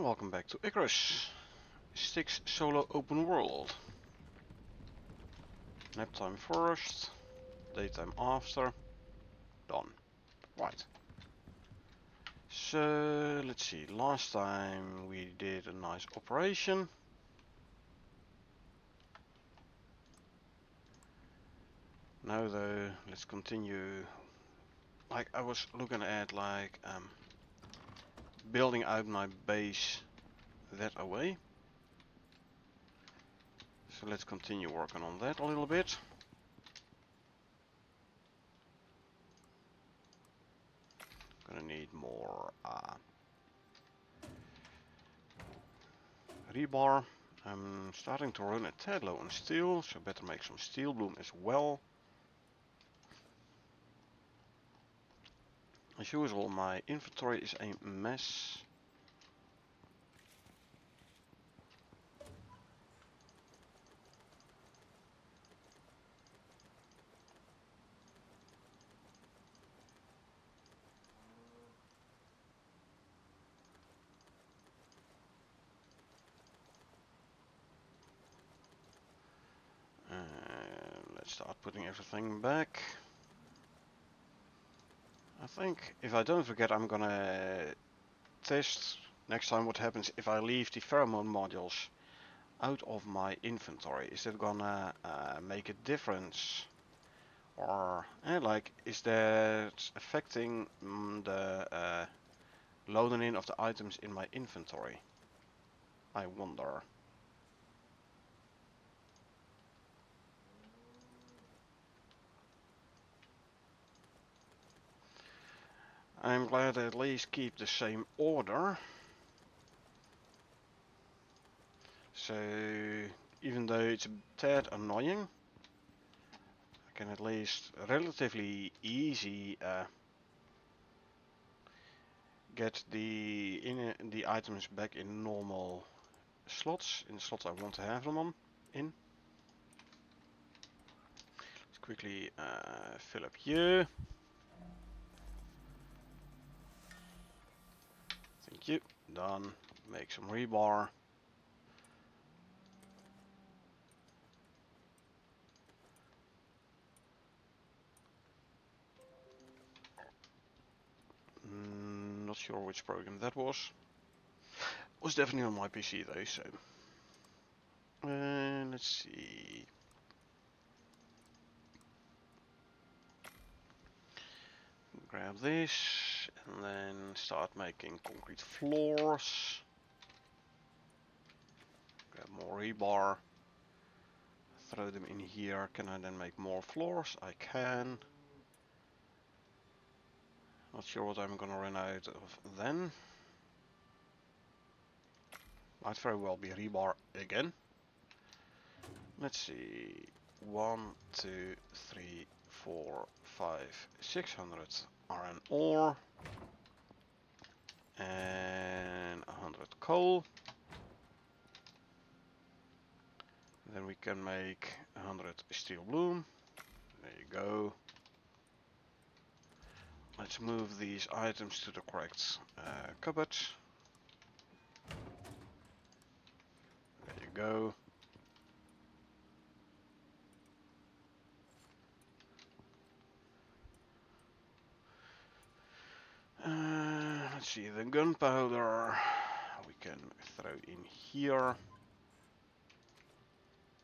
Welcome back to Icarus. 6 solo open world. Nap time first, daytime after, done. Right. So let's see, last time we did a nice operation. Now though, let's continue. Like I was looking at building out my base that away. So let's continue working on that a little bit. Gonna need more rebar. I'm starting to run a tad low on steel, so better make some steel bloom as well. As usual, my inventory is a mess. Let's start putting everything back. I think, if I don't forget, I'm gonna test next time what happens if I leave the pheromone modules out of my inventory. Is that gonna make a difference? Or, is that affecting the loading in of the items in my inventory? I wonder. I'm glad I at least keep the same order. So, even though it's a tad annoying, I can at least relatively easy get the items back in normal slots, in the slots I want to have them in. Let's quickly fill up here. Thank you. Done. Make some rebar. Not sure which program that was. Was definitely on my PC though, so. Let's see. Grab this and then start making concrete floors. Grab more rebar. Throw them in here. Can I then make more floors? I can. Not sure what I'm gonna run out of then. Might very well be rebar again. Let's see. 1, 2, 3, 4, 5, 600 iron ore. And 100 coal. Then we can make 100 steel bloom. There you go. Let's move these items to the correct cupboard. There you go. Let's see, the gunpowder we can throw in here.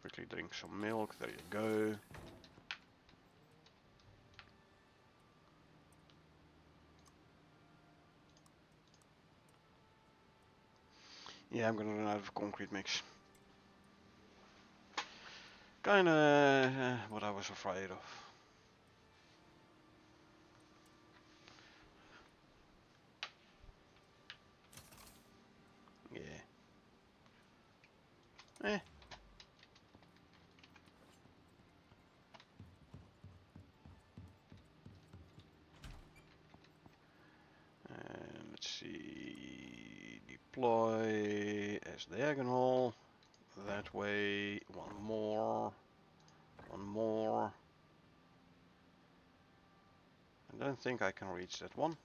Quickly drink some milk, there you go. Yeah, I'm gonna run out of concrete mix. Kinda what I was afraid of. Yeah. Eh. And let's see, deploy as diagonal. That way, one more. I don't think I can reach that one.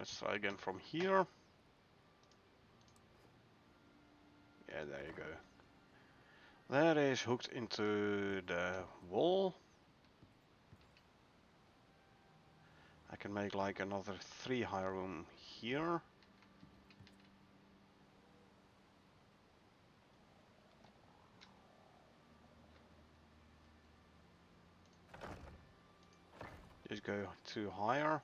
Let's try again from here. Yeah, there you go. That is hooked into the wall. I can make like another 3 high room here. Just go 2 higher.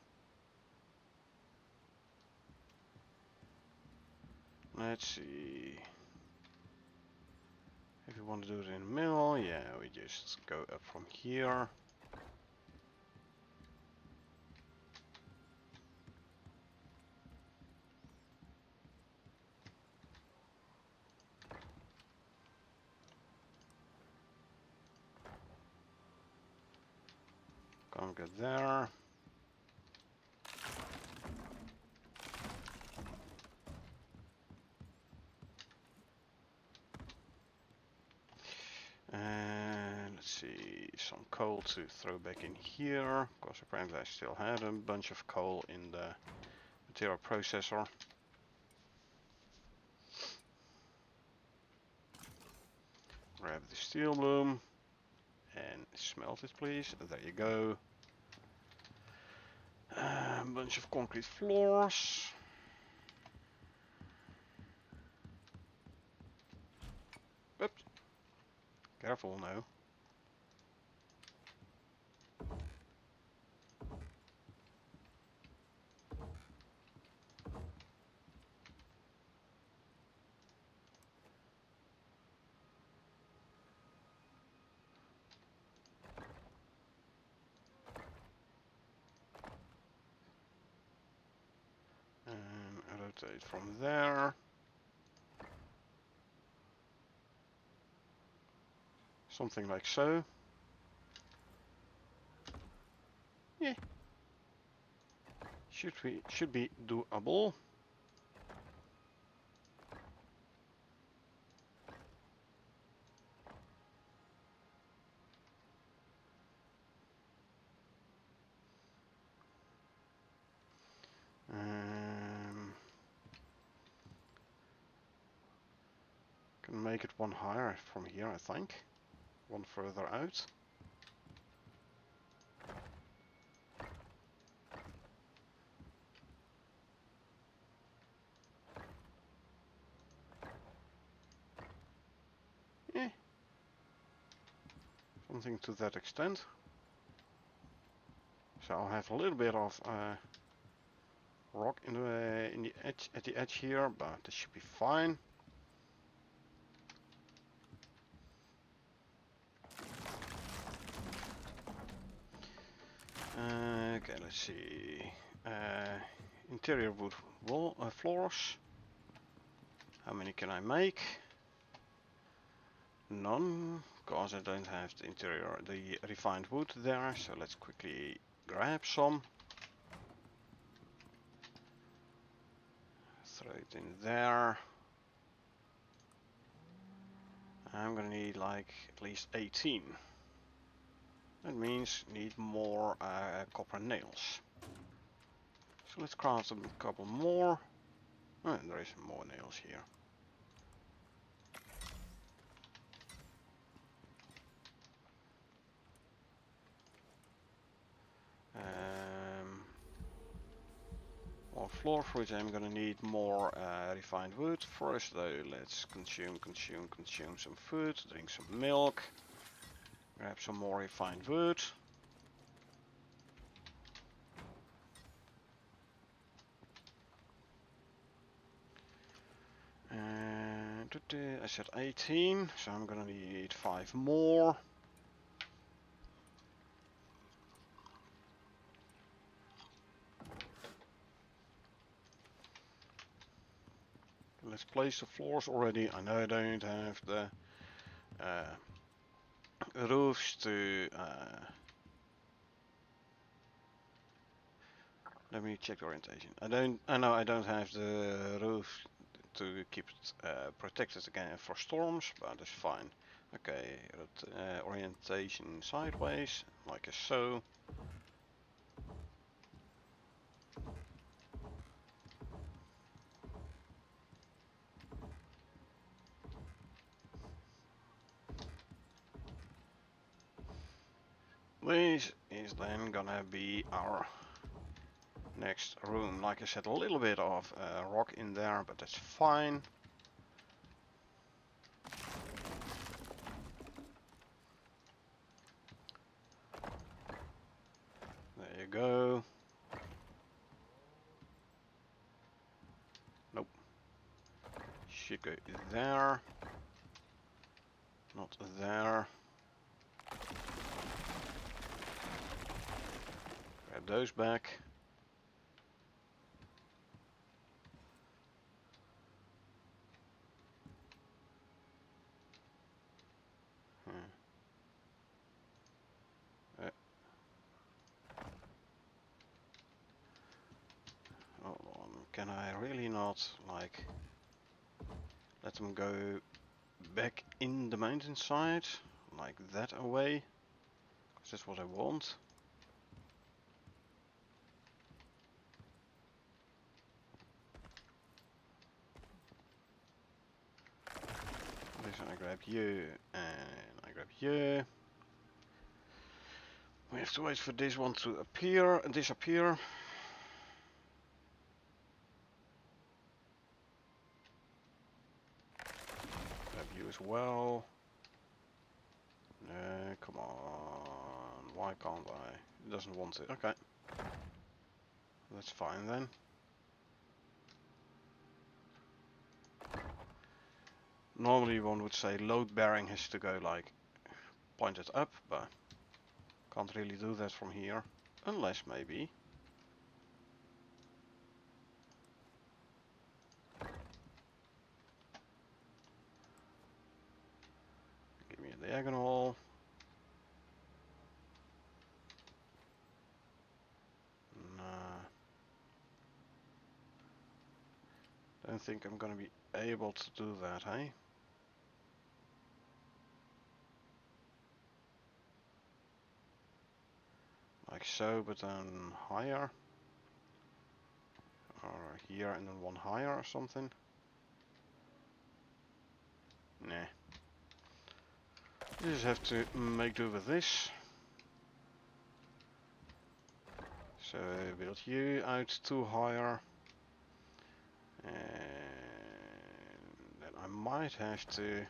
Let's see. If you want to do it in the middle, yeah, we just go up from here. Can't get there. And let's see, some coal to throw back in here, because apparently I still had a bunch of coal in the material processor. Grab the steel bloom and smelt it, please. There you go. A bunch of concrete floors. Oops. Careful now. And rotate from there. Something like so. Yeah. Should be doable. Can make it 1 higher from here, I think. 1 further out. Eh. Something to that extent. So I'll have a little bit of rock in the edge, at the edge here, but this should be fine. Okay, let's see. Interior wood wall floors. How many can I make? None, because I don't have the refined wood there. So let's quickly grab some. Throw it in there. I'm gonna need like at least 18. That means need more copper nails. So let's craft a couple more. Oh, and there is more nails here. More floor fruits. I'm gonna need more refined wood. First though, let's consume some food, drink some milk, grab some more refined wood. And I said 18, so I'm gonna need 5 more. Let's place the floors already. I know I don't have the roofs to... let me check the orientation. I know I don't have the roof to keep it protected again for storms, but that's fine. Okay, orientation sideways, like so. This is then gonna be our next room. Like I said, a little bit of rock in there, but that's fine. There you go. Nope. Should go there. Not there. Grab those back. Hold on. Can I really not, like, let them go back in the mountainside? Like that away? Because that's what I want. This I grab you, and I grab you. We have to wait for this one to appear and disappear. Grab you as well. No, come on. Why can't I? It doesn't want to. Okay. That's fine then. Normally one would say load bearing has to go like pointed up, but can't really do that from here. Unless maybe. Give me a diagonal. Nah. Don't think I'm gonna be able to do that, hey? Like so, but then higher. Or here and then one higher or something. Nah. You just have to make do with this. So build you out to higher. And then I might have to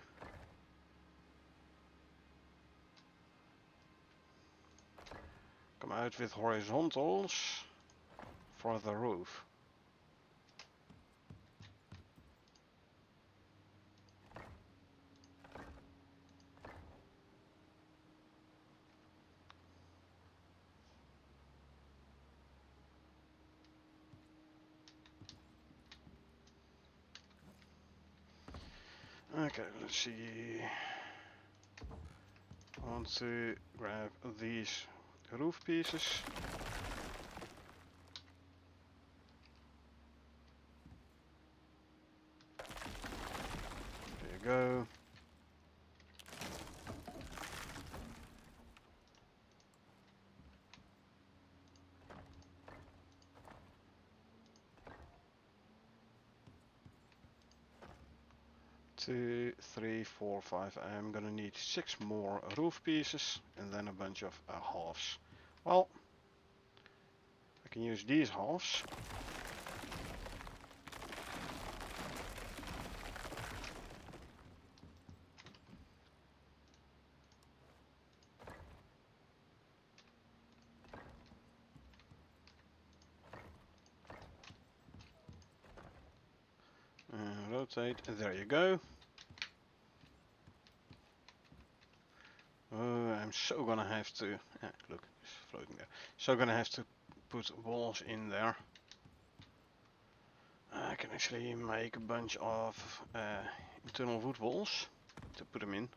come out with horizontals for the roof. Okay, let's see. I want to grab these roof pieces. There you go. Two, three, four, five. I'm gonna need 6 more roof pieces and then a bunch of halves. Well, I can use these halves. Rotate, and there you go. I'm so gonna have to, look, it's floating there. So gonna have to put walls in there. I can actually make a bunch of internal wood walls to put them in.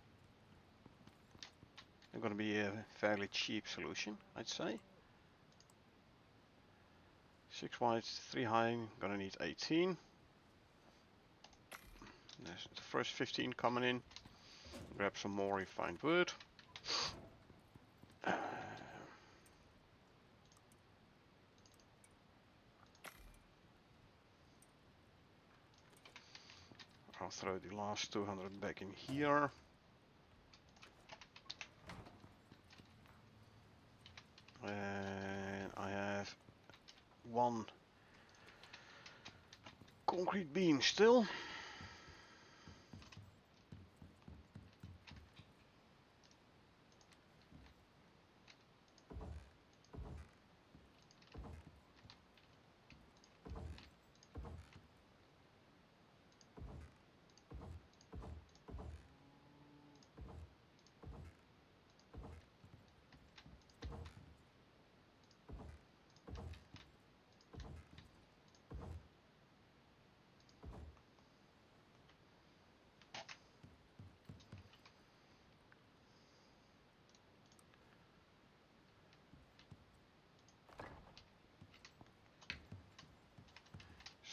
They're gonna be a fairly cheap solution, I'd say. 6 wide, 3 high, gonna need 18. There's the first 15 coming in. Grab some more refined wood. I'll throw the last 200 back in here. concrete beam still.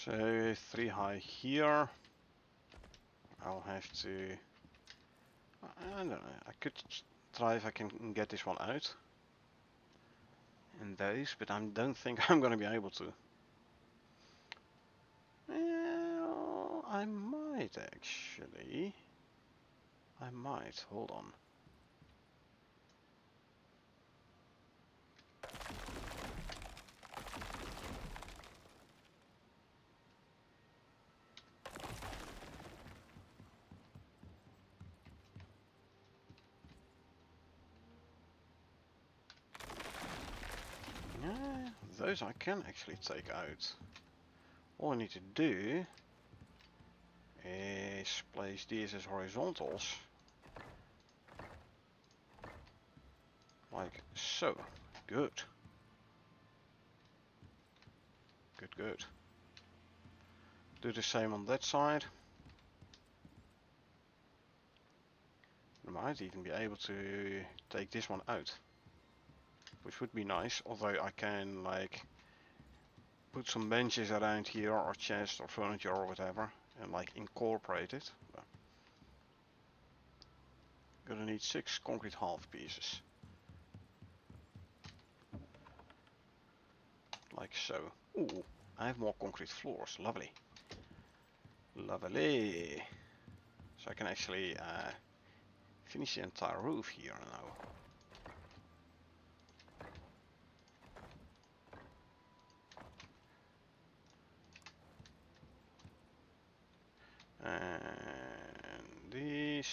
So 3 high here. I'll have to, I don't know, I could try if I can get this one out. And those, but I don't think I'm gonna be able to. Well, I might actually. I might, hold on. Yeah, those I can actually take out. All I need to do is place these as horizontals. Like so. Good. Good, good. Do the same on that side. I might even be able to take this one out. Which would be nice, although I can like put some benches around here or chests or furniture or whatever and like incorporate it. But gonna need 6 concrete half pieces. Like so. Ooh, I have more concrete floors. Lovely. Lovely. So I can actually finish the entire roof here now. And these.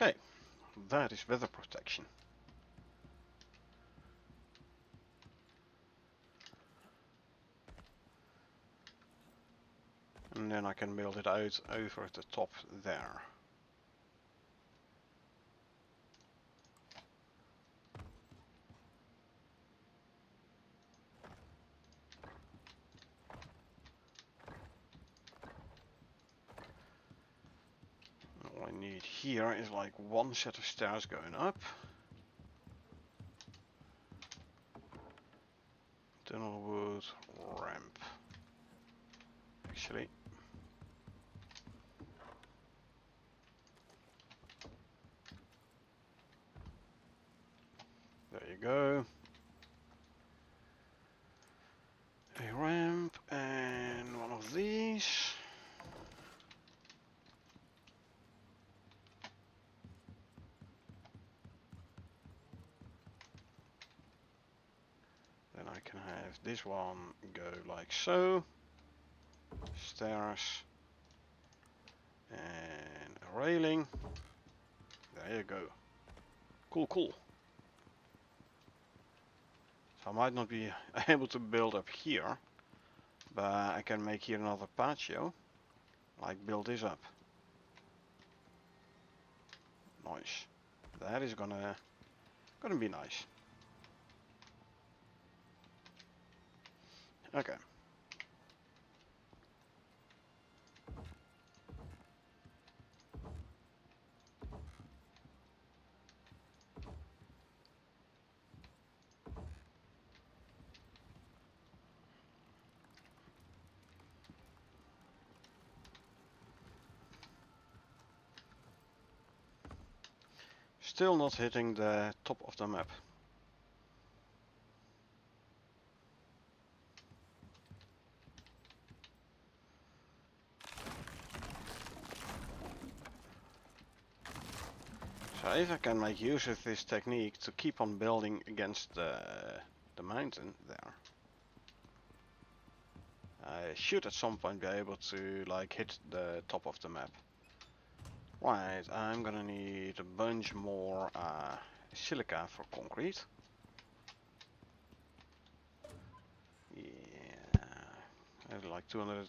Okay, that is weather protection. And then I can build it out over the top there. All I need here is like 1 set of stairs going up. Tunnel wood ramp. Actually. There you go. A ramp and one of these. Then I can have this one go like so. Stairs. And a railing. There you go. Cool, cool. So I might not be able to build up here, but I can make here another patio. Like build this up. Nice. That is gonna be nice. Okay. Still not hitting the top of the map. So if I can make use of this technique to keep on building against the mountain there, I should at some point be able to like hit the top of the map. Right, I'm gonna need a bunch more silica for concrete. Yeah, I have like 200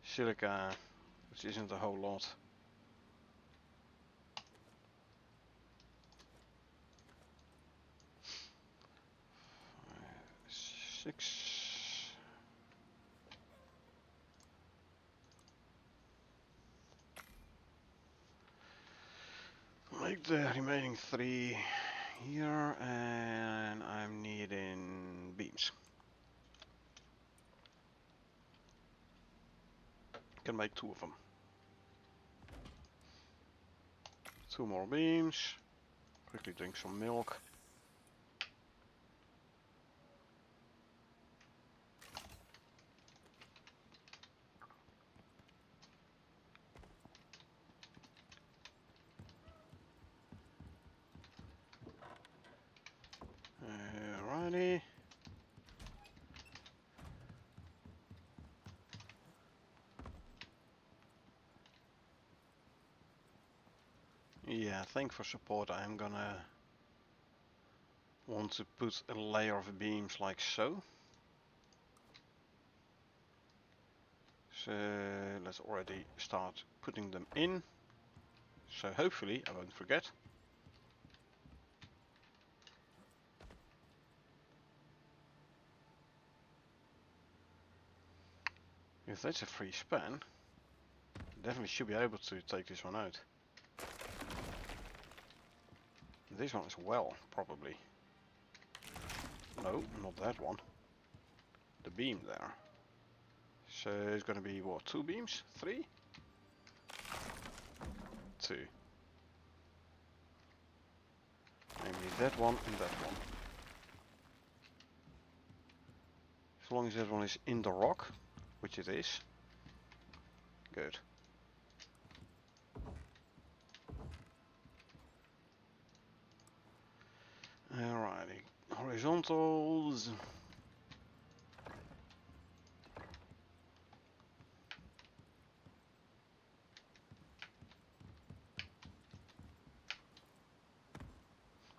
silica, which isn't a whole lot. 6. Make the remaining 3 here, and I'm needing beams. Can make 2 of them. 2 more beams. Quickly drink some milk. Alrighty. Yeah, thanks for support. I'm gonna want to put a layer of beams like so. So let's already start putting them in. So hopefully I won't forget. If that's a free span, definitely should be able to take this one out. This one as well, probably. No, not that one. The beam there. So it's gonna be what, 2 beams? 3? 2. Namely that one and that one. As long as that one is in the rock, which it is. Good. Alrighty, horizontals.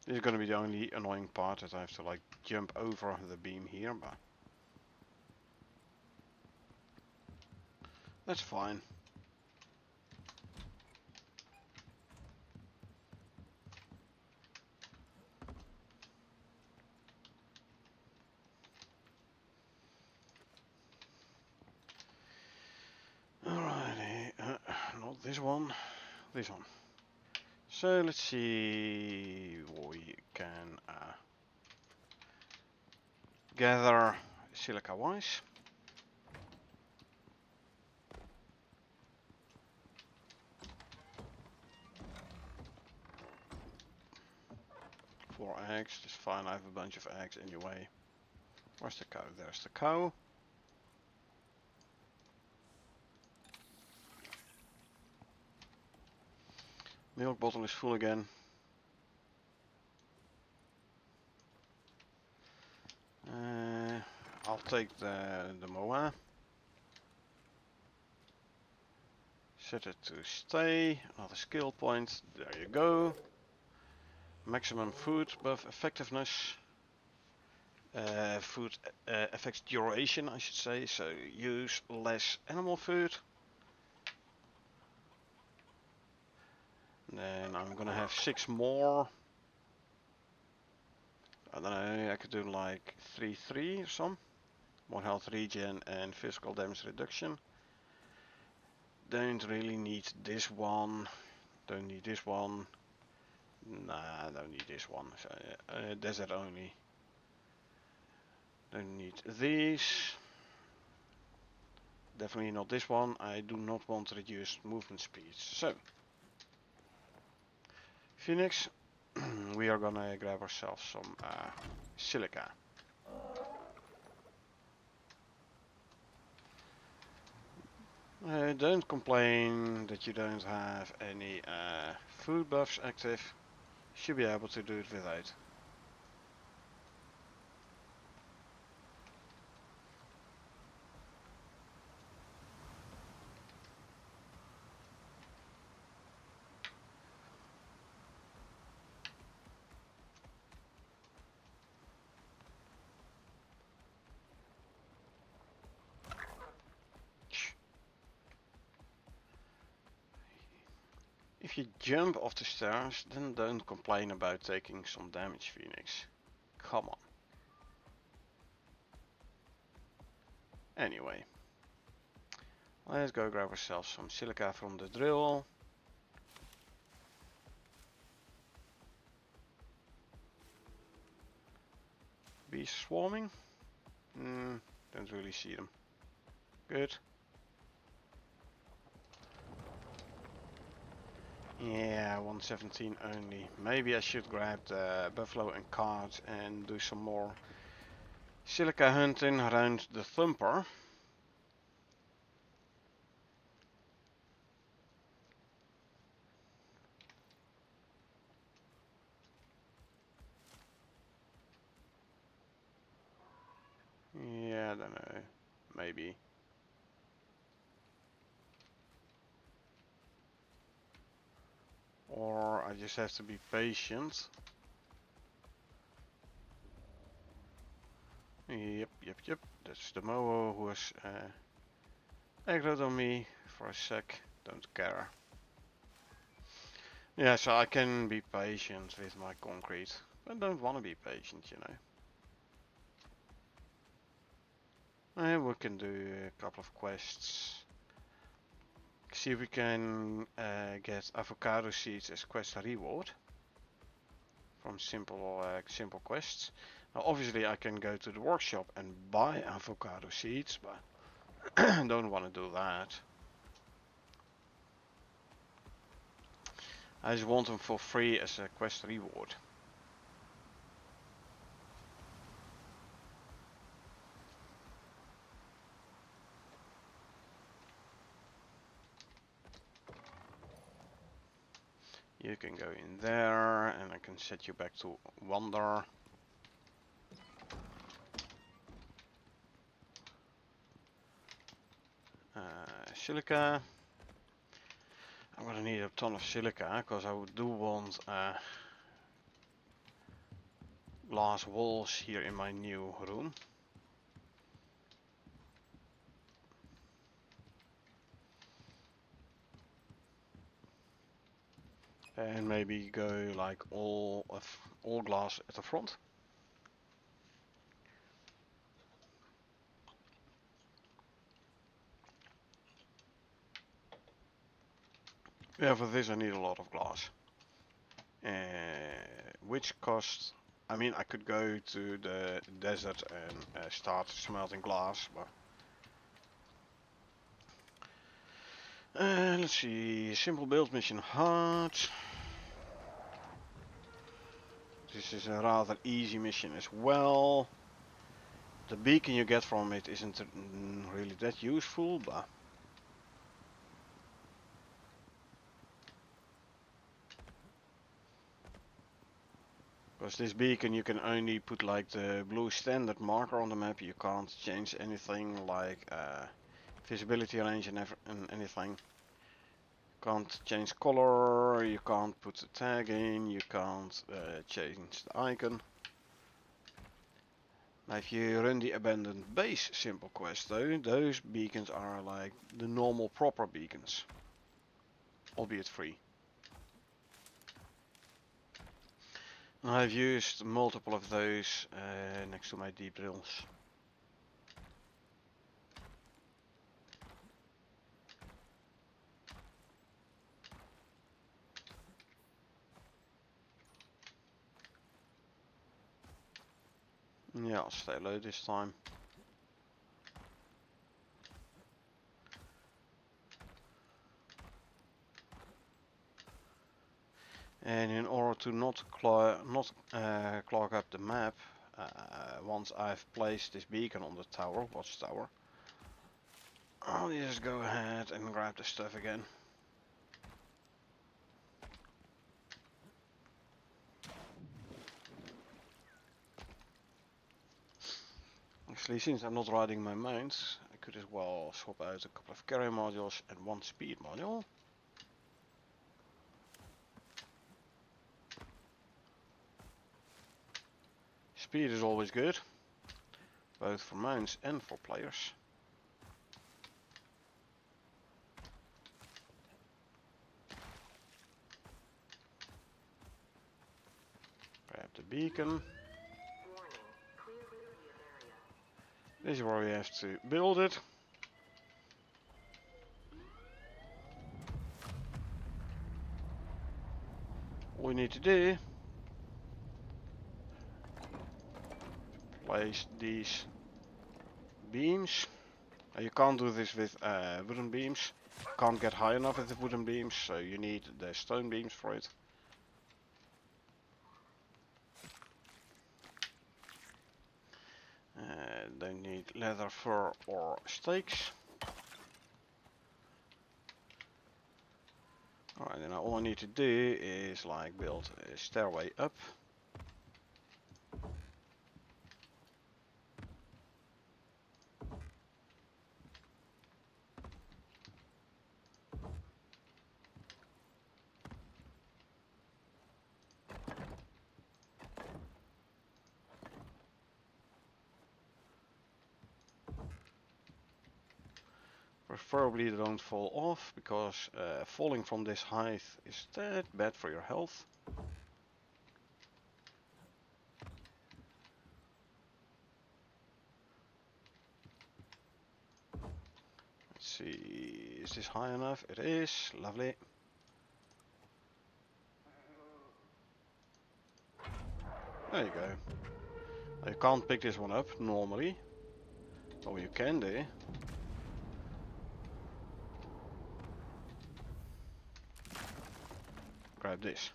This is going to be the only annoying part, that I have to like jump over the beam here, but that's fine. Alrighty, not this one, this one. So let's see, we can gather silica wise. Four eggs, just fine, I have a bunch of eggs anyway. Where's the cow? There's the cow. Milk bottle is full again. I'll take the moa. Set it to stay. Another skill point. There you go. Maximum food buff effectiveness. Food affects duration, I should say. So use less animal food. Then I'm gonna have 6 more. I don't know, I could do like 3-3 or some. More health regen and physical damage reduction. Don't really need this one. Don't need this one. Nah, don't need this one. So, desert only. Don't need these. Definitely not this one. I do not want reduced movement speed. So, Phoenix, we are gonna grab ourselves some silica. Don't complain that you don't have any food buffs active. Should be able to do it without. If you jump off the stairs, then don't complain about taking some damage, Phoenix. Come on. Anyway, let's go grab ourselves some silica from the drill. Bees swarming? Don't really see them. Good. Yeah, 117 only. Maybe I should grab the buffalo and cart and do some more silica hunting around the thumper. Yeah, I don't know. Maybe. Or I just have to be patient. Yep. That's the Moho who has aggroed on me for a sec. Don't care. Yeah, so I can be patient with my concrete. I don't want to be patient, you know. And we can do a couple of quests. See if we can get avocado seeds as quest reward from simple quests. Now, obviously, I can go to the workshop and buy avocado seeds, but I don't want to do that. I just want them for free as a quest reward. You can go in there, and I can set you back to wander. Silica. I'm gonna need a ton of silica, because I do want glass walls here in my new room. And maybe go like all glass at the front. Yeah, for this I need a lot of glass. Which cost, I mean, I could go to the desert and start smelting glass, but let's see, simple build mission hard. This is a rather easy mission as well. The beacon you get from it isn't really that useful, but because this beacon you can only put like the blue standard marker on the map, you can't change anything like visibility range and anything. Can't change color, you can't put the tag in, you can't change the icon. Now if you run the abandoned base simple quest though, those beacons are like the normal proper beacons, albeit free. I've used multiple of those next to my deep drills. Yeah, I'll stay low this time. And in order to not clog up the map, once I've placed this beacon on the tower, watchtower, I'll just go ahead and grab the stuff again. Actually, since I'm not riding my mounts, I could as well swap out a couple of carry modules and one speed module. Speed is always good, both for mounts and for players. Grab the beacon. This is where we have to build it. All we need to do, place these beams. You can't do this with wooden beams. Can't get high enough with the wooden beams, so you need the stone beams for it. Don't need leather, fur or stakes. Alright, then all I need to do is like build a stairway up. Preferably they don't fall off, because falling from this height is that bad for your health. Let's see, is this high enough? It is, lovely. There you go. You can't pick this one up normally, but what you can do, grab this.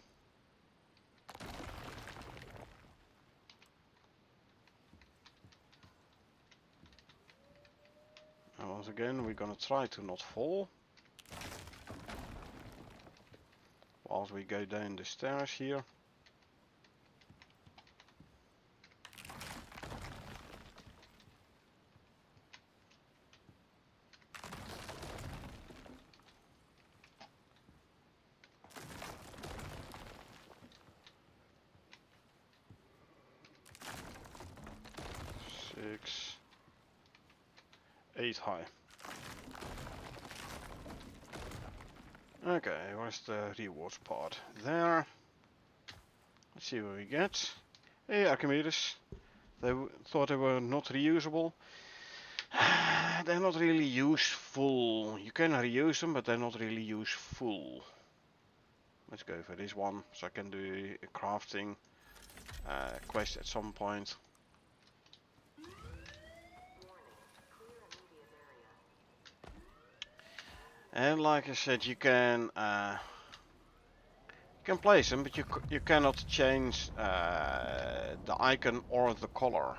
And once again, we're gonna try to not fall whilst we go down the stairs here. Six, 8 high. Okay, where's the rewards part? There. Let's see what we get. Hey, Archimedes. They thought they were not reusable. They're not really useful. You can reuse them, but they're not really useful. Let's go for this one, so I can do a crafting quest at some point. And like I said, you can place them, but you cannot change the icon or the color.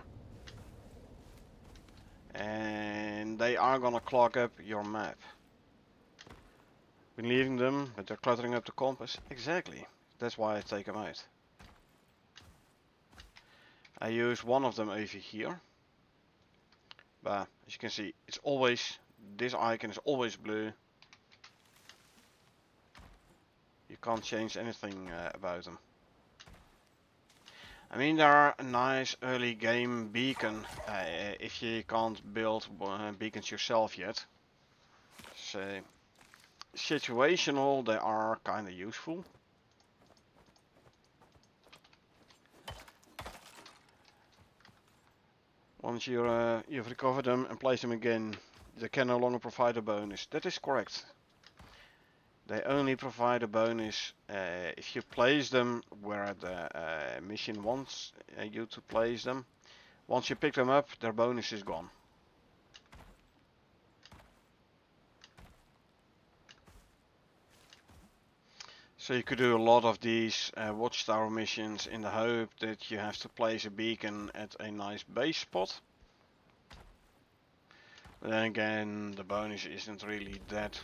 And they are gonna clog up your map. Been leaving them, but they're cluttering up the compass. Exactly. That's why I take them out. I use one of them over here. But as you can see, it's always, this icon is always blue. You can't change anything about them. I mean, they're a nice early game beacon if you can't build beacons yourself yet. So, situational, they are kind of useful. Once you've recovered them and placed them again, they can no longer provide a bonus. That is correct. They only provide a bonus if you place them where the mission wants you to place them. Once you pick them up, their bonus is gone. So you could do a lot of these watchtower missions in the hope that you have to place a beacon at a nice base spot. But then again, the bonus isn't really that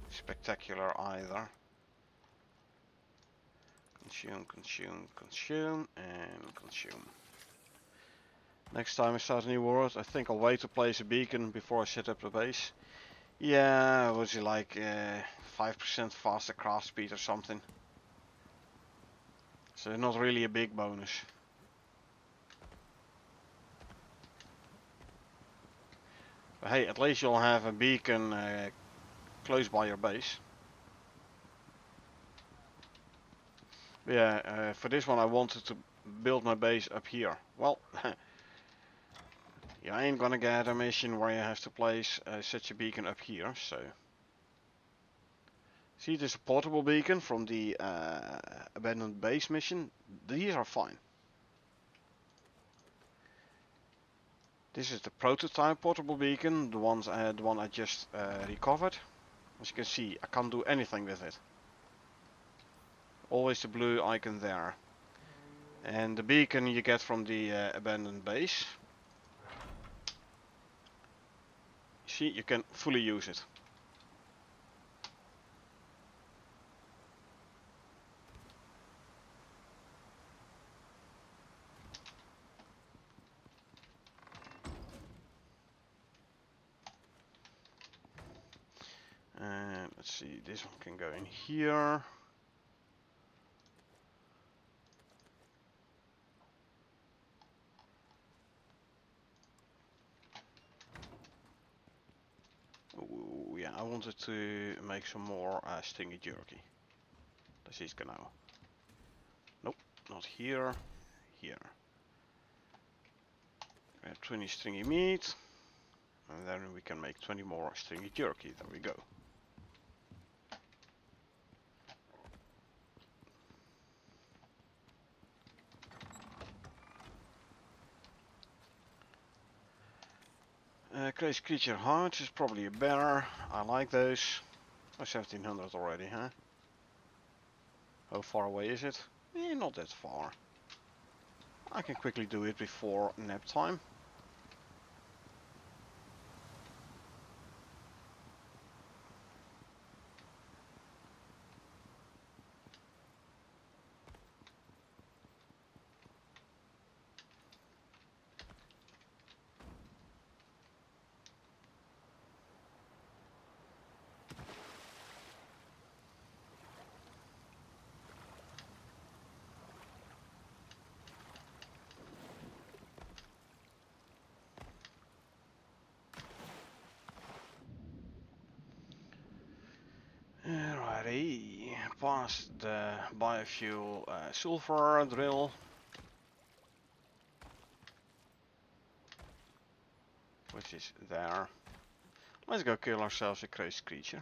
spectacular either. Consume, consume, consume, and consume. Next time I start a new world, I think I'll wait to place a beacon before I set up the base. Yeah, was it like 5% faster craft speed or something? So not really a big bonus. But hey, at least you'll have a beacon close by your base. Yeah, for this one I wanted to build my base up here. Well, you ain't gonna get a mission where you have to place such a beacon up here, so... See, this portable beacon from the abandoned base mission. These are fine. This is the prototype portable beacon, the one I just recovered. As you can see, I can't do anything with it. Always the blue icon there. And the beacon you get from the abandoned base. See, you can fully use it. And let's see, this one can go in here. Ooh, yeah, I wanted to make some more stingy jerky. Das ist genau. Nope, not here. Here. We have 20 stringy meat. And then we can make 20 more stringy jerky. There we go. Crazy creature hearts is probably a bear. I like those. Oh, 1700 already, huh? How far away is it? Not that far. I can quickly do it before nap time. Alrighty, past the biofuel sulfur drill. Which is there. Let's go kill ourselves a crazy creature.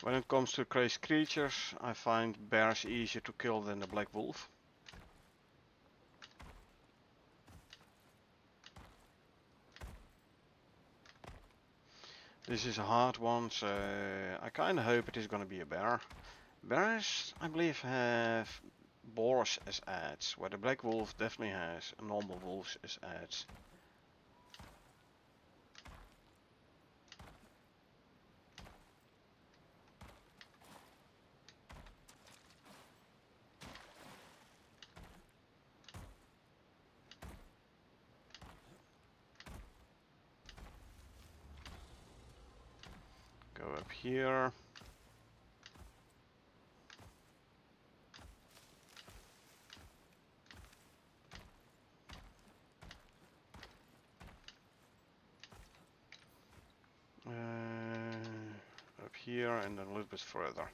When it comes to crazy creatures, I find bears easier to kill than the black wolf. This is a hard one, so I kinda hope it is gonna be a bear. Bears, I believe, have boars as adds, where the black wolf definitely has normal wolves as adds. Go up here. Up here and then a little bit further.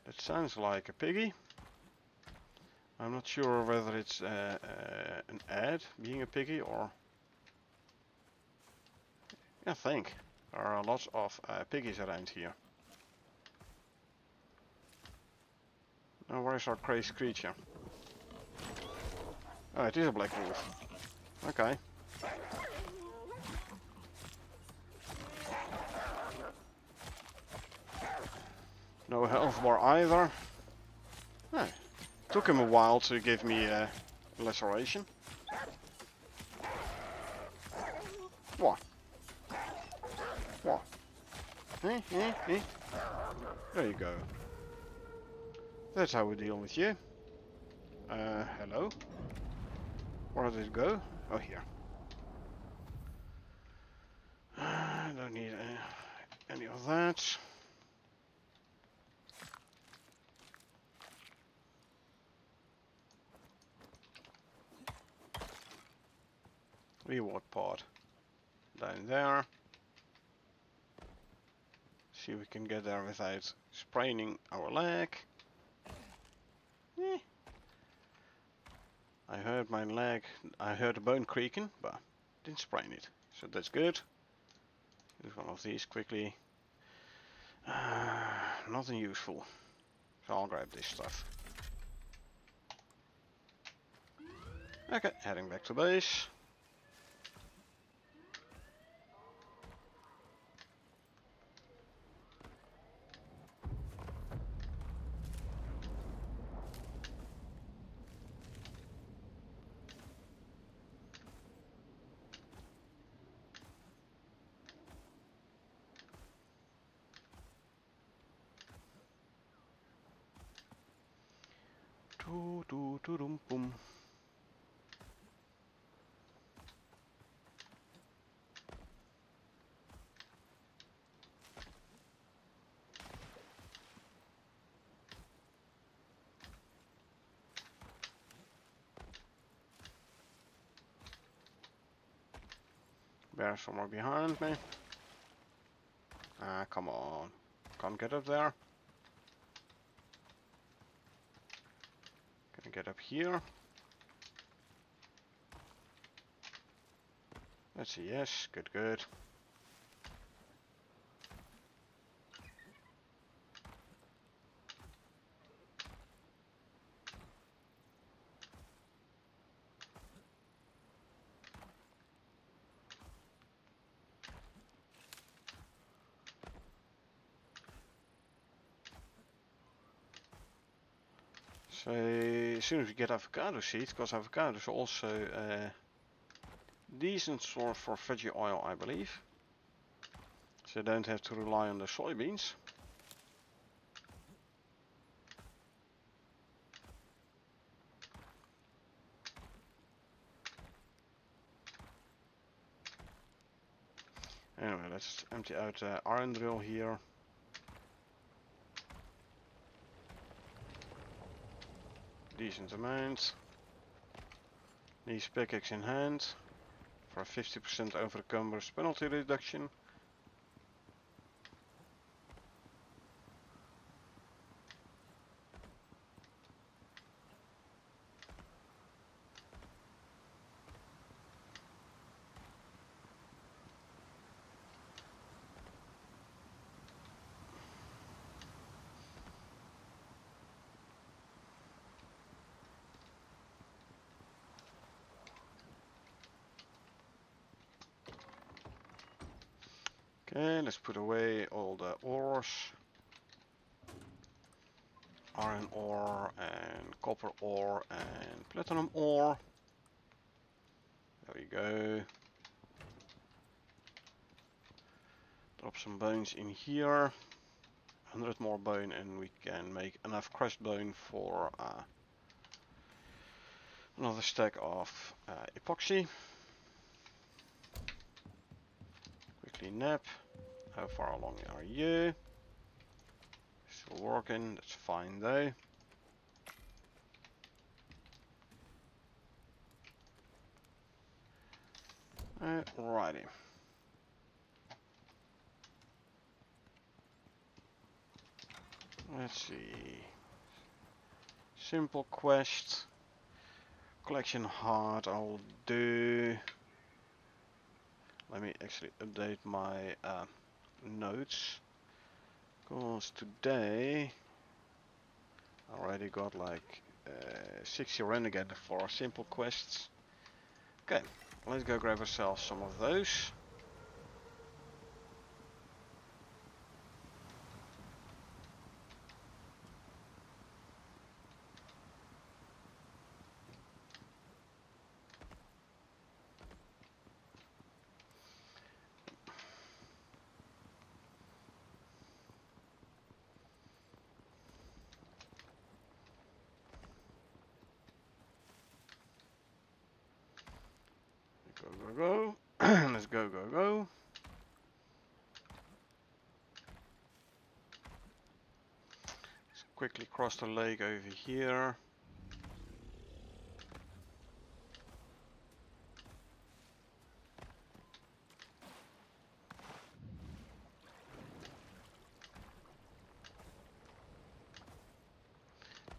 That sounds like a piggy. I'm not sure whether it's an ad being a piggy or... Yeah, I think. There are lots of piggies around here. Now where's our crazy creature? Oh, it is a black wolf. Okay. No health bar either. Oh, Took him a while to give me a laceration. What? What? Eh? There you go. That's how we deal with you. Hello? Where did it go? Oh, here. Don't need any of that. Reward pod. Down there. See if we can get there without spraining our leg. Eh. I heard my leg, I heard a bone creaking, but didn't sprain it. So that's good. Use one of these quickly. Nothing useful. So I'll grab this stuff. Okay, heading back to base. Dum boom. Bear somewhere behind me. Ah, come on. Can't get up there. Can I get up here? That's a yes. Good, good. So, as soon as we get avocado seeds, because avocados are also a decent source for veggie oil, I believe. So you don't have to rely on the soybeans. Anyway, let's empty out the iron drill here. Decent amount. These pickaxe in hand for a 50% over encumbrance penalty reduction. Okay, let's put away all the ores. Iron ore and copper ore and platinum ore. There we go. Drop some bones in here. 100 more bone and we can make enough crushed bone for another stack of epoxy. Quickly nap. How far along are you? Still working, that's fine though. Alrighty. Let's see. Simple quest. Collection heart I'll do. Let me actually update my notes. Because today I already got like 60 renegade for simple quests. Okay, let's go grab ourselves some of those. go. Let's go, go, go. Let's quickly cross the lake over here.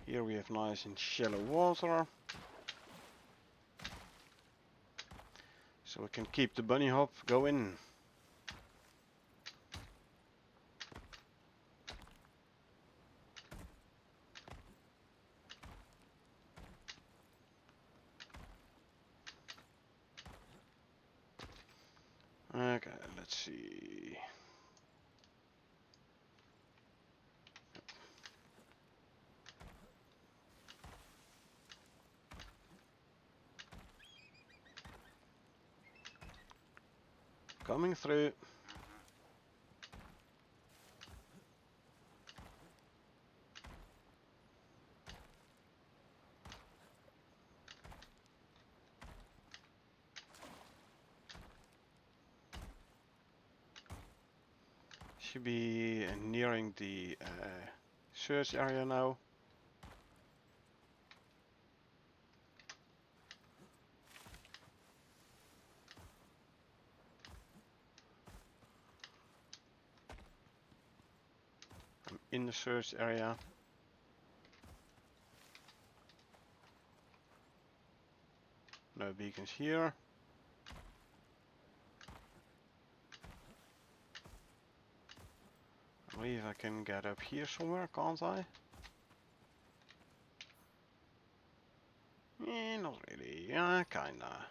Here we have nice and shallow water. So we can keep the bunny hop going. Okay, let's see. Coming through. Should be nearing the search area now. I'm in the search area. No beacons here. I believe I can get up here somewhere, can't I? Not really. Yeah, kinda.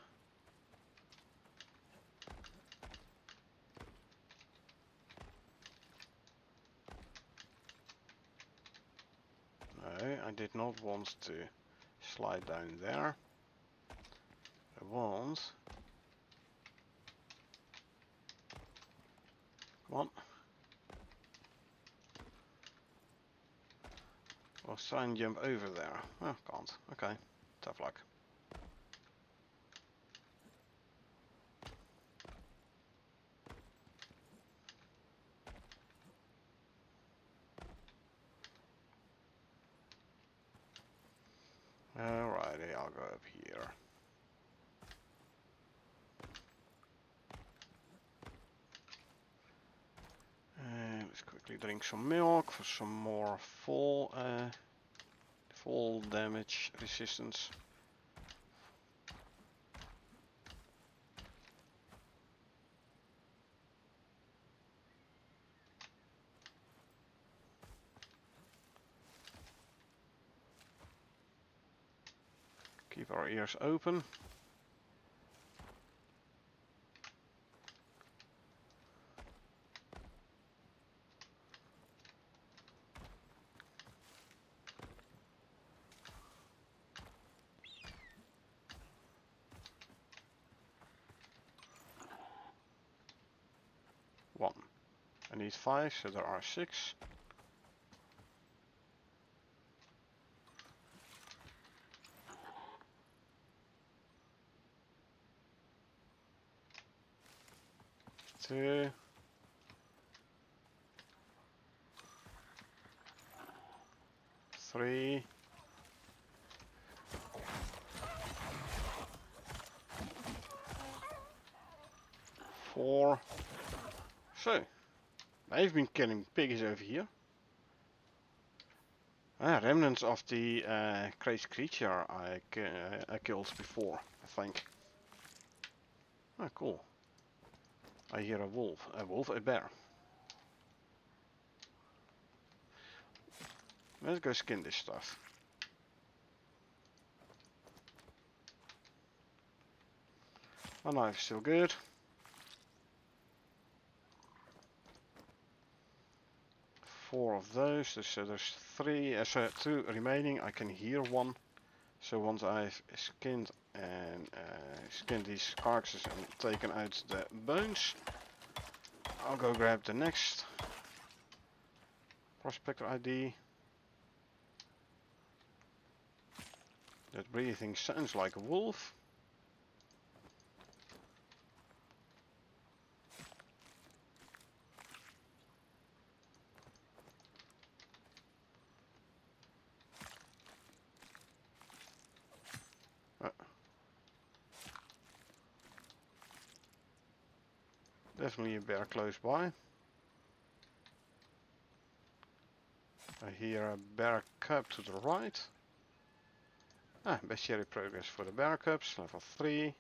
No, I did not want to slide down there. I want... Come on. I'll try and jump over there. Oh, can't. Okay. Tough luck. Alrighty, I'll go up here. Let's quickly drink some milk for some more fall damage resistance. Keep our ears open. One. I need 5, so there are 6. Two. 3. 4. So, I've been killing piggies over here. Remnants of the crazy creature I killed before, I think. Ah, cool. I hear a wolf, a bear. Let's go skin this stuff. My knife is still good. Four of those, so there's 2 remaining. I can hear one. So once I've skinned these carcasses and taken out the bones, I'll go grab the next prospector ID. That breathing sounds like a wolf. Definitely a bear close by. I hear a bear cub to the right. Ah, bestiary progress for the bear cubs, level 3.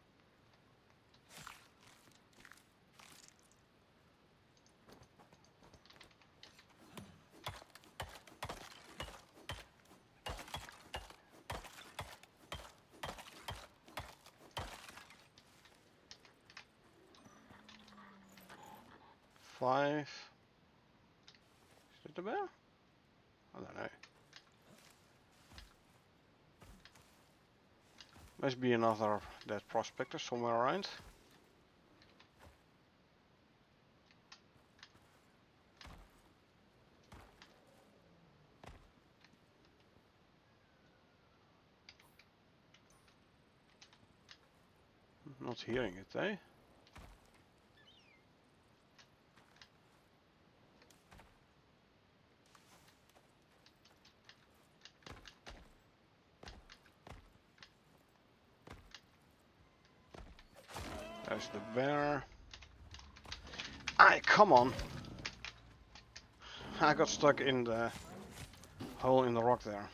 Five. Is it a bear? I don't know. Must be another dead prospector somewhere around. Not hearing it, eh? There's the bear. Aye, come on! I got stuck in the hole in the rock there.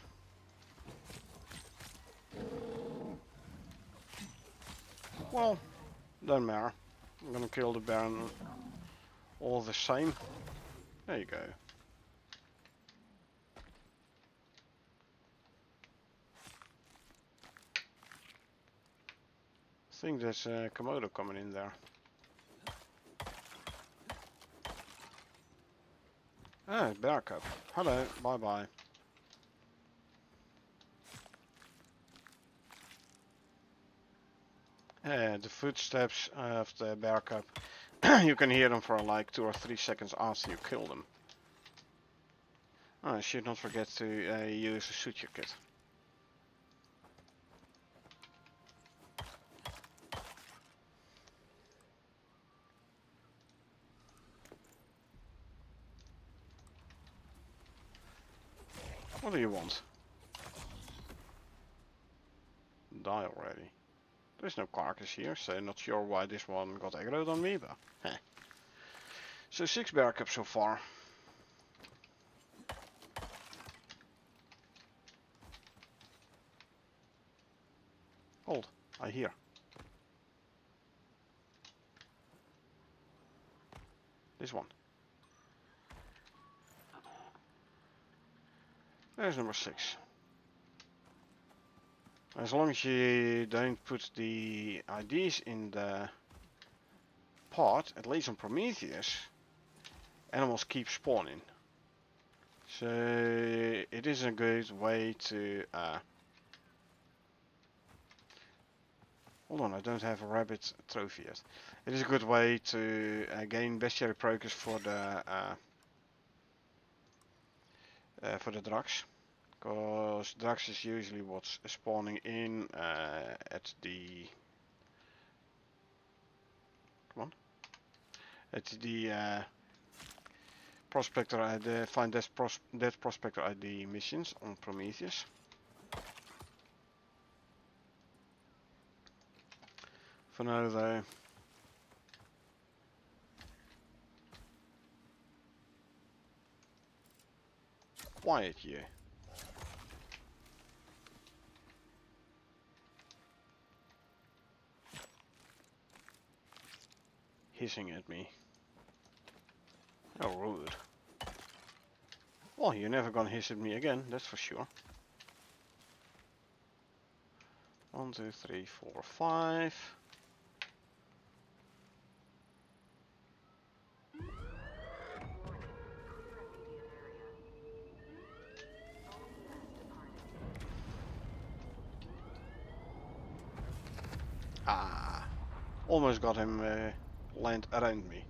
Well, doesn't matter. I'm gonna kill the bear all the same. There you go. I think there's a Komodo coming in there. Ah, bear cub. Hello, bye bye. The footsteps of the bear cub. You can hear them for like 2 or 3 seconds after you kill them. Oh, I should not forget to use a suture kit. What do you want? Die already. There's no carcass here, so not sure why this one got aggroed on me, but heh. So 6 bear cubs so far. Hold, I hear. This one. There's number 6. As long as you don't put the IDs in the pot, at least on Prometheus, animals keep spawning. So it is a good way to hold on, I don't have a rabbit trophy yet. It is a good way to gain bestiary progress for the drugs, because drugs is usually what's spawning in at the prospector, the find dead prospector ID missions on Prometheus. For now though, quiet you. Hissing at me. Oh, rude. Well, you're never gonna hiss at me again, that's for sure. 1, 2, 3, 4, 5. Ah, almost got him land around me.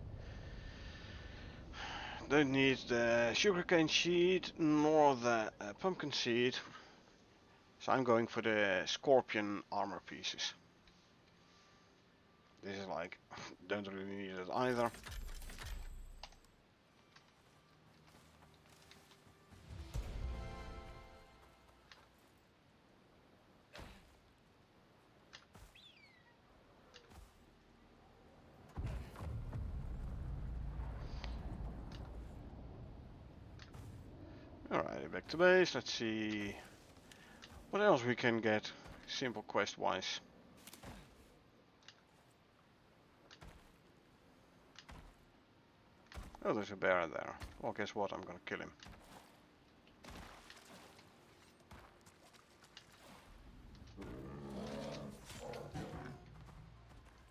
Don't need the sugarcane seed nor the pumpkin seed, so I'm going for the scorpion armor pieces. This is like, don't really need it either. Alright, back to base. Let's see what else we can get, simple quest wise. Oh, there's a bear there. Well, guess what? I'm gonna kill him.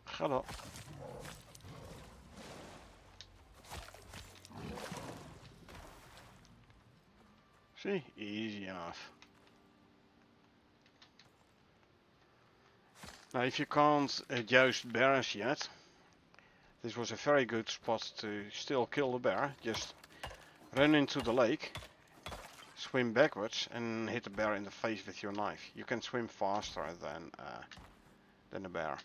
Hello. See? Easy enough. Now, if you can't adjust bears yet, this was a very good spot to still kill the bear. Just run into the lake, swim backwards, and hit the bear in the face with your knife. You can swim faster than a bear.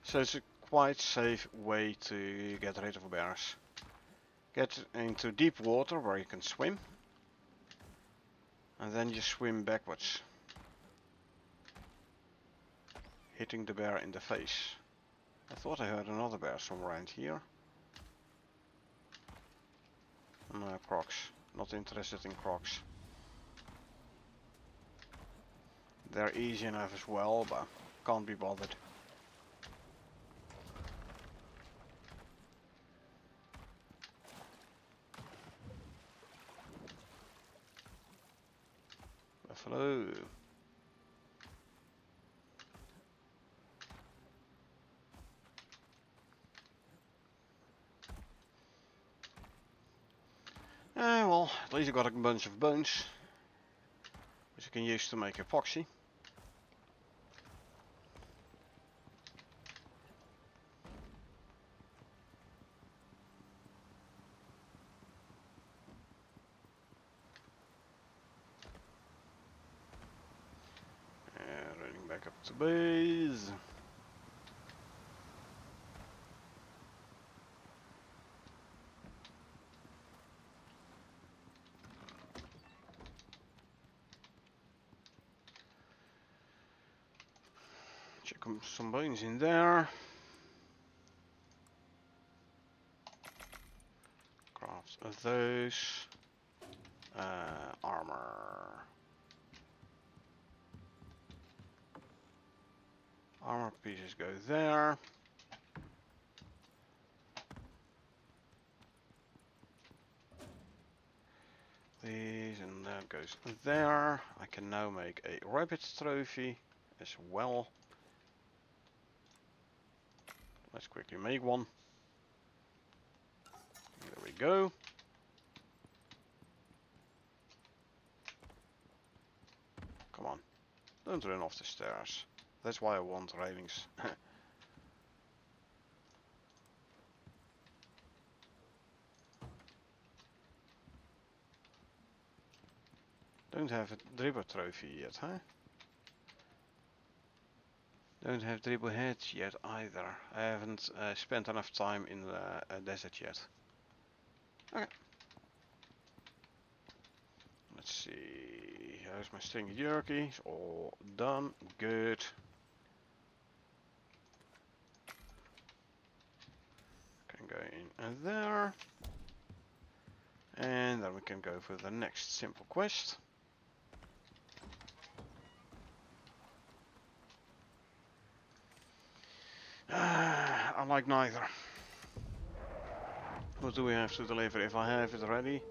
So it's a quite safe way to get rid of bears. Get into deep water where you can swim, and then you swim backwards, hitting the bear in the face. I thought I heard another bear somewhere around here. No, crocs. Not interested in crocs. They're easy enough as well, but can't be bothered. Buffalo. Well, at least I got a bunch of bones, which I can use to make epoxy. Running back up to base. Check some bones in there. Craft those. Armor. Armor pieces go there. These and that goes there. I can now make a rabbit trophy as well. Let's quickly make one. There we go. Come on, don't run off the stairs. That's why I want railings. Don't have a dribble trophy yet, huh? Don't have dribble heads yet either. I haven't spent enough time in the desert yet. Okay. Let's see. Here's my stringy jerky. It's all done. Good. Can go in there. And then we can go for the next simple quest. I like neither. What do we have to deliver if I have it ready?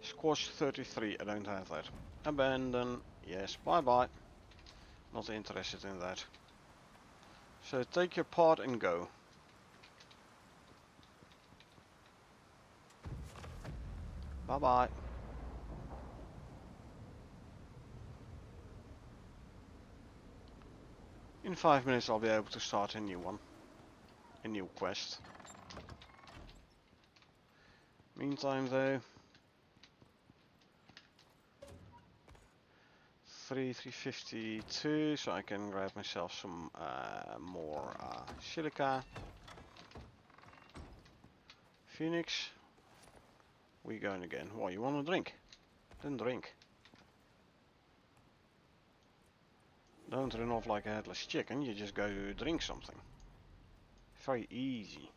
Squash 33, I don't have that. Abandon, yes, bye bye. Not interested in that. So take your part and go. Bye bye. In 5 minutes I'll be able to start a new one. A new quest. Meantime though, 352, so I can grab myself some more silica. Phoenix. We going again. What, you want to drink? Then drink. Don't run off like a headless chicken, you just go drink something. Very easy.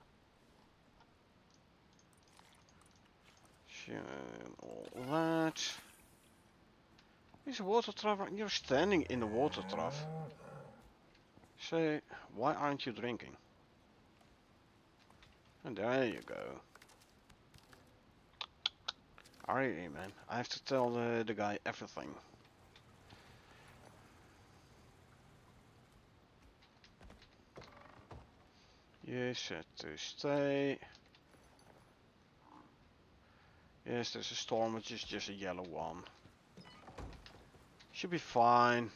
All that. Is a water trough? You're standing in the water trough. Say, why aren't you drinking? And there you go. Alright, man. I have to tell the guy everything. You said to stay. Yes, there's a storm, which is just a yellow one. Should be fine.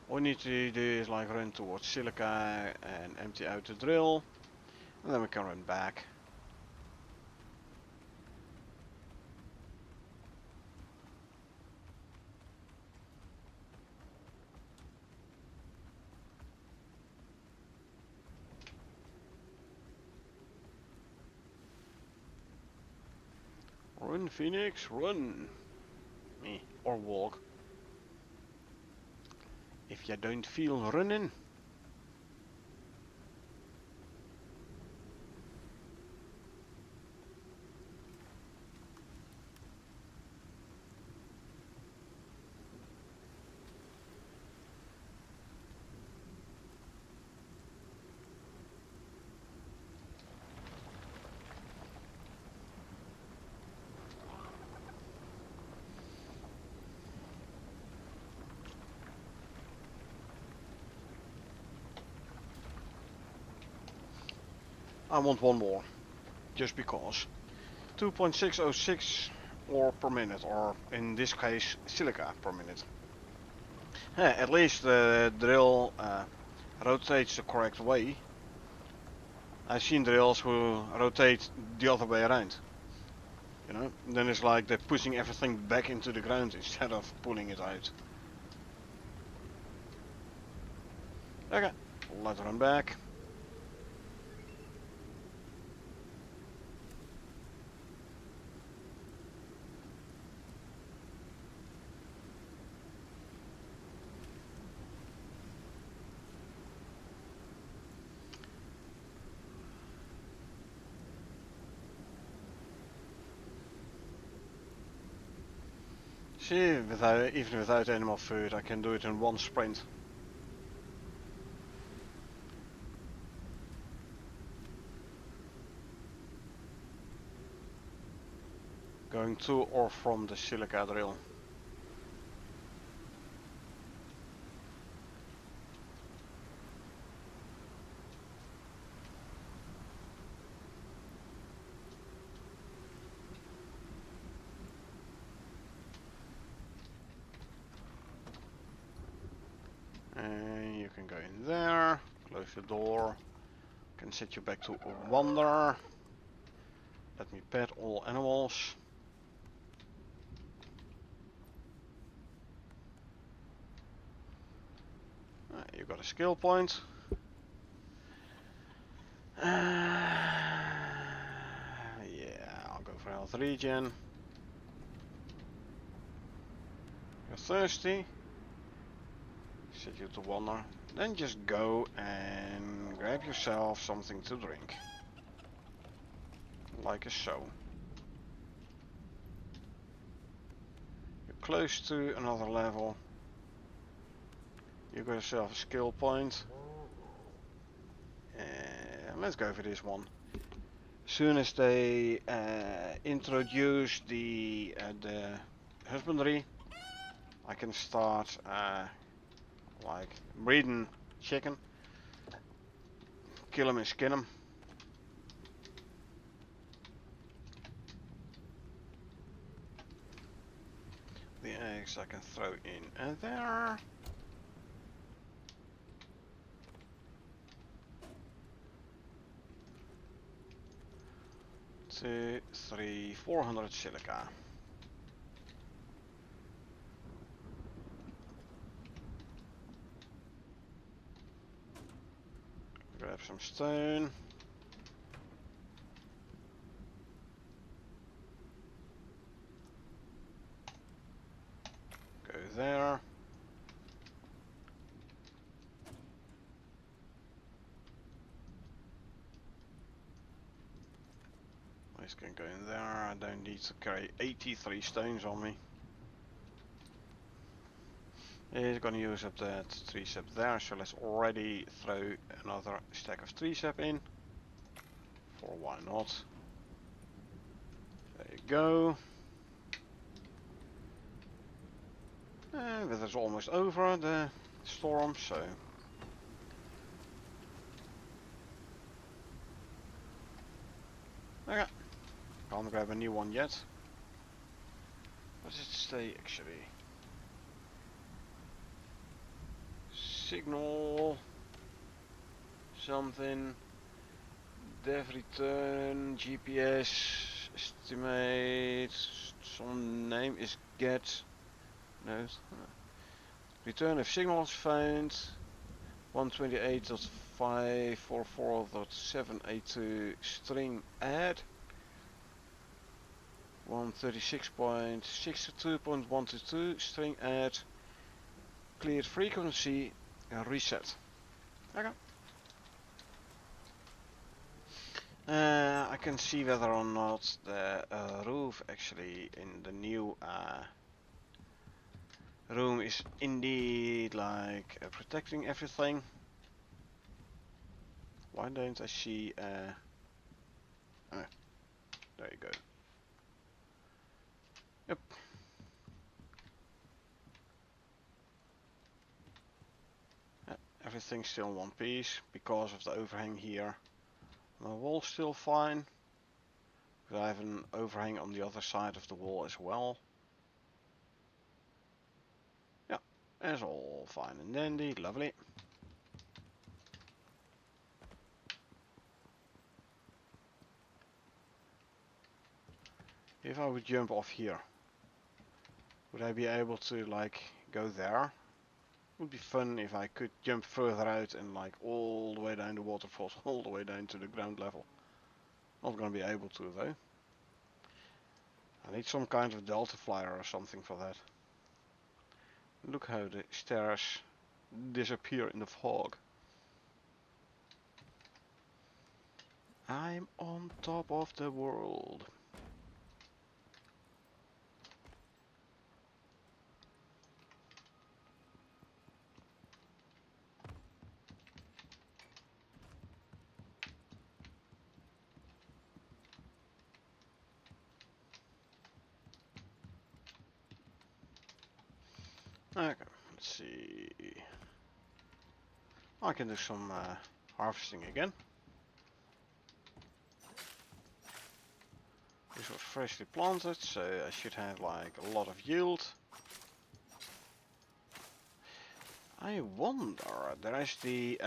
All we need to do is like run towards silica and empty out the drill. And then we can run back. Run, Phoenix, run! Me, or walk. If you don't feel running. I want one more. Just because. 2.606 ore per minute, or in this case, silica per minute. At least the drill rotates the correct way. I've seen drills who rotate the other way around. You know, then it's like they're pushing everything back into the ground instead of pulling it out. Okay, let's run back. See, even without animal food, I can do it in one sprint. Going to or from the silica drill. And you can go in there, close the door, can set you back to wander. Let me pet all animals. You got a skill point. Yeah, I'll go for health regen. You're thirsty. Set you to wander. Then just go and grab yourself something to drink. Like so. You're close to another level. You got yourself a skill point. And let's go for this one. Soon as they introduce the husbandry, I can start like breeding chicken, kill them and skin them. The eggs I can throw in there. 2, 3, 400 silica. Grab some stone. Go there. This can go in there. I don't need to carry 83 stones on me. It's gonna use up that 3 sap there, so let's already throw another stack of 3 sap in. For why not? There you go. Weather's almost over, the storm, so... Okay, can't grab a new one yet. What does it say actually? Signal... something... dev return, GPS... estimate... some name is get... no... return if signal is found... 128.544.782 string add 136.62.122 string add cleared frequency reset. Okay. I can see whether or not the roof actually in the new room is indeed like protecting everything. Why don't I see oh, there you go. Yep. Everything's still in one piece because of the overhang here. The wall's still fine. But I have an overhang on the other side of the wall as well. Yeah, it's all fine and dandy, lovely. If I would jump off here, would I be able to like go there? Would be fun if I could jump further out and like all the way down the waterfalls, all the way down to the ground level. Not gonna be able to though. I need some kind of delta flyer or something for that. Look how the stairs disappear in the fog. I'm on top of the world. Okay, let's see. I can do some harvesting again. This was freshly planted, so I should have like a lot of yield. I wonder, there is the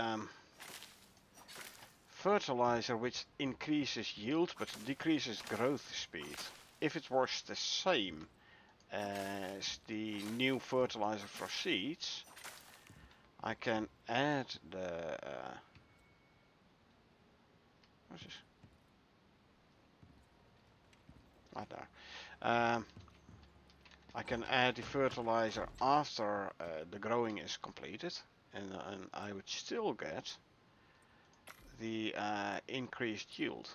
fertilizer which increases yield but decreases growth speed. If it was the same as the new fertilizer for seeds, I can add the what's this? Right there. I can add the fertilizer after the growing is completed, and I would still get the increased yield.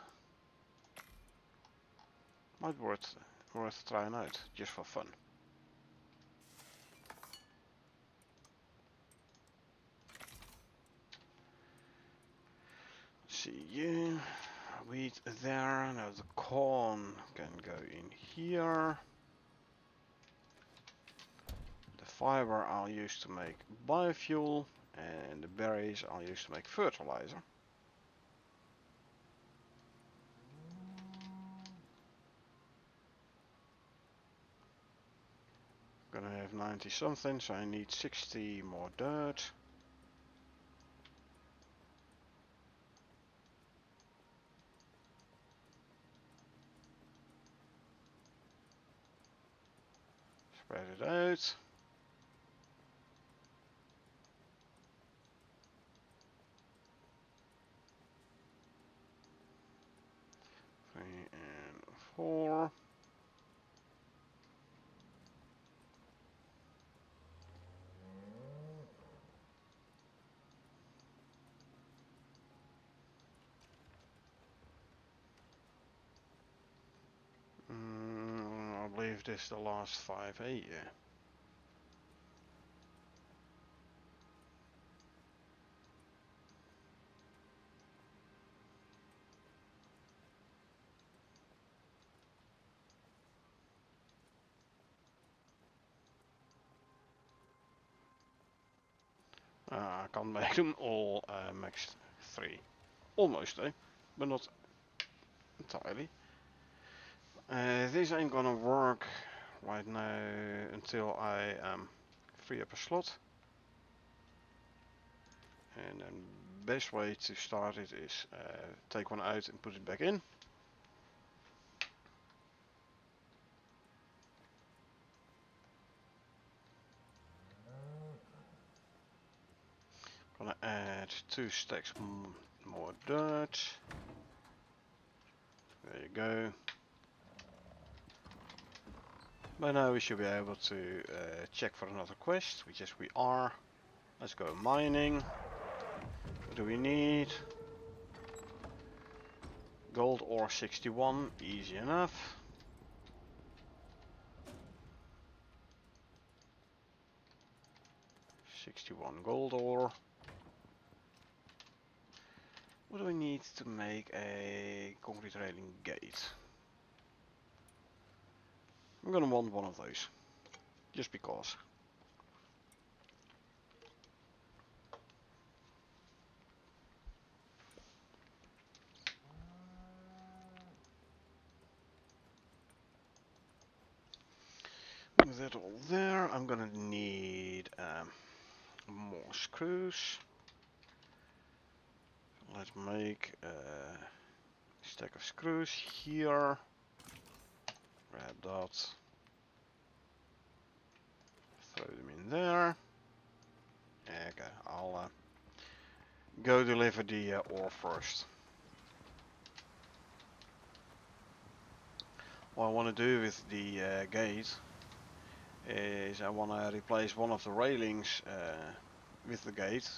Might worth trying out just for fun. See you. Wheat there. Now the corn can go in here. The fiber I'll use to make biofuel, and the berries I'll use to make fertilizer. Gonna have 90 something, so I need 60 more dirt. Spread it out. Three and 4. is the last 5A, yeah. I can't make them all max 3. Almost, eh? But not entirely. This ain't gonna work right now until I free up a slot. And then best way to start it is take one out and put it back in. Gonna add 2 stacks more dirt. There you go. By now we should be able to check for another quest, which is we are. Let's go mining. What do we need? Gold ore 61, easy enough. $61 gold ore. What do we need to make a concrete railing gate? I'm gonna want one of those, just because. With that all there, I'm gonna need more screws. Let's make a stack of screws here. Grab that. Throw them in there. Okay, I'll go deliver the ore first. What I want to do with the gate is I want to replace one of the railings with the gate.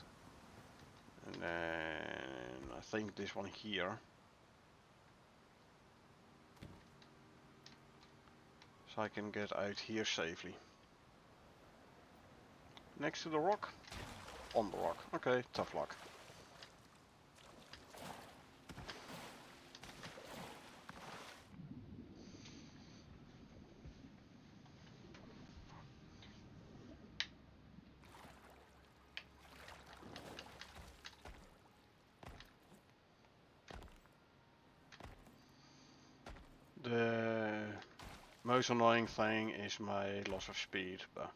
And then I think this one here. So I can get out here safely. Next to the rock? On the rock. Okay, tough luck. The most annoying thing is my loss of speed, but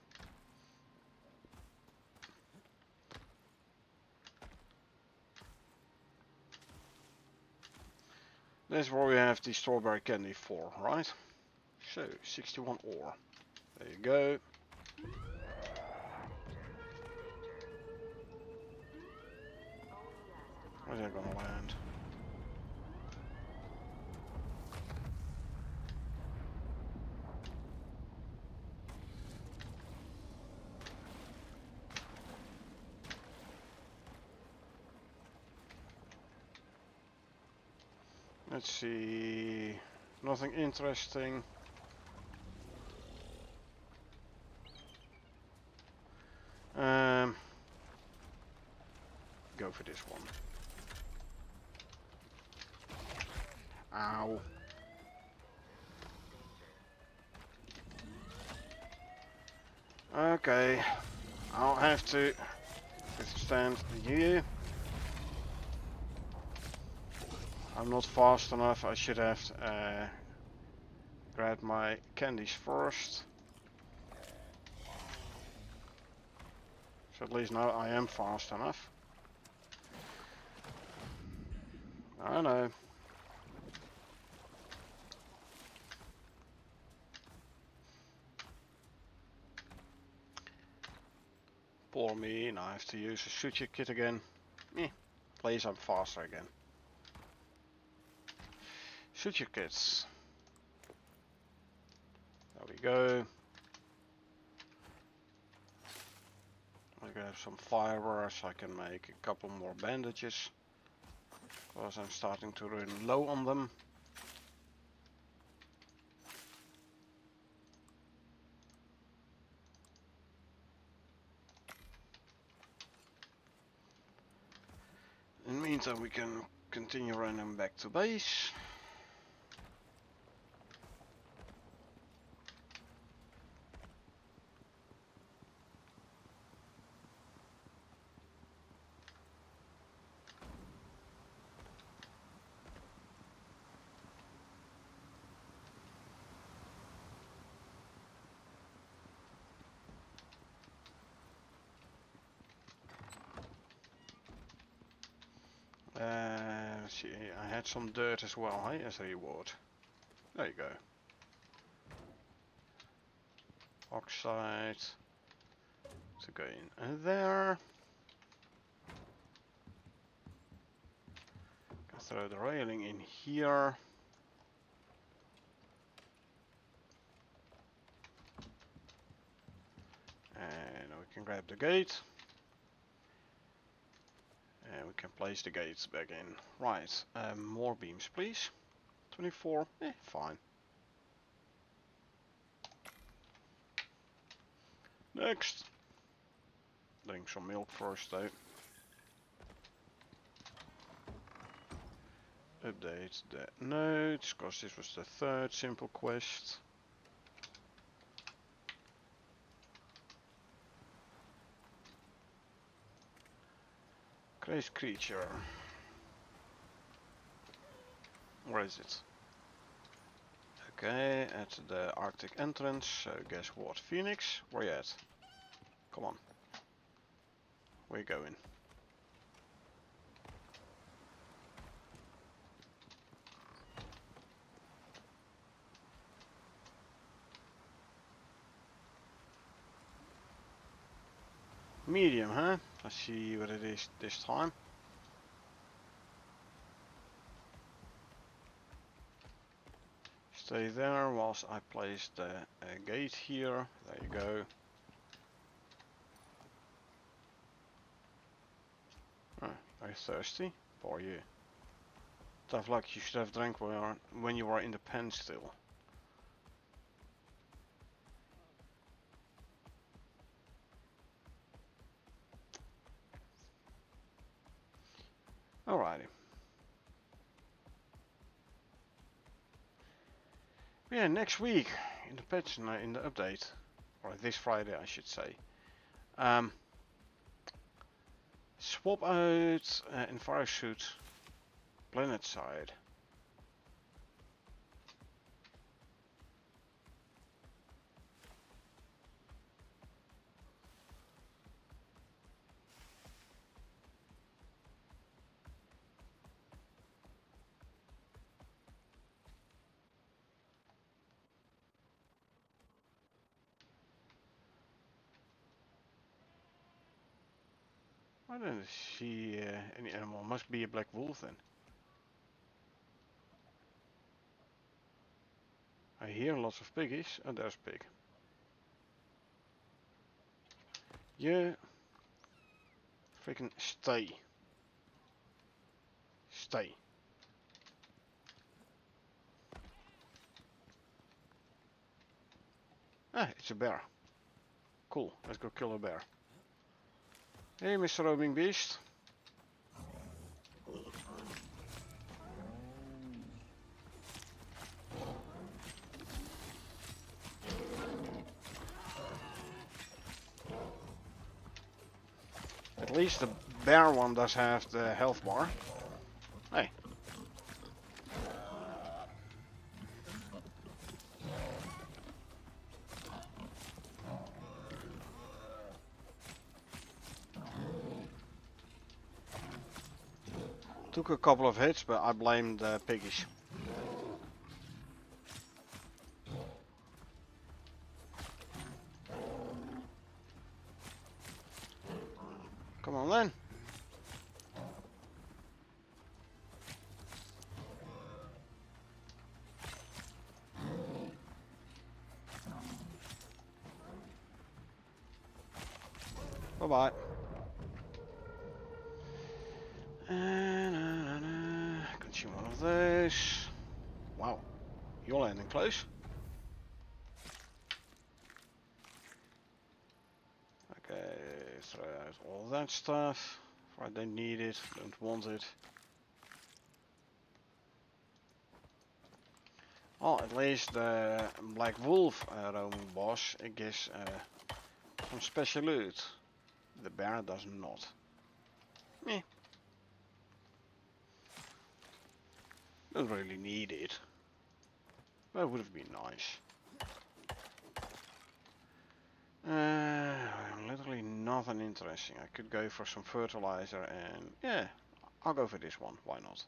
that's where we have the strawberry candy for, right? So, 61 ore. There you go. Where's that gonna land? Let's see. Nothing interesting. Go for this one. Ow. Okay. I'll have to withstand you. I'm not fast enough. I should have grabbed my candies first. So at least now I am fast enough. I know. Poor me, now I have to use a suture kit again. Please, I'm faster again. Suture kits. There we go. I grab some fiber so I can make a couple more bandages. Because I'm starting to run low on them. meantime we can continue running back to base. Let's see, I had some dirt as well, hey, as a reward. There you go. Oxide to go in there. Can throw the railing in here. And we can grab the gate. And we can place the gates back in. Right, more beams please. 24, fine. Next. Drink some milk first though. Update the notes, because this was the third simple quest. Crazy creature. Where is it? Okay, at the Arctic entrance. So guess what? Phoenix? Where you at? Come on. Where you going? Medium, huh? Let's see what it is this time. Stay there whilst I place the gate here. There you go. Oh, are you thirsty? Poor you. Tough luck, you should have drank when you were in the pen still. Alrighty. Yeah, next week in the patch, in the update, or this Friday I should say, swap out Envirosuit planet side. I don't see any animal. Must be a black wolf then. I hear lots of piggies. Oh, there's pig. Yeah. Freaking stay. Stay. Ah, it's a bear. Cool. Let's go kill a bear. Hey, Mr. Roaming Beast. At least the bear one does have the health bar. Hey. Took a couple of hits, but I blame the piggies. Come on then. Bye bye. Consume one of those. Wow, you're landing close. Okay, throw out all that stuff. I don't need it, don't want it. Well, at least the Black Wolf roaming boss it gives some special loot. The bear does not. Eh, don't really need it. That would have been nice. Literally nothing interesting. I could go for some fertilizer and yeah, I'll go for this one. Why not?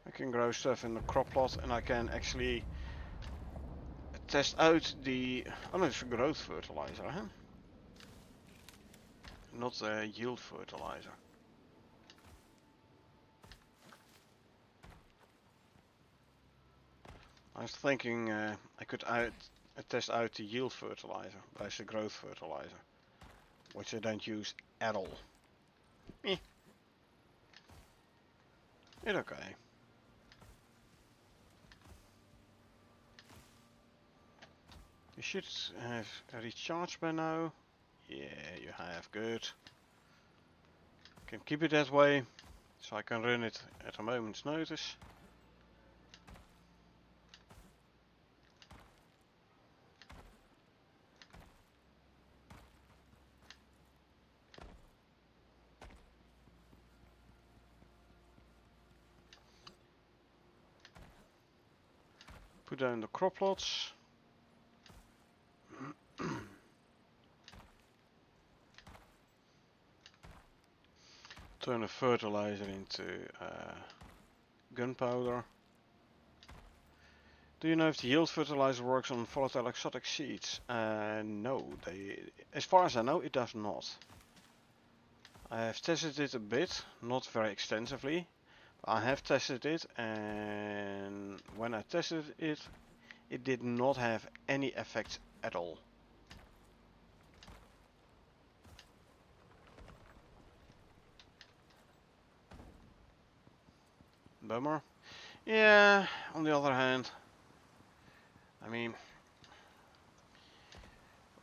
I can grow stuff in the crop plot and I can actually test out the... Oh no, it's a growth fertilizer, huh? Not a yield fertilizer. I was thinking I could test out the yield fertilizer, but it's a growth fertilizer, which I don't use at all. Eh, it's okay. You should have a recharge by now. Yeah, you have, good. Can keep it that way, so I can run it at a moment's notice. Put down the crop plots. Turn the fertilizer into gunpowder. Do you know if the yield fertilizer works on volatile exotic seeds? No, as far as I know, it does not. I have tested it a bit, not very extensively. I have tested it, and when I tested it, it did not have any effects at all. Bummer. Yeah, on the other hand, I mean,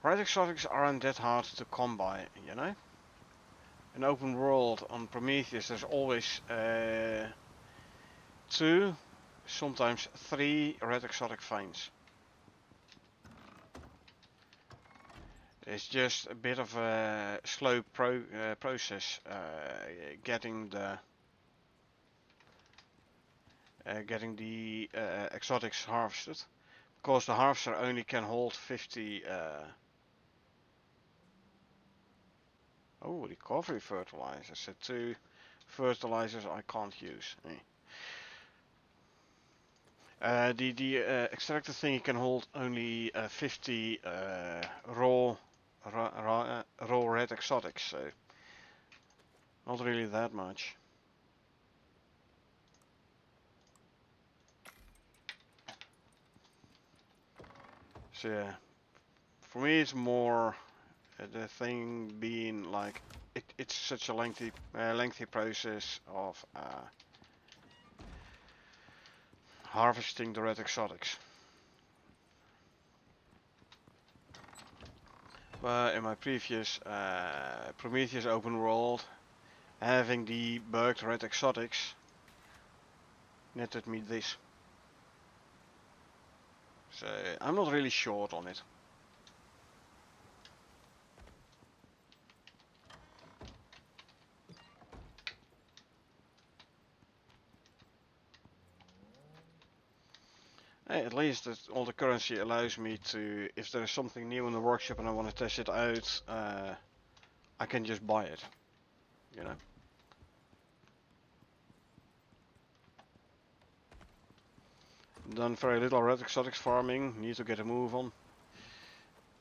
red exotics aren't that hard to come by, you know? In open world on Prometheus there's always 2, sometimes 3 red exotic finds. It's just a bit of a slow process getting the exotics harvested, because the harvester only can hold 50. Oh, recovery fertilizers. So 2 fertilizers I can't use. The extractor thing can hold only 50 raw red exotics, so not really that much. So yeah, for me it's more the thing being like it's such a lengthy process of harvesting the red exotics. But in my previous Prometheus open world, having the bugged red exotics netted me this. So I'm not really short on it. Hey, at least all the currency allows me to, if there is something new in the workshop and I want to test it out, I can just buy it, you know. Done very little red exotics farming, need to get a move on.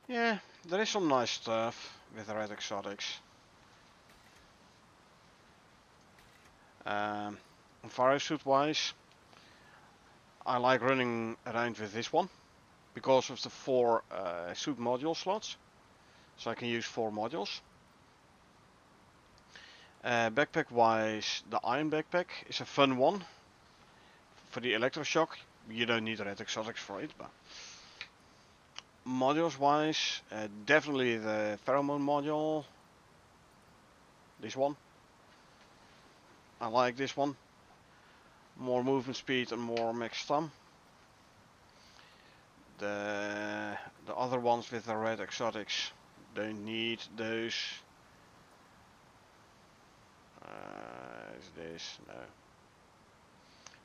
Yeah, there is some nice stuff with the red exotics. Fire suit wise, I like running around with this one because of the 4 suit module slots, so I can use 4 modules. Backpack wise, the iron backpack is a fun one. for the electroshock, you don't need red exotics for it, but modules wise, definitely the pheromone module. This one. I like this one. More movement speed and more max stun. The other ones with the red exotics, don't need those. Is this? No.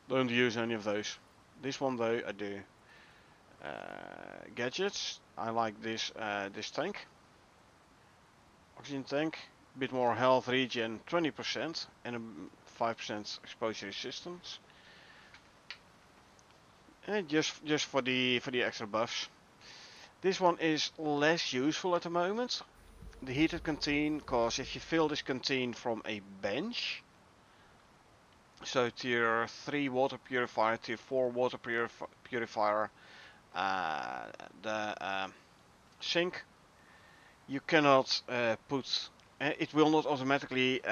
Don't use any of those. This one though, I do. Gadgets. I like this this tank. Oxygen tank. Bit more health regen, 20%, and a 5% exposure resistance. And just for the extra buffs. This one is less useful at the moment. The heated canteen, because if you fill this canteen from a bench, so tier 3 water purifier, tier 4 water purifier, the sink, you cannot put, it will not automatically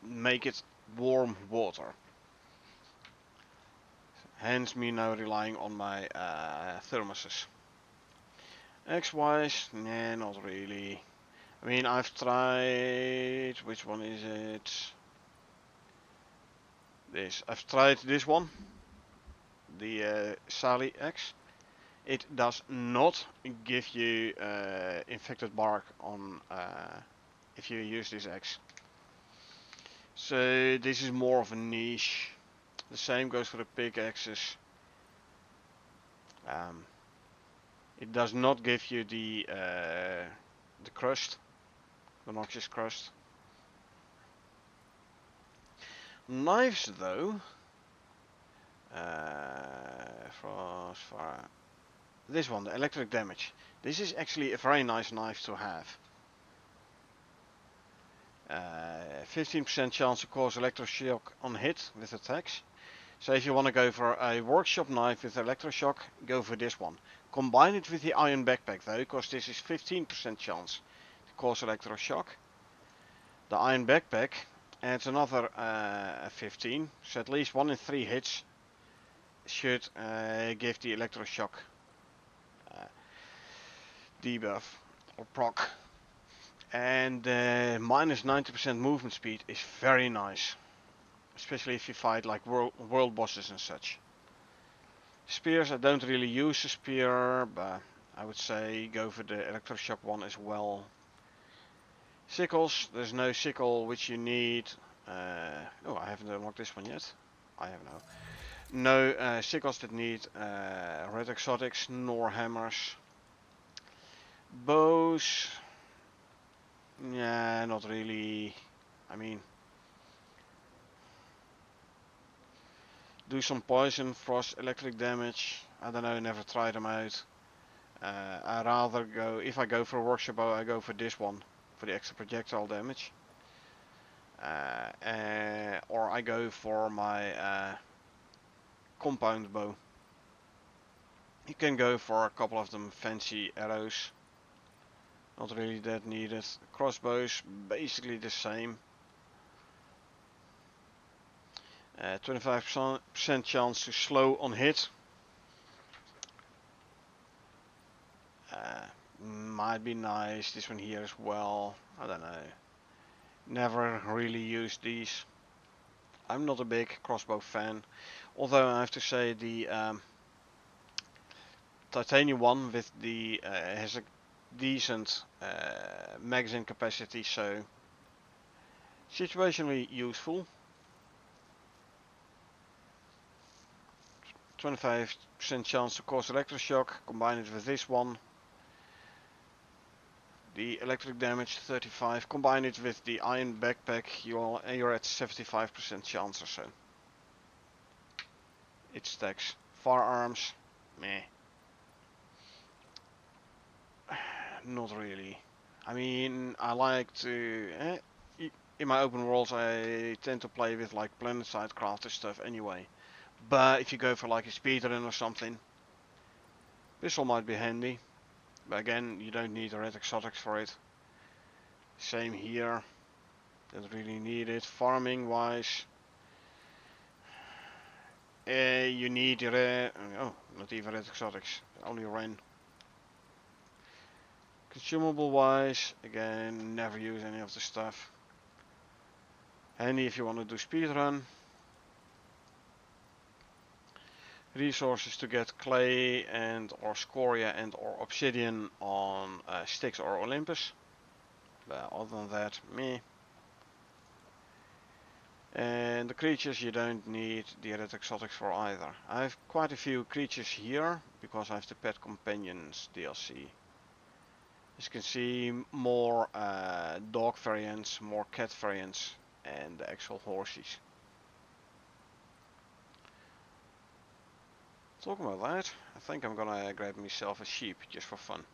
make it warm water. Hence me now relying on my thermoses. X-wise, nah, not really. I mean, I've tried, which one is it? This. I've tried this one, the Sally X. It does not give you infected bark on if you use this X. So this is more of a niche. The same goes for the pickaxes. It does not give you the crust, the noxious crust. Knives though, frost, fire. This one, the electric damage. This is actually a very nice knife to have. 15% chance to cause electroshock on hit with attacks. So if you want to go for a workshop knife with electroshock, go for this one. Combine it with the iron backpack though, because this is 15% chance to cause electroshock. The iron backpack adds another 15, so at least 1 in 3 hits should give the electroshock debuff or proc. And minus 90% movement speed is very nice, especially if you fight like world bosses and such. Spears, I don't really use a spear, but I would say go for the electroshock one as well. Sickles, there's no sickle which you need. Oh, I haven't unlocked this one yet. I have now. No sickles that need red exotics nor hammers. Bows, yeah, not really. I mean, do some poison, frost, electric damage. I don't know, never tried them out. I rather go, if I go for a workshop bow, I go for this one for the extra projectile damage. Or I go for my compound bow. You can go for a couple of them fancy arrows. Not really that needed. Crossbows, basically the same. 25% chance to slow on hit. Might be nice. This one here as well. I don't know. Never really used these. I'm not a big crossbow fan. Although I have to say the titanium one with the has a decent magazine capacity, so situationally useful. 25% chance to cause electroshock. Combine it with this one. The electric damage 35. Combine it with the iron backpack. You're at 75% chance or so. It stacks. Firearms, meh. Not really. I mean, I like to. In my open worlds, I tend to play with like planetside crafted stuff anyway. But if you go for like a speedrun or something, pistol might be handy. But again, you don't need the red exotics for it. Same here. Don't really need it. Farming wise, You need red. Oh, not even red exotics. Only ren. Consumable wise, again, never use any of the stuff. Handy if you want to do speedrun. Resources to get clay and or scoria and or obsidian on Styx or Olympus. But other than that, meh. And the creatures you don't need the red exotics for either. I have quite a few creatures here because I have the Pet Companions DLC. As you can see, more dog variants, more cat variants, and the actual horses. Talking about that, I think I'm gonna grab myself a sheep just for fun.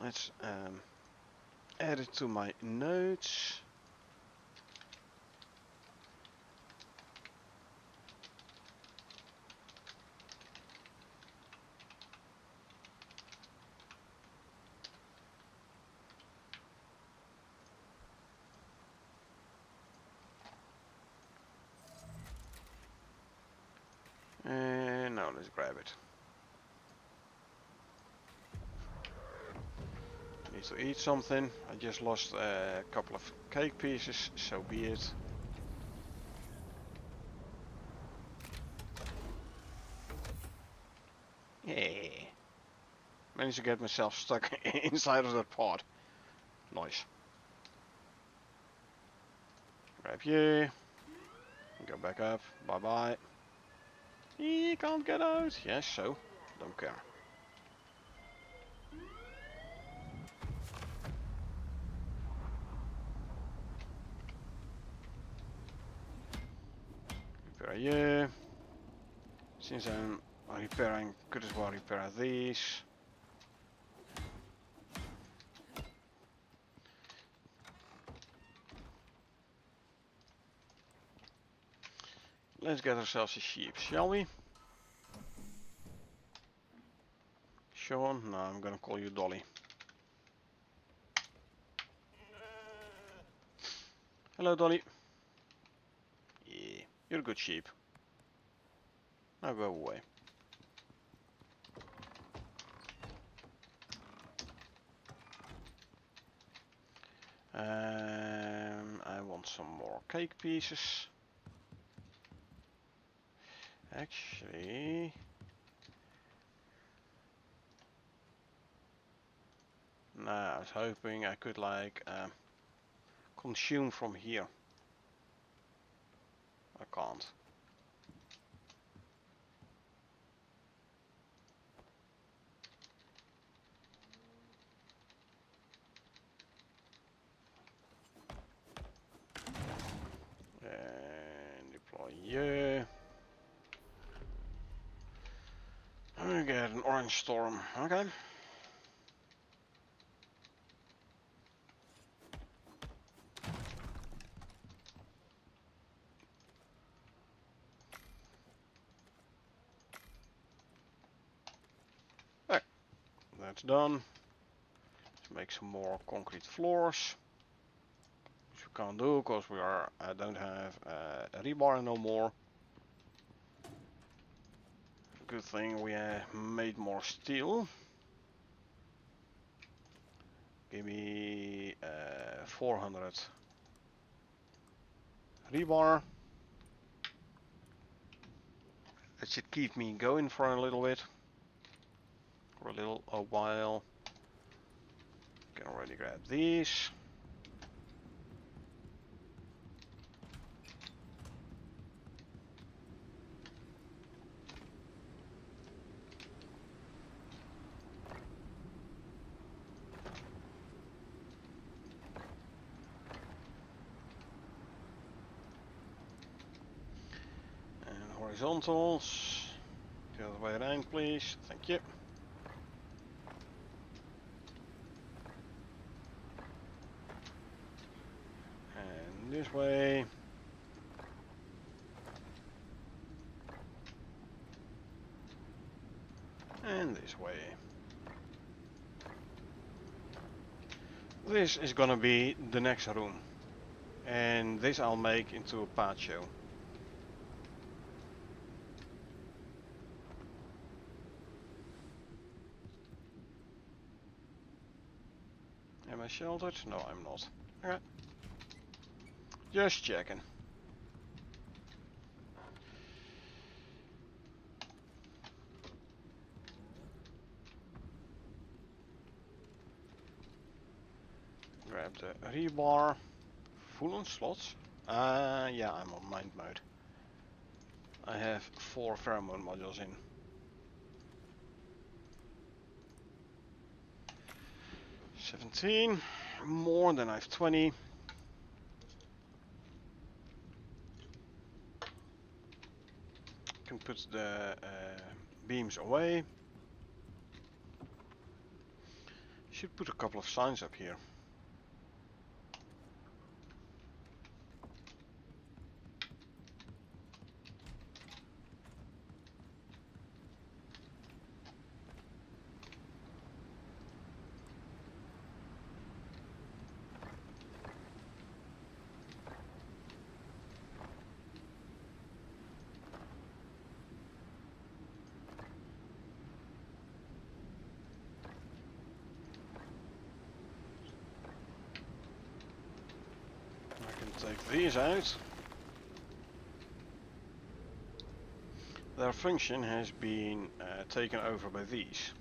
Let's add it to my notes. And now let's grab it. Need to eat something. I just lost a couple of cake pieces, so be it. Yeah. Managed to get myself stuck inside of that pot. Nice. Grab you. Go back up. Bye bye. You can't get out. Yes, so. Don't care. Repair you. Since I'm repairing, could as well repair these. Let's get ourselves a sheep, shall we? Sean? No, I'm gonna call you Dolly. Hello, Dolly. Yeah, you're a good sheep. Now go away. I want some more cake pieces. Actually, nah, I was hoping I could like consume from here. I can't. And deploy you. I get an orange storm. Okay. Right, that's done. Let's make some more concrete floors. Which we can't do because we are. I don't have a rebar no more. Good thing we made more steel. Give me 400 rebar. That should keep me going for a little bit. For a while. Can already grab these. And horizontals. The other way around, please. Thank you. And this way. And this way. This is gonna be the next room. And this I'll make into a patio. sheltered? No, I'm not. Okay. Just checking. Grab the rebar. Full on slots? Yeah, I'm on mind mode. I have 4 pheromone modules in. $17, more than I have 20. Can put the beams away. Should put a couple of signs up here. I can take these out. Their function has been taken over by these.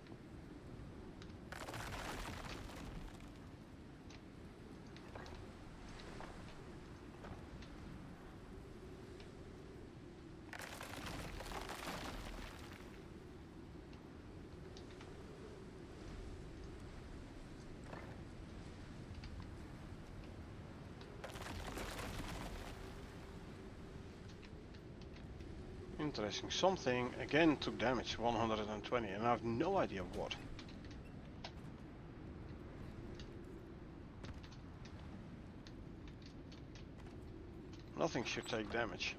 Interesting. Something again took damage, 120, and I have no idea what. Nothing should take damage.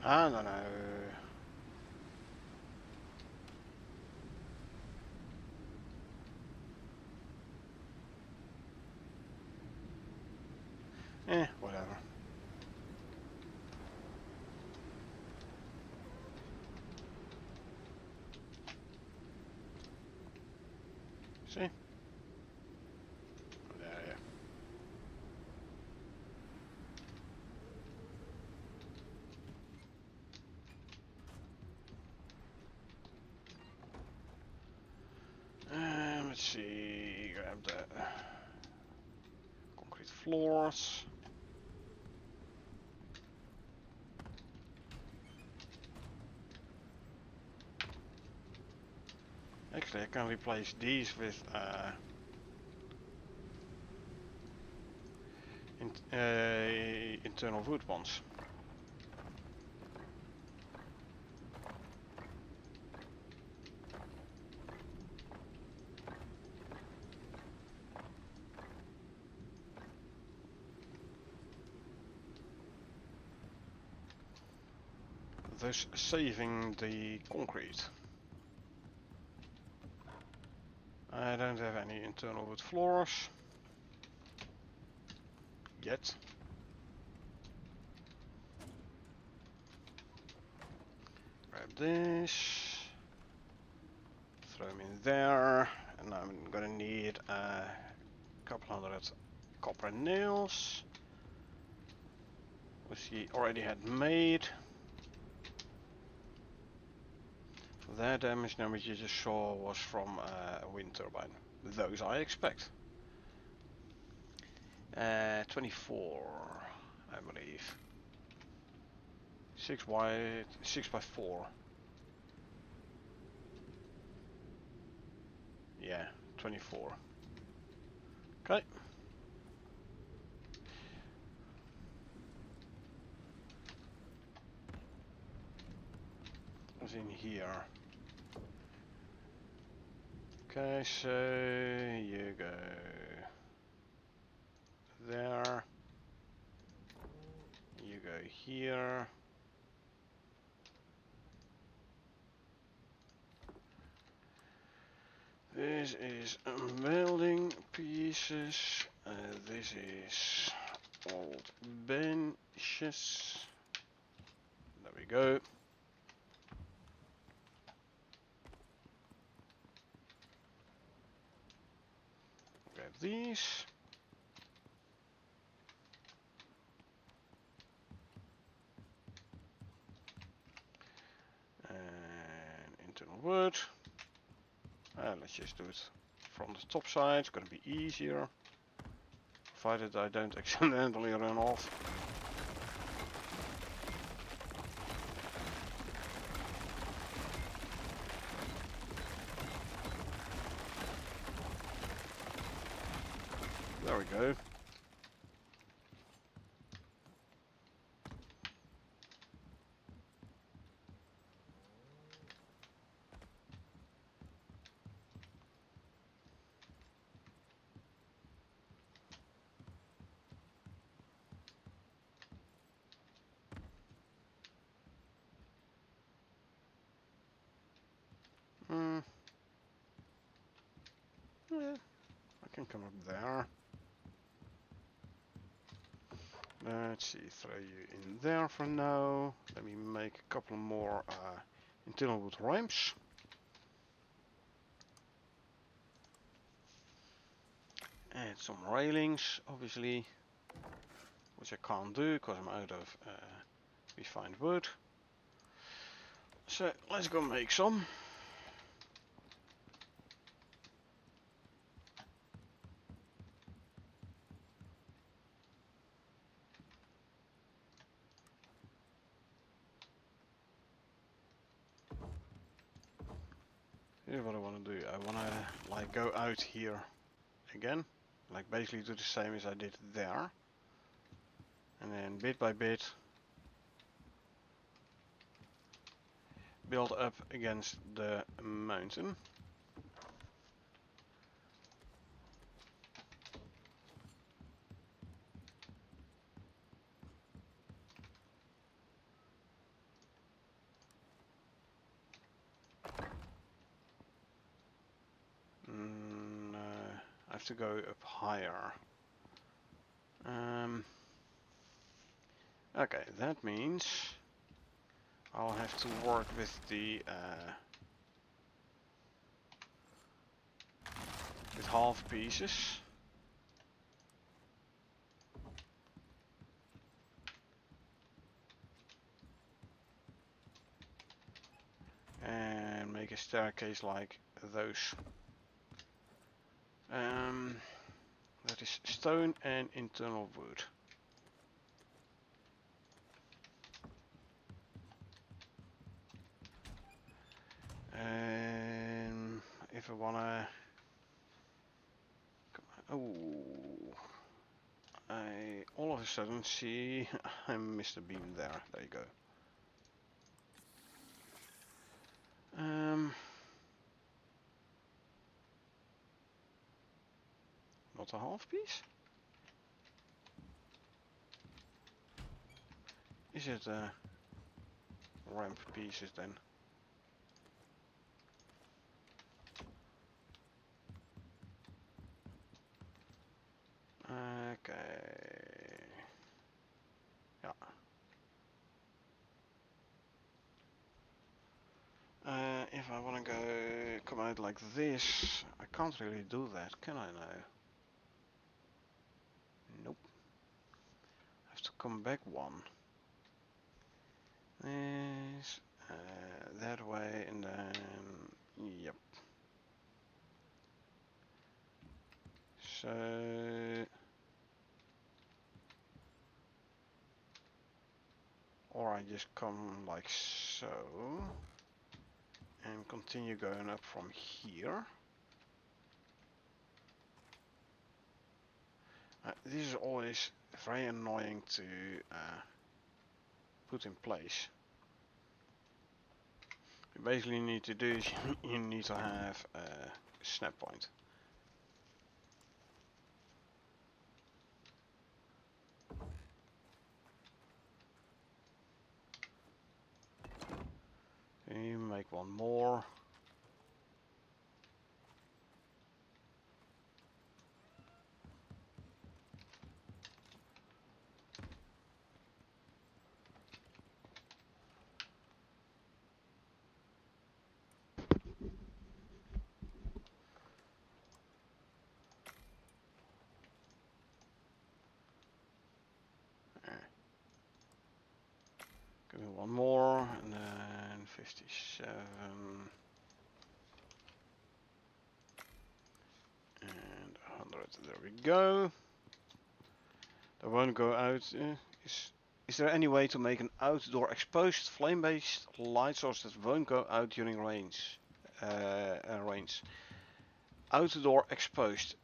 I don't know. Whatever. See? There, yeah. Let's see. Grab the concrete floors. Actually, I can replace these with internal wood ones. Thus saving the concrete. I don't have any internal wood floors yet. Grab this, throw them in there, and I'm gonna need a couple hundred copper nails, which he already had made. That damage numbers you just saw was from a wind turbine. Those I expect. 24, I believe. 6 wide, 6 by 4. Yeah, 24. Okay. What's in here? Okay, so you go there. You go here. This is welding pieces. This is old benches. There we go. Grab these. And internal wood. Let's just do it from the top side. It's gonna be easier. Provided I don't accidentally run off. There we go. Yeah, I can come up there. Let's see, throw you in there for now. Let me make a couple more internal wood ramps. Add some railings, obviously, which I can't do because I'm out of refined wood. So let's go make some. Here's what I want to do. I want to like go out here again, like basically do the same as I did there, and then bit by bit build up against the mountain. I have to go up higher. Okay, that means I'll have to work with the with half pieces. And make a staircase like those. That is stone and internal wood. And if I wanna, I all of a sudden see I missed a beam there. There you go. Not a half piece? Is it ramp pieces then? Okay. Yeah. If I want to go come out like this, I can't really do that, can I now? Nope. I have to come back one. This, that way, and then, yep. So, or I just come like so, and continue going up from here. This is always very annoying to put in place. You basically need to do is you need to have a snap point. You make one more. one more, and then 57. And 100, there we go. That won't go out. Is there any way to make an outdoor exposed flame-based light source that won't go out during range? Outdoor exposed.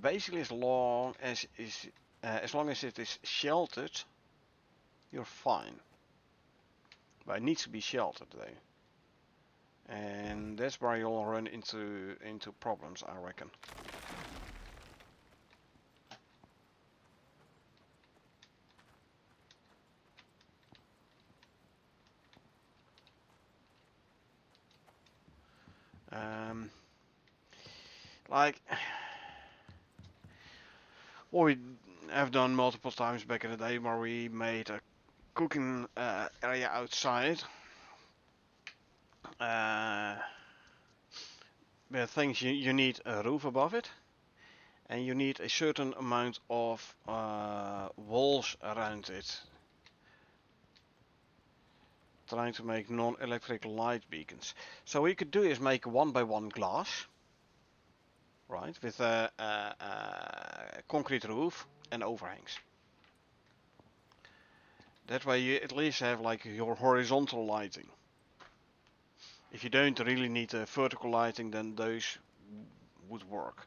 Basically, as long as it is sheltered, you're fine. But it needs to be sheltered though, and that's where you'll run into problems, I reckon. Like what we have done multiple times back in the day, where we made a cooking area outside. Where things you need a roof above it, and you need a certain amount of walls around it. Trying to make non-electric light beacons. So what you could do is make 1x1 glass, right, with a concrete roof and overhangs. That way you at least have like your horizontal lighting. If you don't really need vertical lighting, then those would work.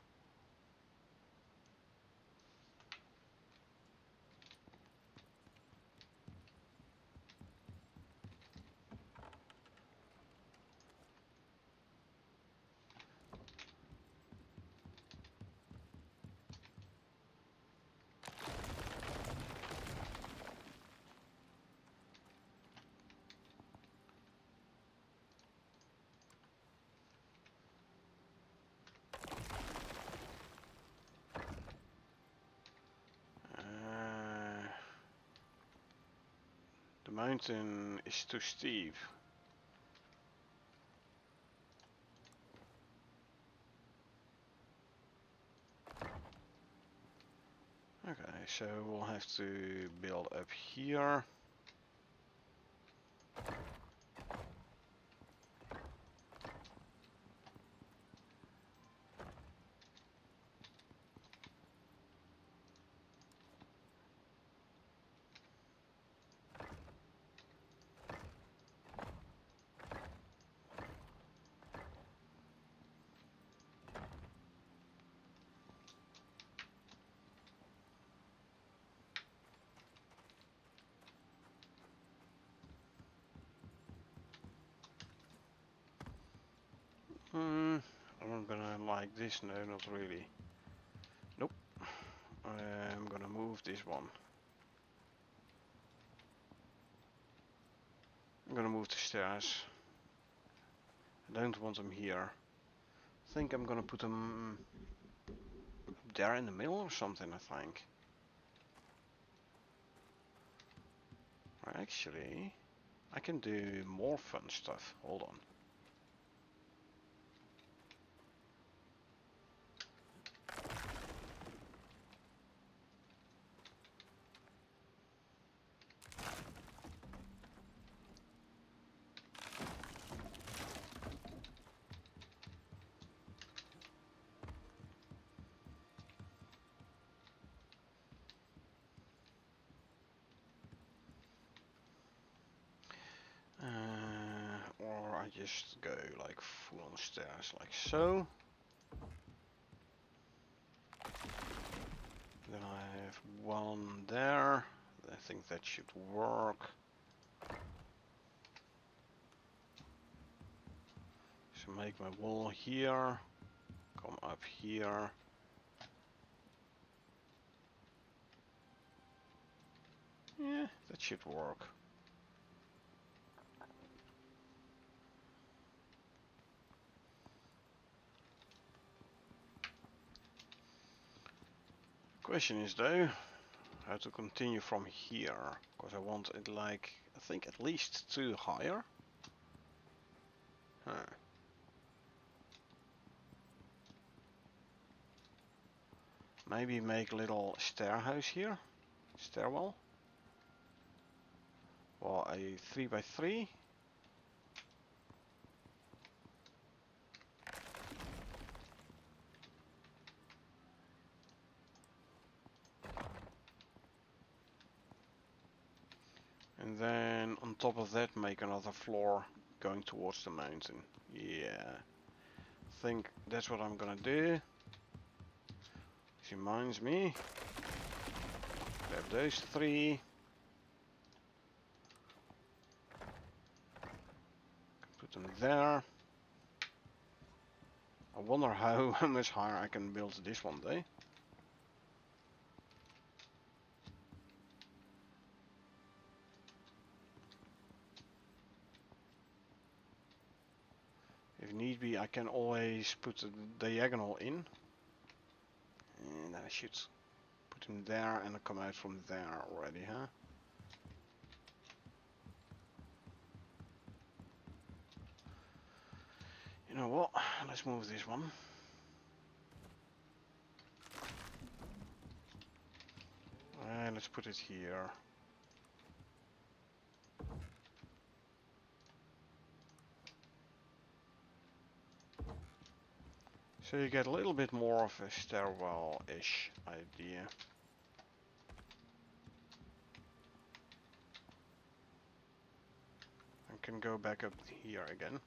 The mountain is too steep. Okay, so we'll have to build up here. I'm gonna like this, no, not really. Nope. I'm gonna move this one. I'm gonna move the stairs. I don't want them here. I think I'm gonna put them up there in the middle or something, I think. Actually, I can do more fun stuff. Hold on. Or I just go like full on stairs like so. Then I have one there. I think that should work. So make my wall here. Come up here. Yeah, that should work. Question is though, how to continue from here, because I want it like, I think at least 2 higher. Huh. Maybe make a little stair house here, stairwell. Well, a 3x3. And then on top of that make another floor going towards the mountain. Yeah, I think that's what I'm gonna do. This reminds me, grab those 3. Put them there. I wonder how much higher I can build this one day. If need be, I can always put a diagonal in. And then I should put him there and come out from there already, huh? You know what? Let's move this one. And let's put it here. So you get a little bit more of a stairwell-ish idea. I can go back up here again.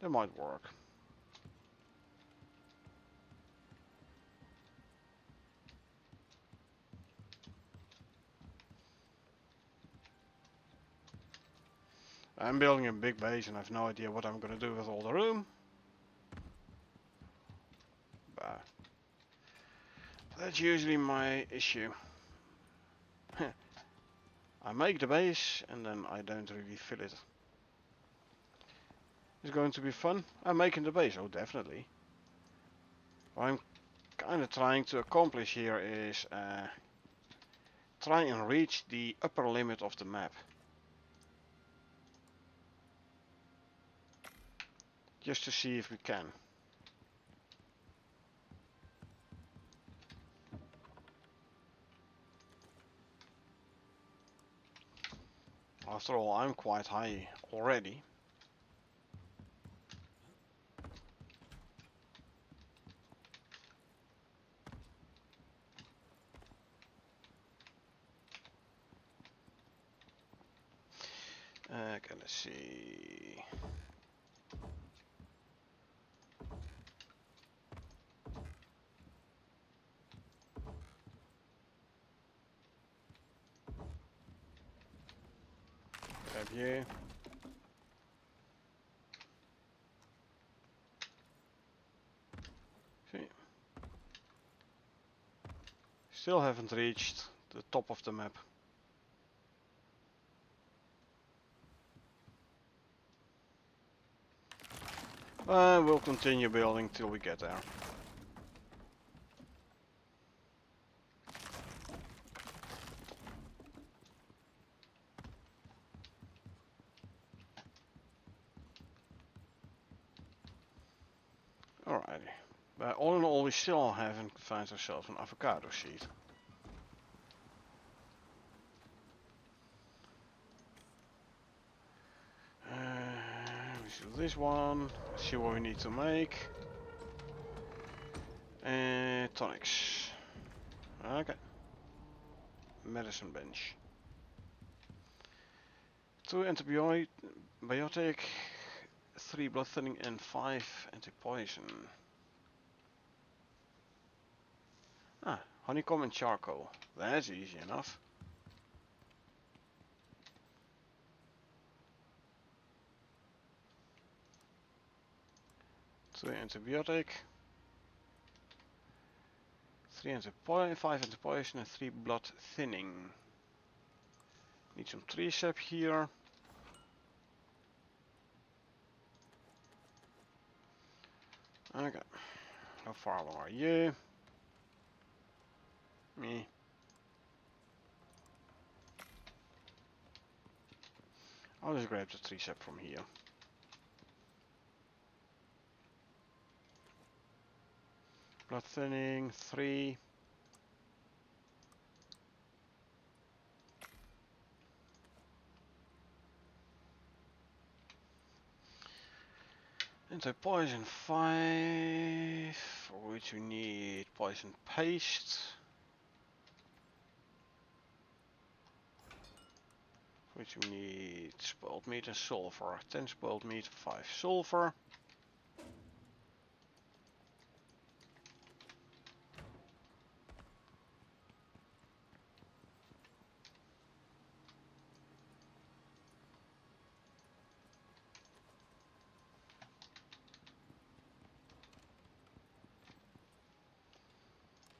That might work. I'm building a big base and I have no idea what I'm gonna do with all the room. But that's usually my issue. I make the base and then I don't really fill it. It's going to be fun. I'm making the base, oh definitely. What I'm kind of trying to accomplish here is try and reach the upper limit of the map. Just to see if we can. After all, I'm quite high already. Okay, let's see. Grab you. See. Still haven't reached the top of the map. We'll continue building till we get there. Alrighty. But all in all, we still haven't found ourselves an avocado seed. We do this one. See what we need to make. And tonics. Okay. Medicine bench. 2 antibiotic, 3 blood thinning, and 5 anti-poison. Ah, honeycomb and charcoal. That's easy enough. Two antibiotic, 5 anti-poison, and 3 blood thinning. Need some tree sap here. Okay. How far along are you? Me. I'll just grab the tree sap from here. Blood thinning, 3. Anti-poison 5, for which we need poison paste. For which we need spoiled meat and sulfur. 10 spoiled meat, 5 sulfur.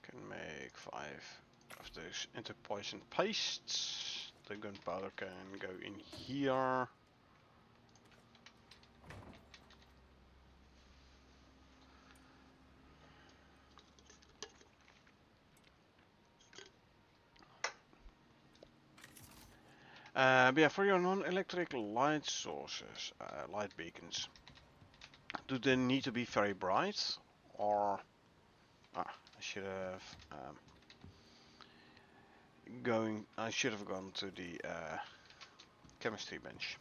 Can make 5 of those anti-poison pastes. The gunpowder can go in here. But yeah, for your non-electric light sources, light beacons, do they need to be very bright, or I should have I should have gone to the chemistry bench.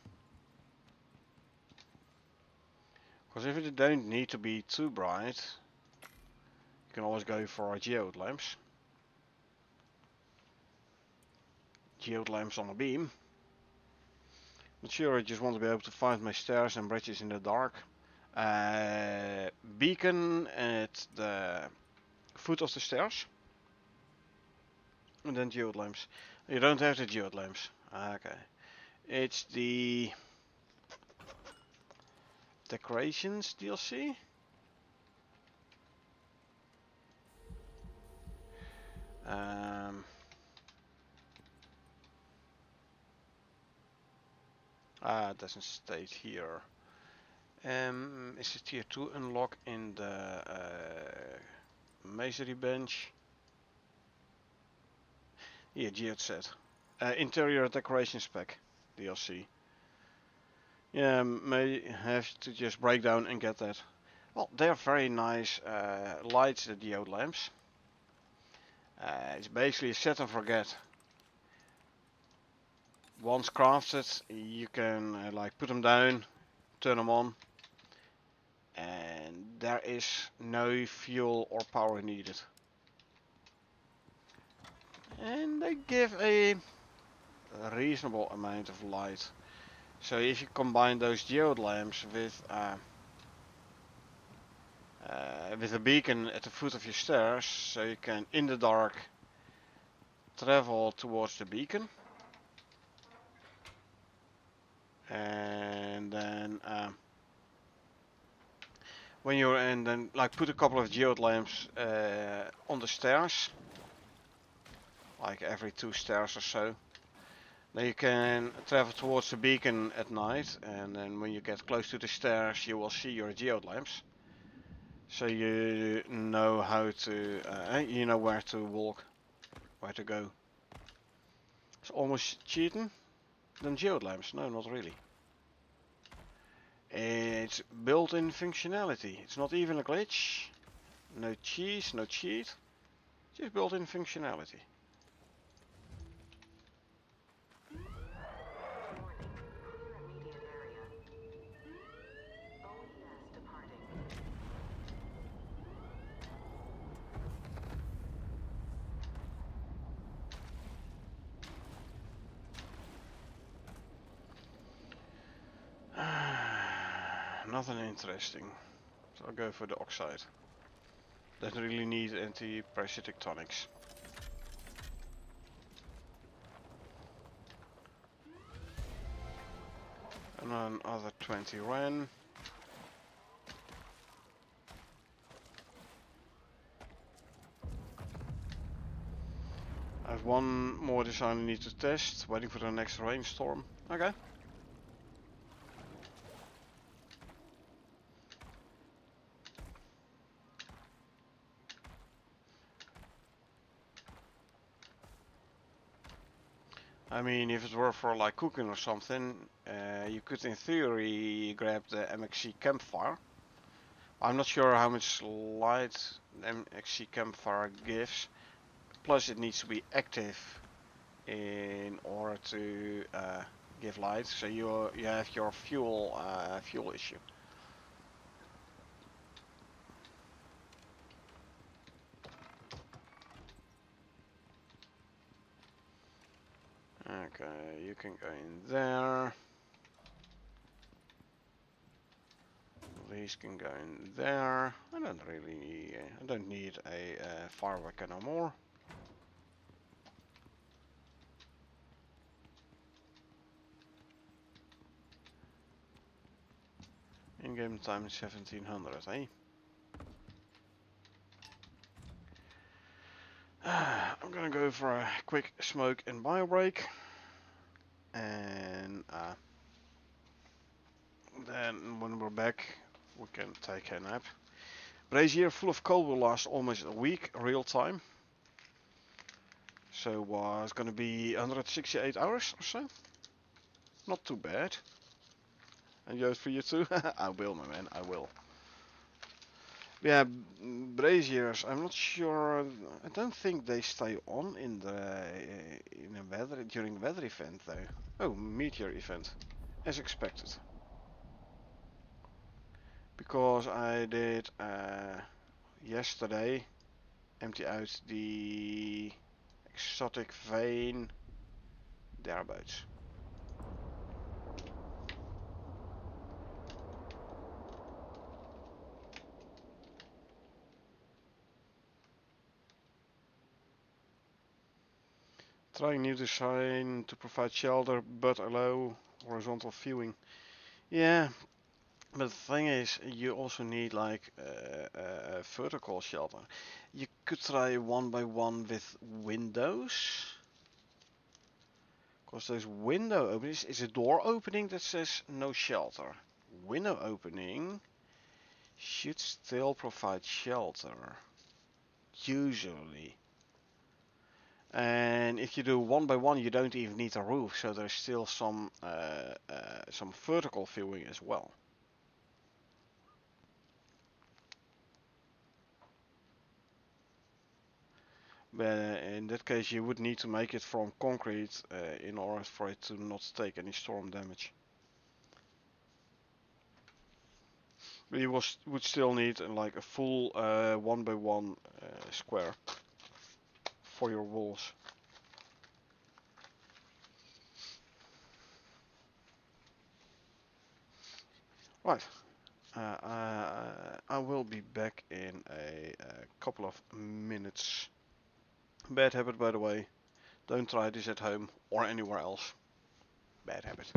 Because if it don't need to be too bright, you can always go for geode lamps. Geode lamps on a beam. Not sure, I just want to be able to find my stairs and bridges in the dark. Beacon at the foot of the stairs. And then geode lamps. You don't have the geode lamps. Okay. It's the decorations DLC. It doesn't state here. Is it tier 2 unlock in the masonry bench? Yeah, geode set. Interior decoration spec DLC. Yeah, may have to just break down and get that. Well, they're very nice lights, the diode lamps. It's basically a set and forget. Once crafted, you can like put them down, turn them on, and there is no fuel or power needed. And they give a reasonable amount of light. So if you combine those geode lamps with a beacon at the foot of your stairs, so you can in the dark travel towards the beacon, and then when you're in, then like put a couple of geode lamps on the stairs, like every 2 stairs or so. Then you can travel towards the beacon at night, and then when you get close to the stairs, you will see your geode lamps. So you know how to, you know where to walk, where to go. It's almost cheating than geode lamps. No, not really. It's built-in functionality. It's not even a glitch. No cheese, no cheat. Just built-in functionality. Nothing interesting. So I'll go for the oxide. Doesn't really need anti-parasitic tonics. And another 20 Ren. I have one more design I need to test, waiting for the next rainstorm. Okay. I mean, if it were for like cooking or something, you could in theory grab the MXC campfire. I'm not sure how much light the MXC campfire gives. Plus it needs to be active in order to give light, so you have your fuel issue. Okay, you can go in there. These can go in there. I don't really need, I don't need a firework anymore. In-game time is 1700, eh? I'm gonna go for a quick smoke and bio break. And then when we're back, we can take a nap. Brazier full of coal will last almost a week, real time. So it's gonna be 168 hours or so. Not too bad. And yours for you too? I will, my man, I will. Yeah, braziers. I'm not sure. I don't think they stay on in a weather during weather event though. Oh, meteor event, as expected. Because I did yesterday empty out the exotic vein thereabouts. Trying new design to provide shelter but allow horizontal viewing. Yeah, but the thing is, you also need like a vertical shelter. You could try one by one with windows. Because those window openings, is a door opening that says no shelter. Window opening should still provide shelter. Usually. And if you do one by one, you don't even need a roof, so there's still some vertical viewing as well. But in that case, you would need to make it from concrete in order for it to not take any storm damage. But you would still need like a full one by one square for your walls. Right. I will be back in a couple of minutes. Bad habit, by the way. Don't try this at home or anywhere else. Bad habit.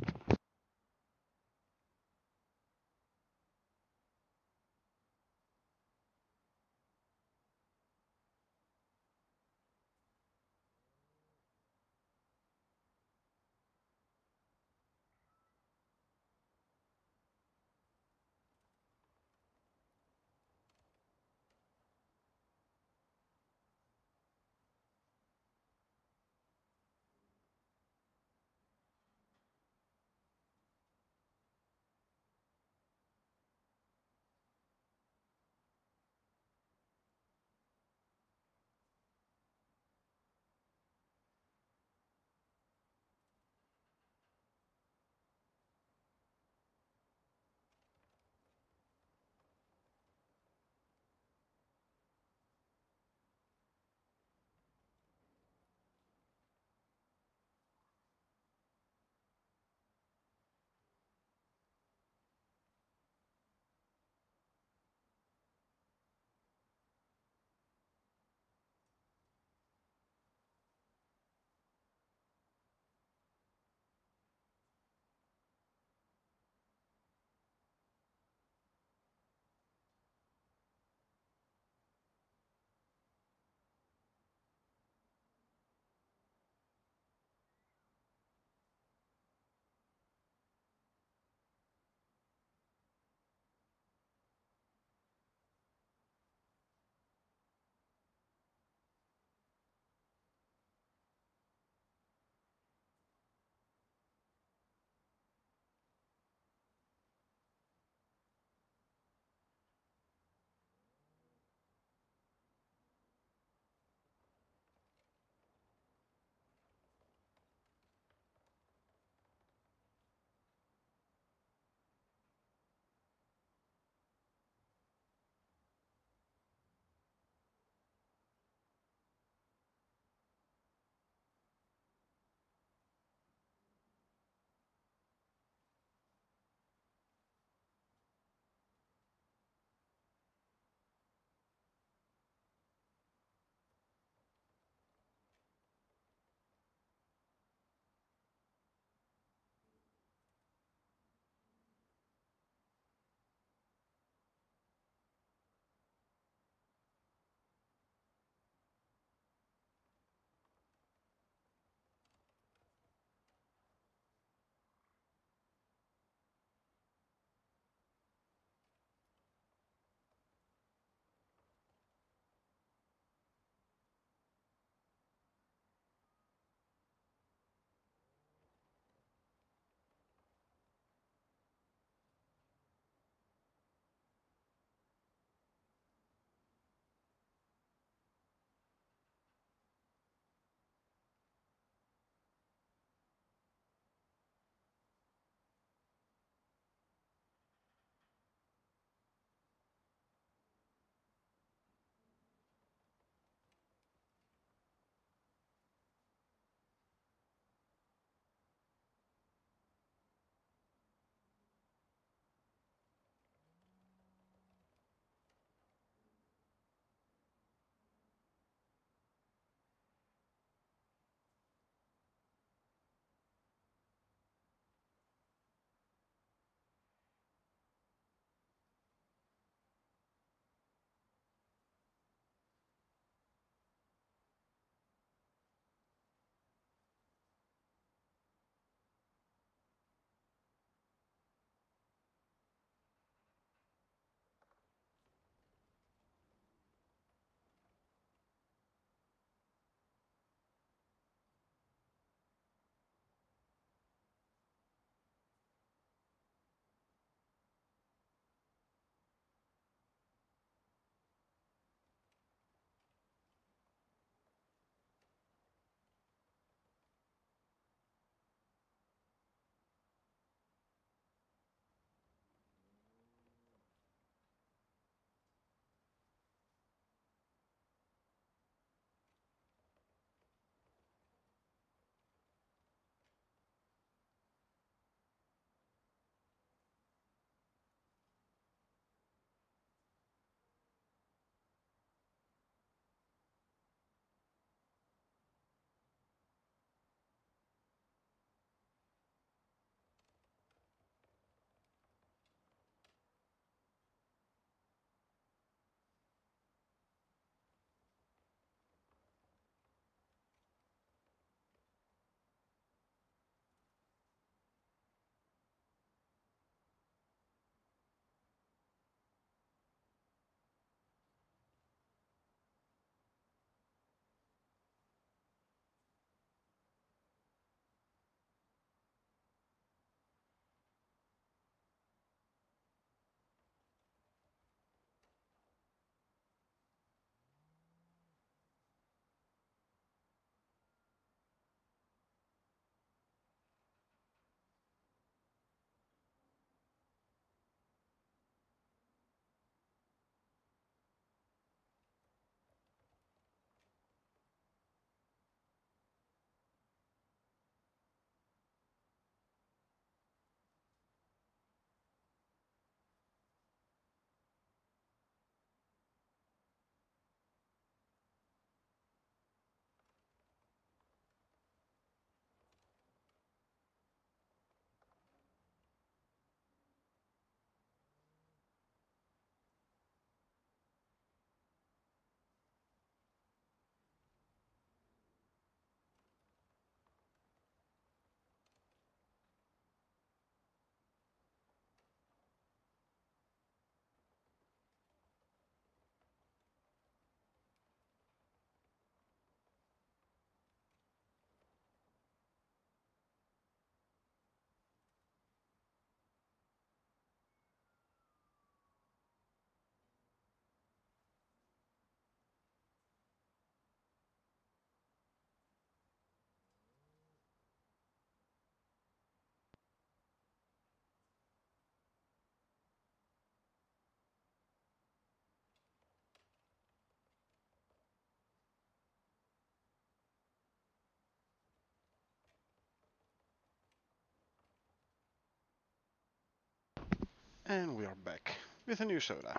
And we are back with a new soda.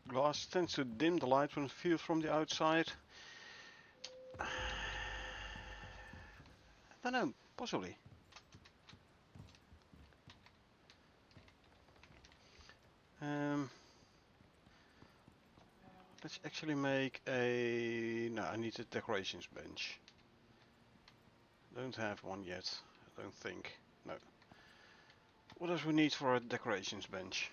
Glass tends to dim the light when viewed from the outside. I don't know, possibly. Let's actually make a... No, I need a decorations bench. Don't have one yet, I don't think. No. What else we need for a decorations bench?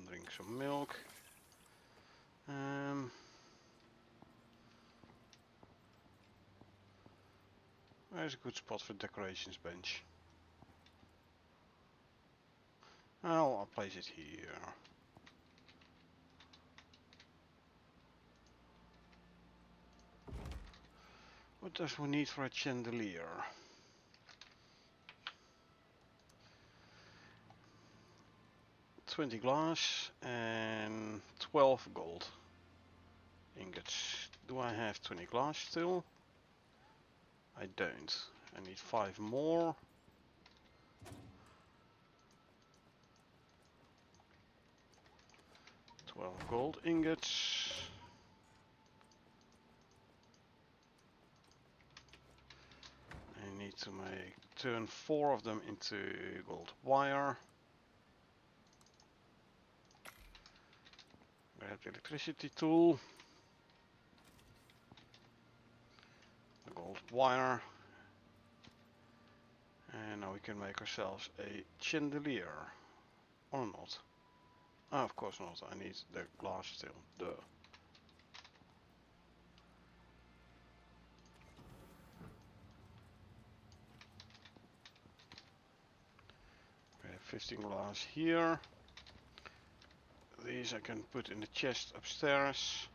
Drink some milk. Where's a good spot for decorations bench? I'll place it here. What does we need for a chandelier? 20 glass and 12 gold ingots. Do I have 20 glass still? I don't. I need 5 more. Gold ingots. I need to turn 4 of them into gold wire. Grab the electricity tool. The gold wire. And now we can make ourselves a chandelier. Or not. Ah, of course not. I need the glass still. Duh. We have 15 glass here. These I can put in the chest upstairs.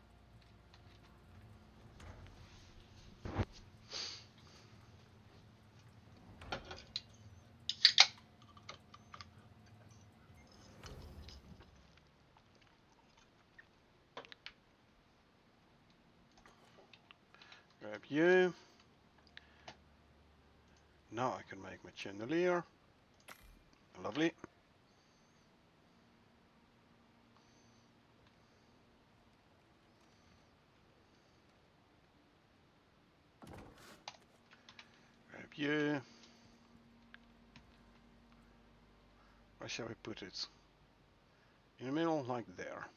Grab you. Now I can make my chandelier. Lovely. Grab you. Where shall we put it? In the middle, like there.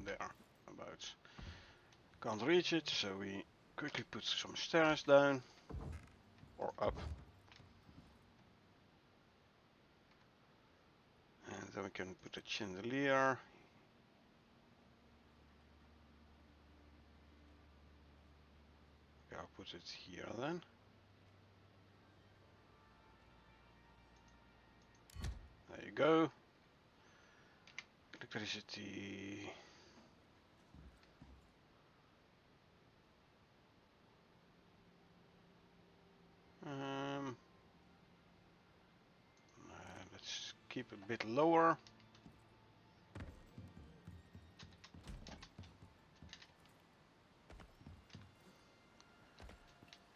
There, about. Can't reach it, so we quickly put some stairs down. Or up. And then we can put a chandelier. Okay, I'll put it here then. There you go. Electricity. Let's keep a bit lower.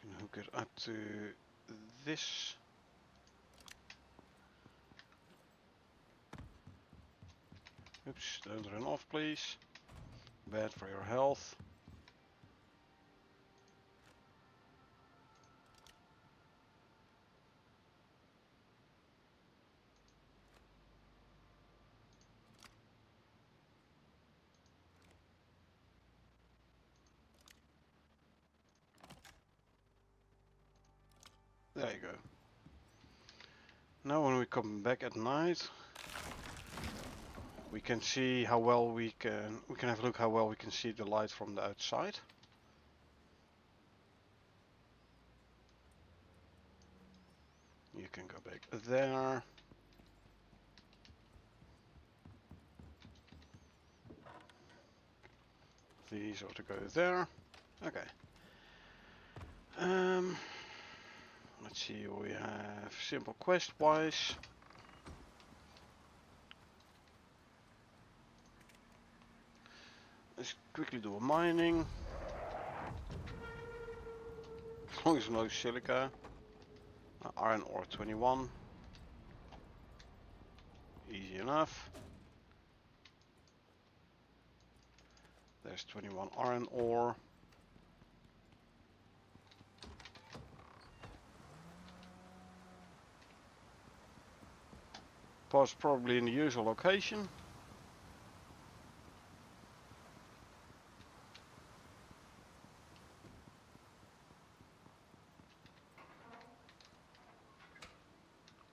Can hook it up to this. Oops, don't run off please. Bad for your health. There you go. Now when we come back at night, we can see how well we can have a look how well we can see the light from the outside. You can go back there. These ought to go there. Okay. Let's see, we have simple quest wise. Let's quickly do a mining. As long as no silica. Iron ore 21. Easy enough. There's 21 iron ore. Post probably in the usual location.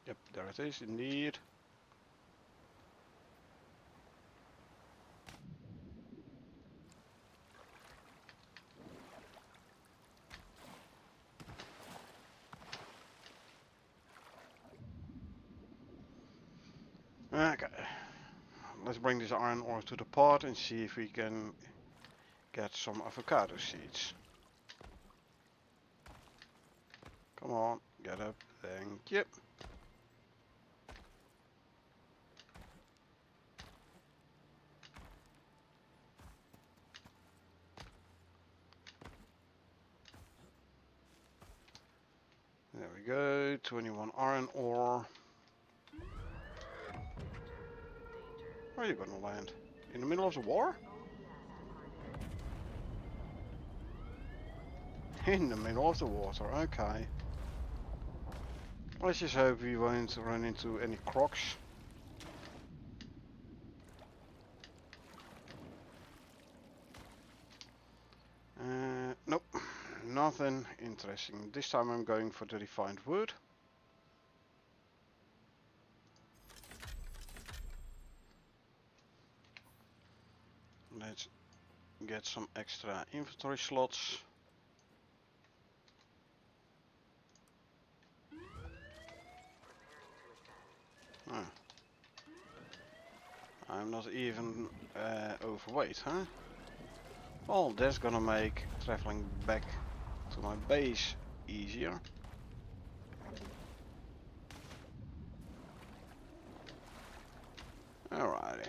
Yep, there it is indeed. Okay, let's bring this iron ore to the pot and see if we can get some avocado seeds. Come on, get up, thank you. There we go, 21 iron ore. Where are you gonna land? In the middle of the war? In the middle of the water, okay. Let's just hope we won't run into any crocs. Nope, nothing interesting. This time I'm going for the refined wood. Let's get some extra inventory slots. Ah. I'm not even overweight, huh? Well, that's gonna make traveling back to my base easier. Alrighty.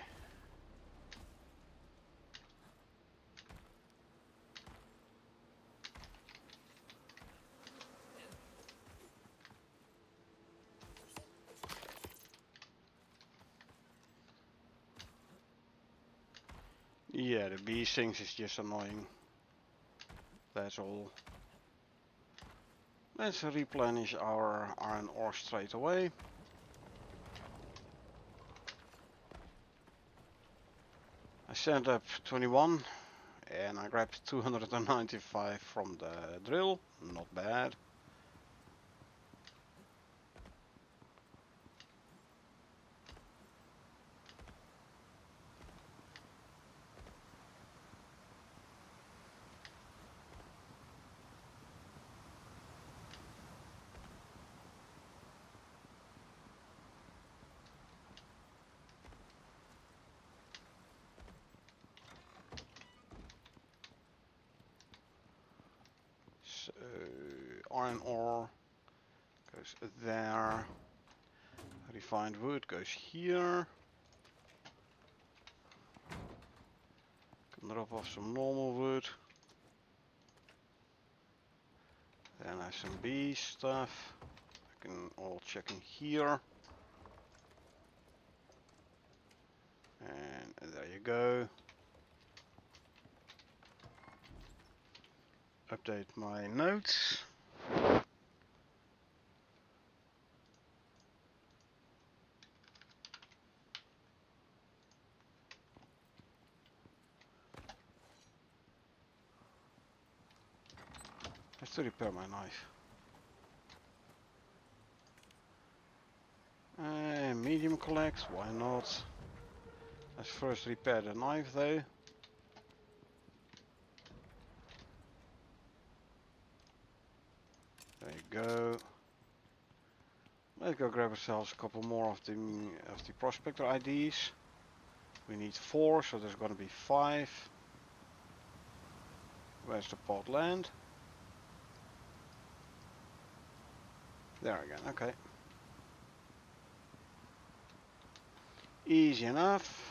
Yeah, the bee things is just annoying. That's all. Let's replenish our iron ore straight away. I sent up 21 and I grabbed 295 from the drill. Not bad. So iron ore goes there. Refined wood goes here. Can drop off some normal wood. Then I have some bee stuff. I can all check in here. And there you go. Update my notes. Just to repair my knife. Medium collect, why not? Let's first repair the knife though. There you go. Let's go grab ourselves a couple more of the prospector IDs. We need 4, so there's gonna be 5. Where's the pod land? There again, okay. Easy enough.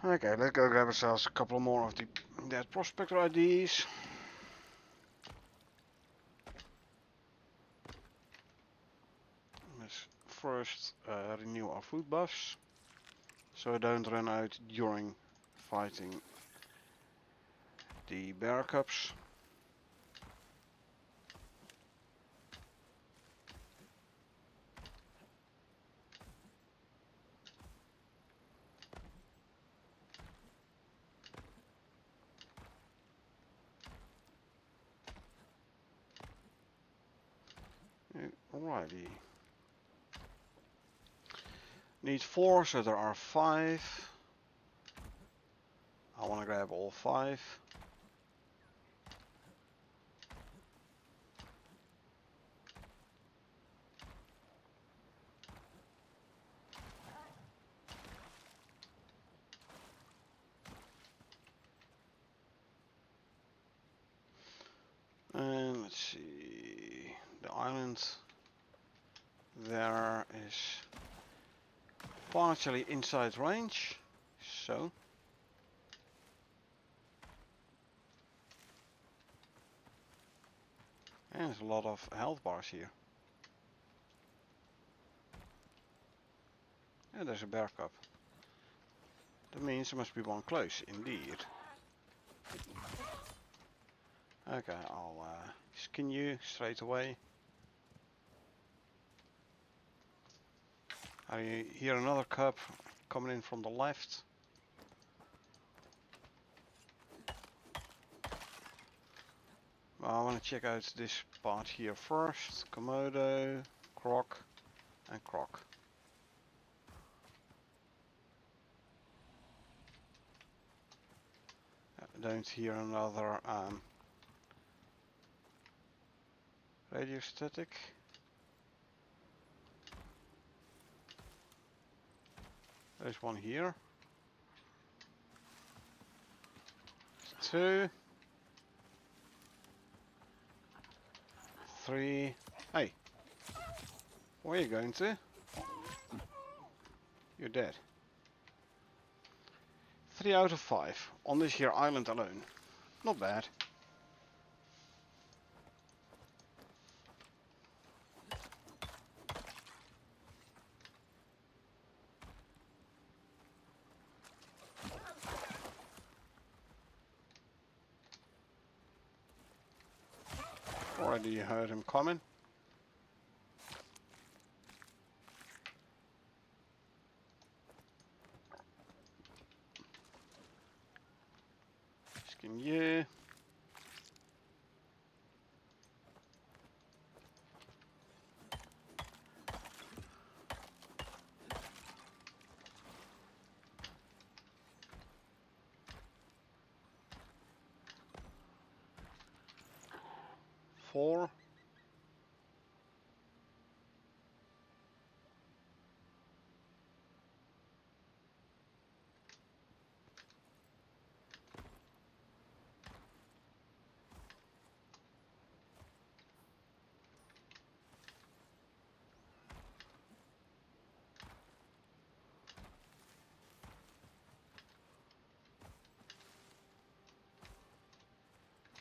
Okay, let's go grab ourselves a couple more of the dead prospector IDs. Let's first renew our food buffs, so I don't run out during fighting the bear cubs. Alrighty. Need 4, so there are 5. I want to grab all 5. And let's see, the island there is partially inside range, so and there's a lot of health bars here. And there's a bear cub. That means there must be one close, indeed. Okay, I'll skin you straight away. I hear another cub coming in from the left. Well, I want to check out this part here first. Komodo, croc, and croc. I don't hear another radio static. There's one here. 2. 3. Hey, where are you going to? You're dead. 3 out of 5 on this here island alone. Not bad. Already heard him coming. Skin you. Four.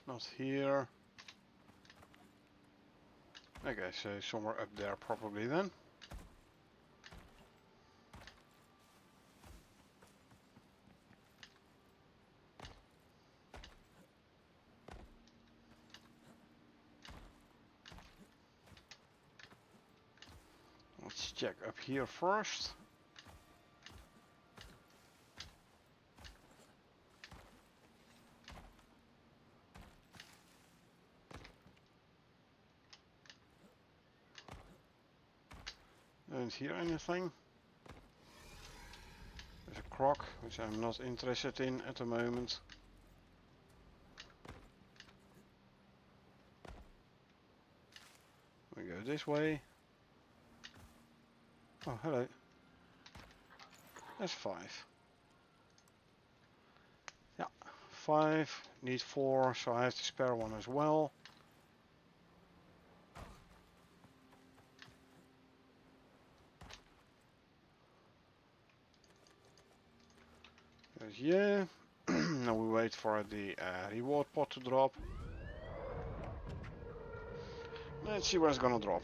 Not here. Okay, so somewhere up there probably then. Let's check up here first. Don't hear anything. There's a croc, which I'm not interested in at the moment. We go this way. Oh, hello. That's 5. Yeah, 5. Need 4, so I have to spare one as well. Yeah. Now we wait for the reward pot to drop. Let's see where it's gonna drop.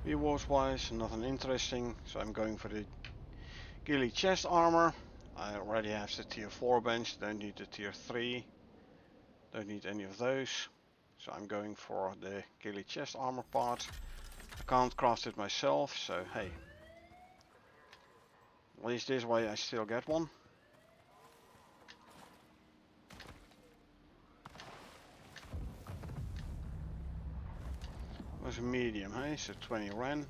Rewards wise, nothing interesting, so I'm going for the ghillie chest armor. I already have the tier 4 bench, don't need the tier 3, don't need any of those. So I'm going for the ghillie chest armor part. I can't craft it myself, so hey. At least this way I still get one. It was a medium, hey, so 20 Ren.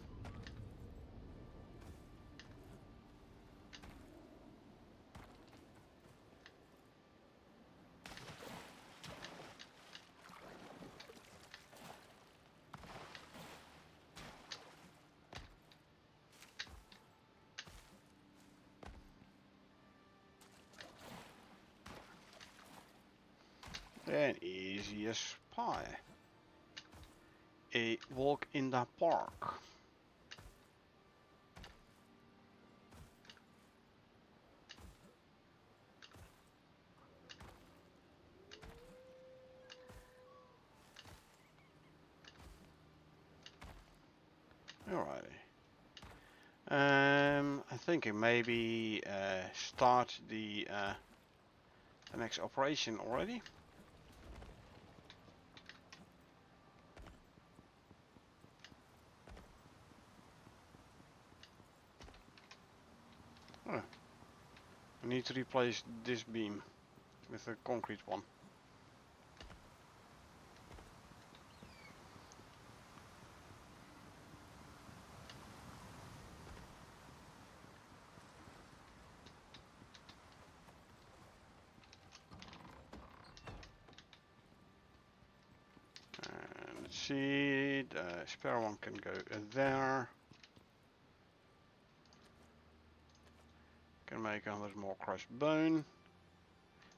And easy as pie. A walk in the park. Alrighty. I think it maybe start the next operation already. Oh, I need to replace this beam with a concrete one. And let's see, the spare one can go there. Can make 100 more crushed bone.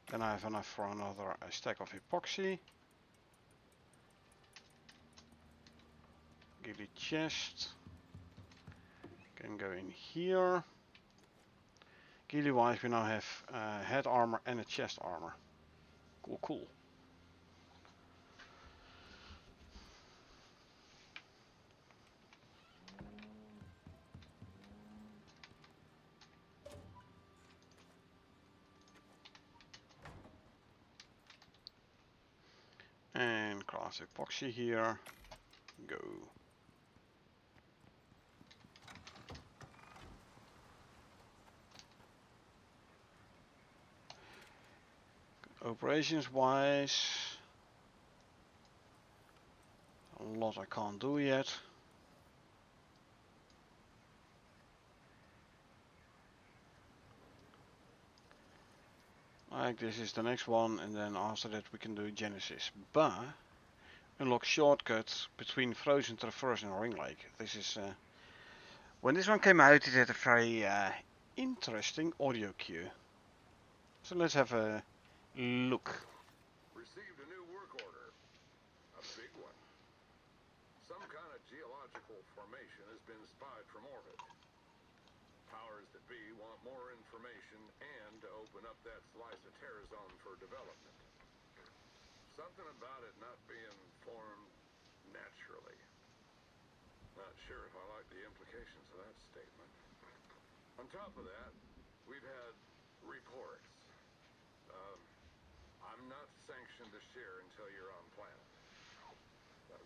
Then I have enough for another stack of epoxy. Ghillie chest. Can go in here. Ghillie wise we now have head armor and a chest armor. Cool, cool. And craft epoxy here. Go. Operations wise, a lot I can't do yet. Like this is the next one, and then after that we can do Genesis. But unlock shortcuts between Frozen Traverse and Ring Lake. This is when this one came out, it had a very interesting audio cue. So let's have a look. Received a new work order. A big one. Some kind of geological formation has been spied from orbit. Powers that be want more information and to open up that slice of terra zone for development. Something about it not being formed naturally. Not sure if I like the implications of that statement. On top of that, we've had reports. I'm not sanctioned to share until you're on planet.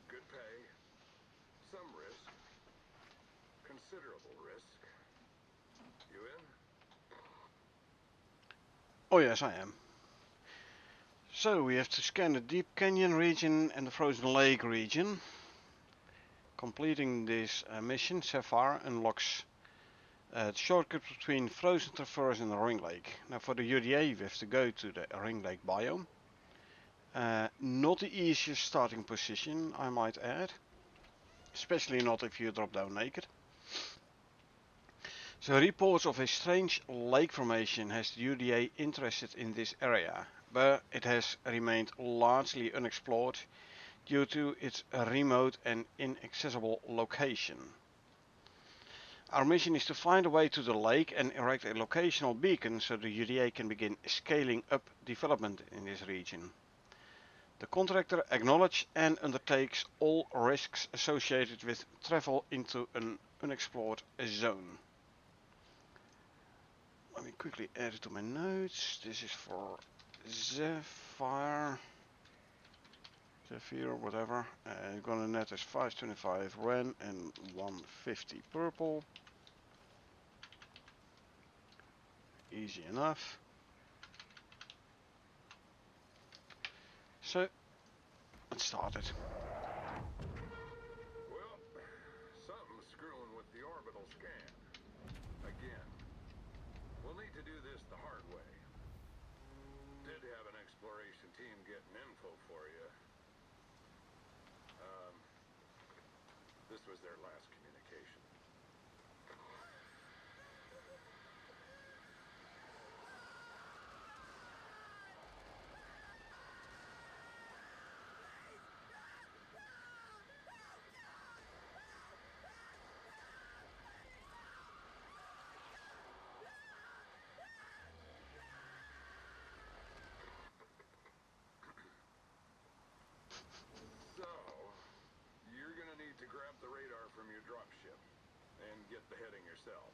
Good pay, some risk, considerable risk. You in? Oh yes, I am. So we have to scan the Deep Canyon region and the Frozen Lake region. Completing this mission, Sapphire unlocks The shortcut between Frozen Traverse and the Ring Lake. Now for the UDA we have to go to the Ring Lake biome. Not the easiest starting position, I might add. Especially not if you drop down naked. So reports of a strange lake formation has the UDA interested in this area, but it has remained largely unexplored due to its remote and inaccessible location. Our mission is to find a way to the lake and erect a locational beacon so the UDA can begin scaling up development in this region. The contractor acknowledges and undertakes all risks associated with travel into an unexplored zone. Let me quickly add it to my notes. This is for Zephyr, whatever. Gonna net is 525 Ren and 150 purple. Easy enough. So, let's start it. Well, something's screwing with the orbital scan. Again. We'll need to do this the hard way. Did have an exploration team getting info for you. This was their last communication. So, you're gonna need to grab the radar from your dropship and get the heading yourself.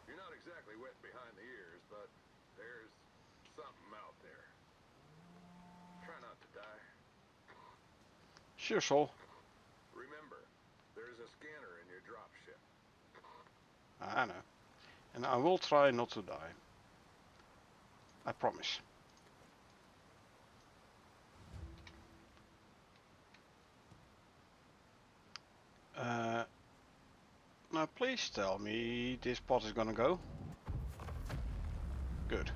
You're not exactly wet behind the ears, but there's something out there. Try not to die. Sure, Sol. Remember, there's a scanner in your dropship. I know. And I will try not to die. I promise. Now please tell me this pod is gonna go. Good.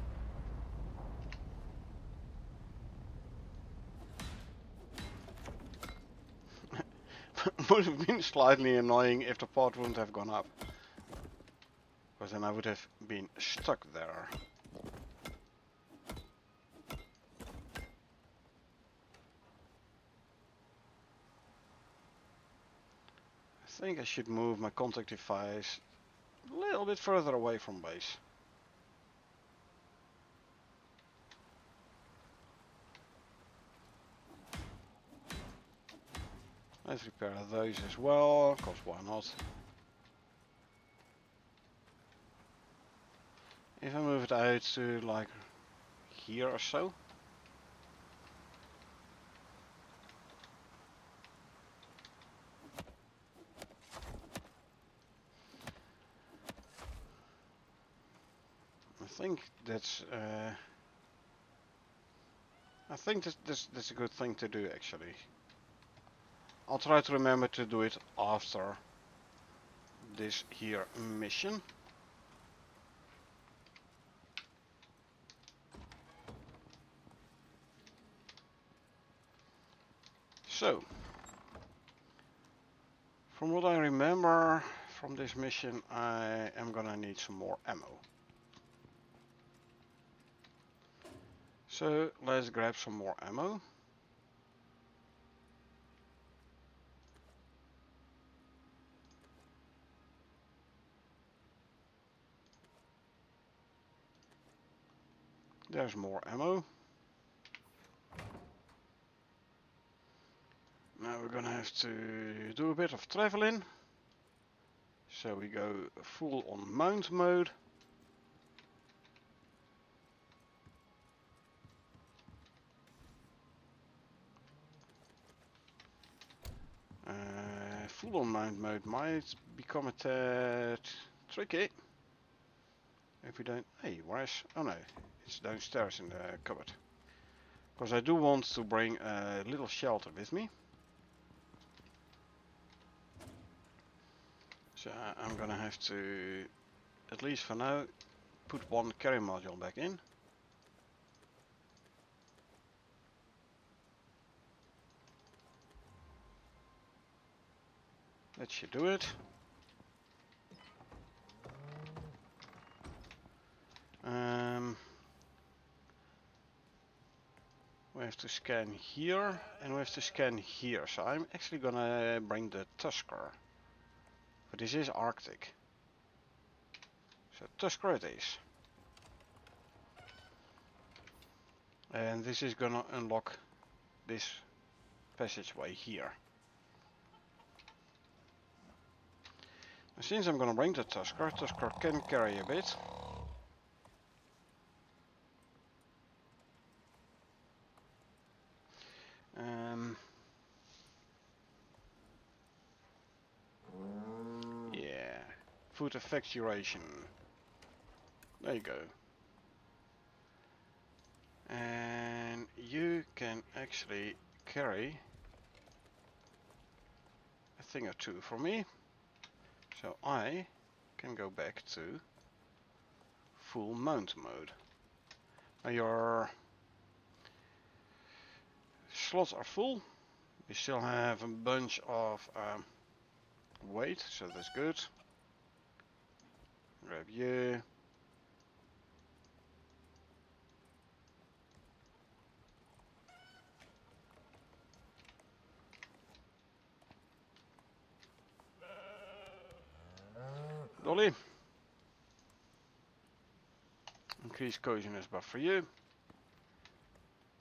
Would have been slightly annoying if the pod wouldn't have gone up. Because then I would have been stuck there. I think I should move my contact device a little bit further away from base. Let's repair those as well, cause why not? If I move it out to like here or so. I think that's a good thing to do actually. I'll try to remember to do it after this here mission. So, from what I remember from this mission, I am gonna need some more ammo. So, let's grab some more ammo. There's more ammo. Now we're gonna have to do a bit of traveling. So we go full on mount mode. Full on mount mode might become a tad tricky. If we don't... Hey, where's... Oh no, it's downstairs in the cupboard. Because I do want to bring a little shelter with me. So I'm gonna have to, at least for now, put one carry module back in. That should do it. We have to scan here and we have to scan here. So I'm actually gonna bring the Tusker. But this is Arctic. So Tusker it is. And this is gonna unlock this passageway here. And since I'm gonna bring the Tusker, Tusker can carry a bit. Yeah, food effectuation. There you go. And you can actually carry a thing or two for me. So I can go back to full mount mode. Now your slots are full. We still have a bunch of weight, so that's good. Grab you. Dolly. Increase coziness buff for you.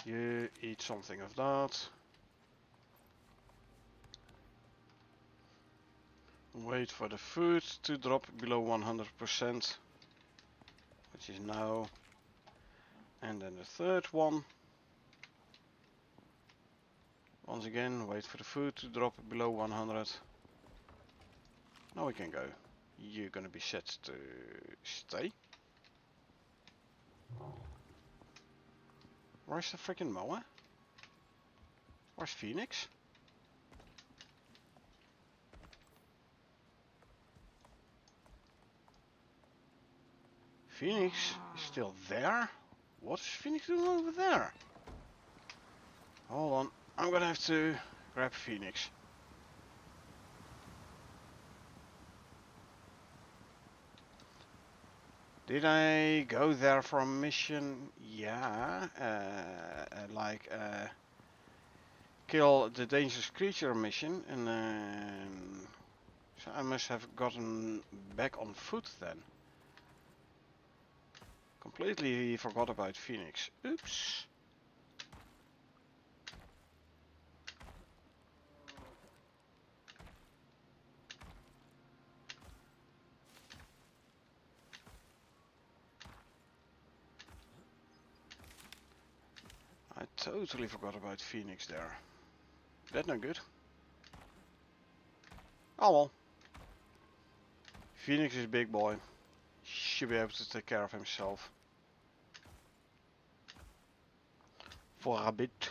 You eat something of that. Wait for the food to drop below 100%, which is now. And then the third one. Once again, wait for the food to drop below 100. Now we can go. You're gonna be set to stay. Where's the freaking mower? Where's Phoenix? Phoenix is still there? What's Phoenix doing over there? Hold on, I'm gonna have to grab Phoenix. Did I go there for a mission? Yeah, kill the dangerous creature mission, and so I must have gotten back on foot then. Completely forgot about Phoenix. Oops. I totally forgot about Phoenix there. That's not good. Oh well. Phoenix is big boy. Should be able to take care of himself. For a bit.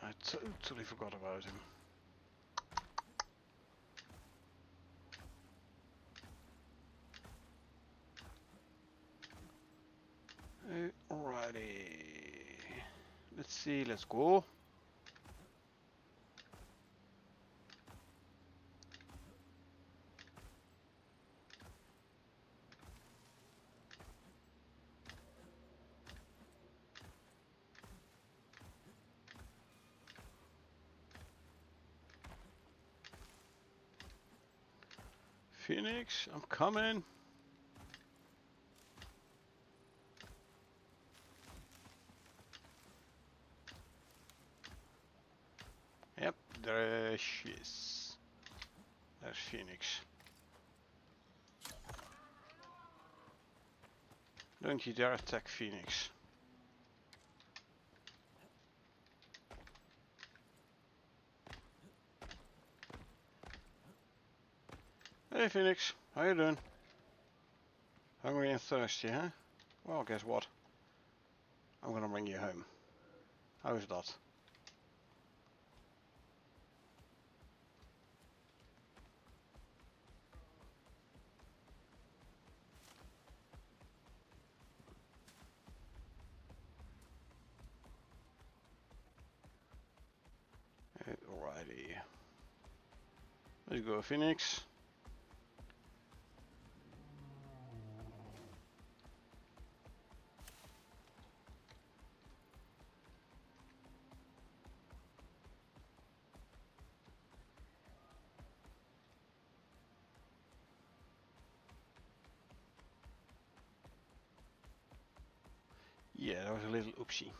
I totally forgot about him. Alrighty. Let's see, let's go. Phoenix, I'm coming. Yep, there she is. There's Phoenix. Don't you dare attack Phoenix. Hey Phoenix, how you doing? Hungry and thirsty, huh? Well, guess what? I'm gonna bring you home. How is that? Alrighty. Let's go, Phoenix. Yeah, that was a little oopsie.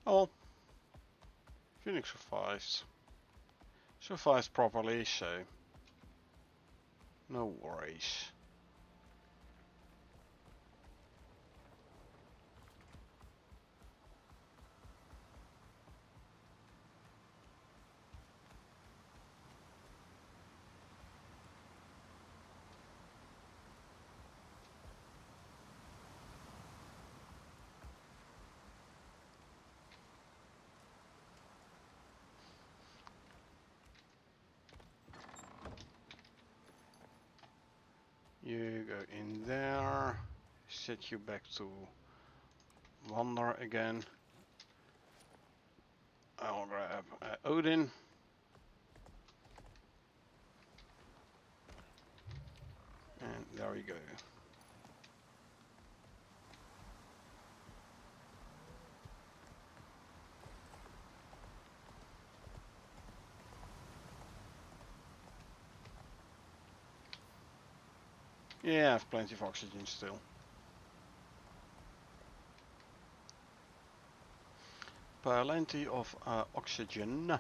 Oh, Phoenix survived. Survived properly, so no worries. You go in there, set you back to wander again. I'll grab Odin. And there we go. Yeah, I have plenty of oxygen still. Plenty of oxygen.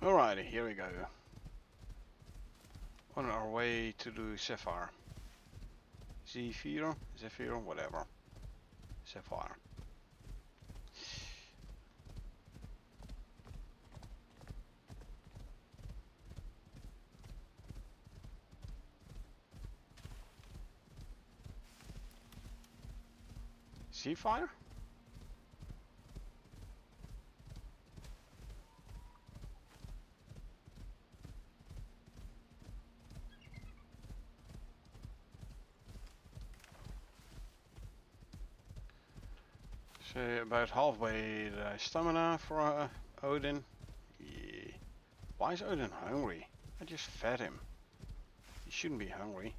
Alrighty, here we go. On our way to the Sapphire. Zephyr, whatever. Sapphire. Seafire? So about halfway the stamina for Odin. Yeah. Why is Odin hungry? I just fed him. He shouldn't be hungry.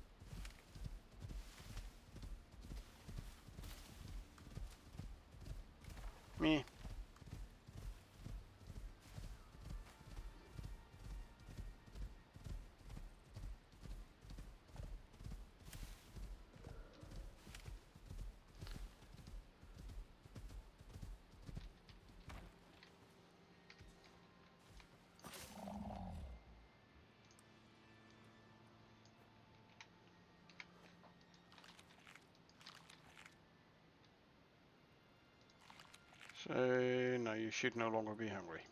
Me. So now you should no longer be hungry.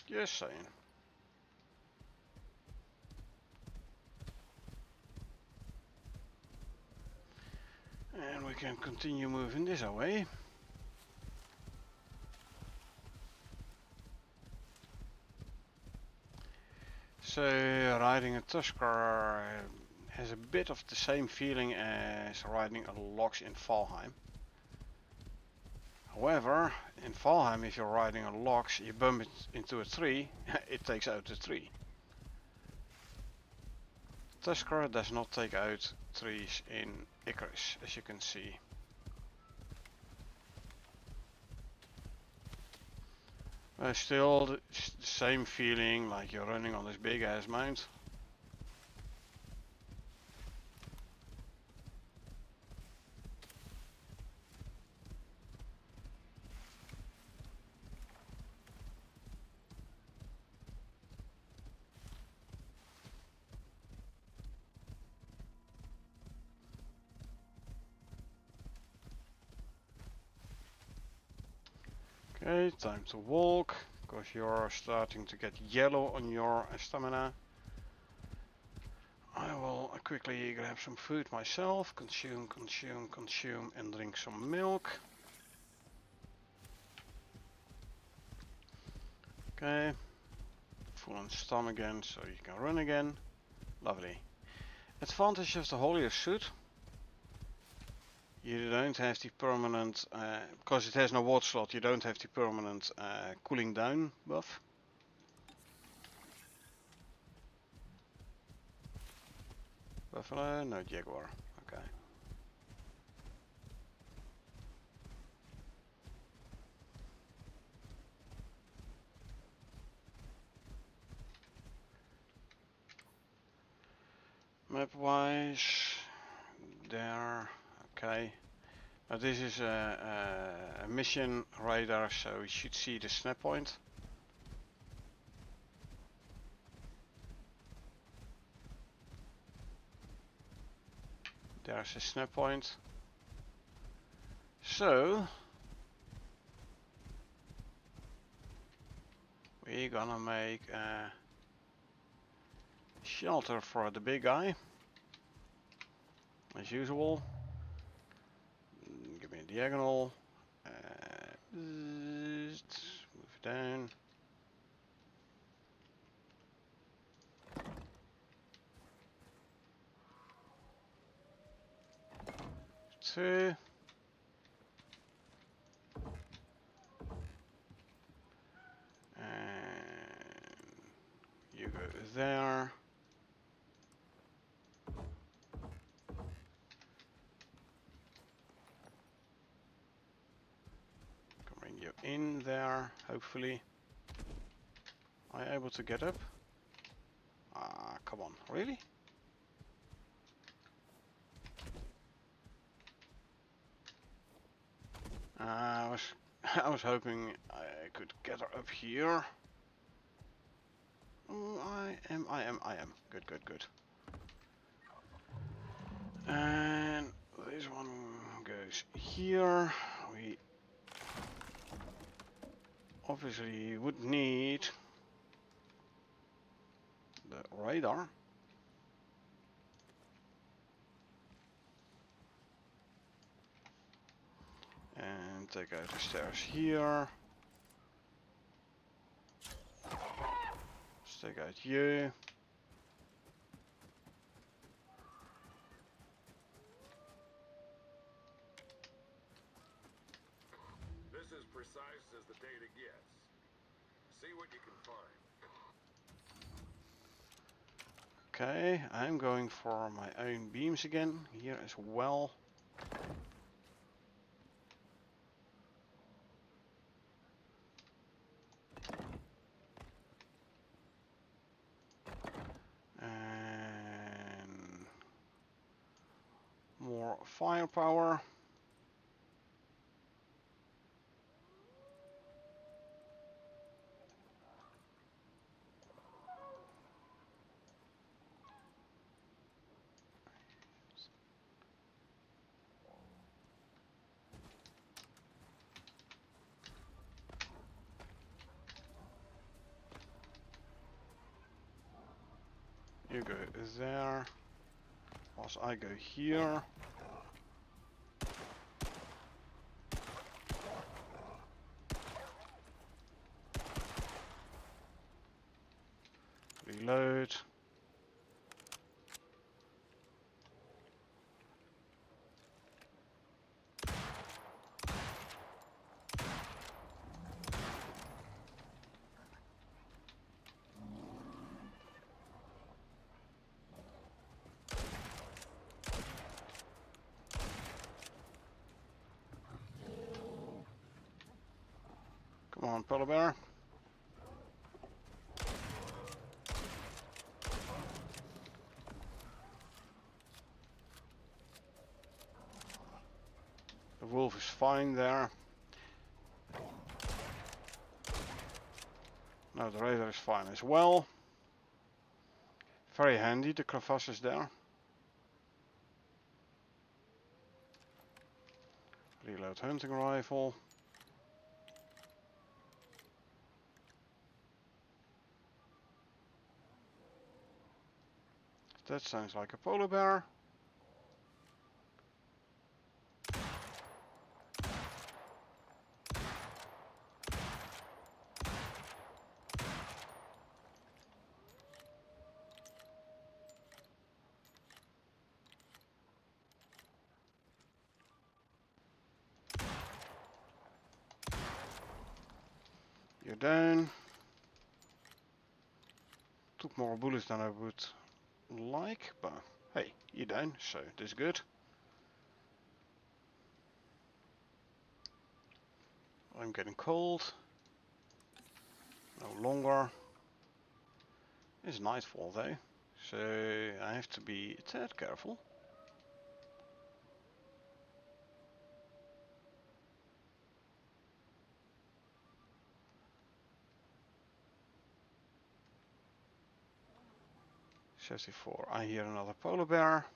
Just saying. And we can continue moving this away. So riding a Tusker has a bit of the same feeling as riding a Lox in Valheim. However, in Valheim, if you're riding a Lox, you bump it into a tree, it takes out the tree. Tusker does not take out trees in Icarus, as you can see. Still the same feeling, like you're running on this big ass mount. Okay, time to walk, because you're starting to get yellow on your stamina. I will quickly grab some food myself, consume, consume, consume, and drink some milk. Okay, full on stomach again, so you can run again. Lovely. Advantage of the holier suit. You don't have the permanent, because it has no water slot, you don't have the permanent cooling down buff. Buffalo, no jaguar, okay. Map wise, there, okay. This is a mission radar, so we should see the snap point. There's a snap point. So we're gonna make a shelter for the big guy, as usual. Give me a diagonal. Move it down. Two. And you go there. Can bring you in there, hopefully. Are you able to get up? Ah, come on, really? I was I was hoping I could get her up here. Oh, I am. Good, good, good. And this one goes here. We obviously would need the radar. And take out the stairs here. Let's take out you. This is precise as the data gets. See what you can find. Okay, I'm going for my own beams again here as well. And more firepower. You go there, whilst I go here. Reload. Come on, polar bear. The wolf is fine there. No, the radar is fine as well. Very handy, the crevasses there. Reload hunting rifle. That sounds like a polar bear. You're down. Took more bullets than I would like, but hey, you're down, so that's good. I'm getting cold. No longer. It's nightfall though, so I have to be a tad careful. Chassis 4. I hear another polar bear.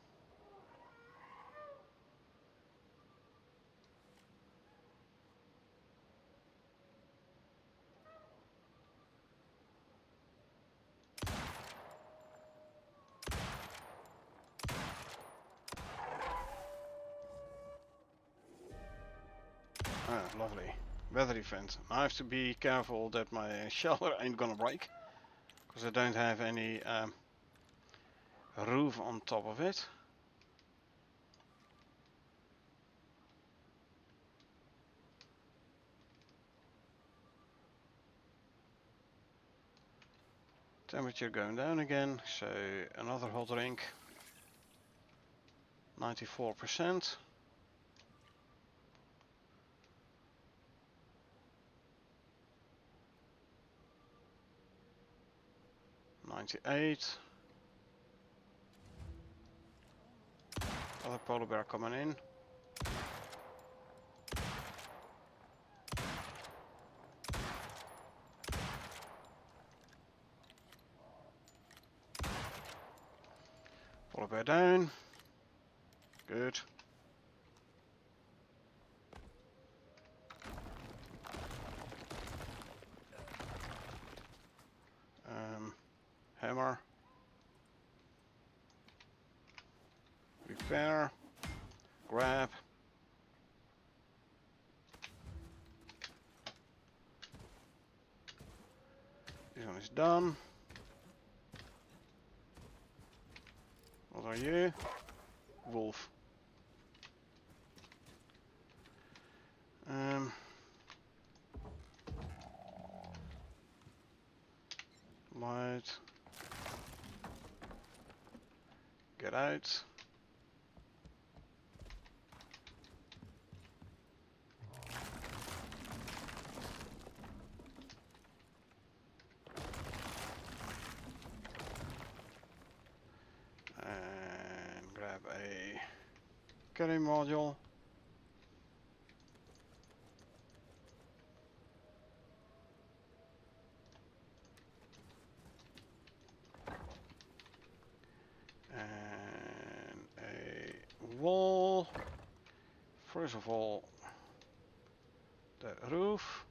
Ah, lovely. Weather event. I have to be careful that my shelter ain't gonna break, because I don't have any roof on top of it. Temperature going down again, so another hot drink. 94%. $98. Other polar bear coming in. Polar bear down. Good. Hammer. Repair. Grab. This one is done. What are you? Wolf. Light. Get out. And grab a carry module. And a wall. First of all, the roof.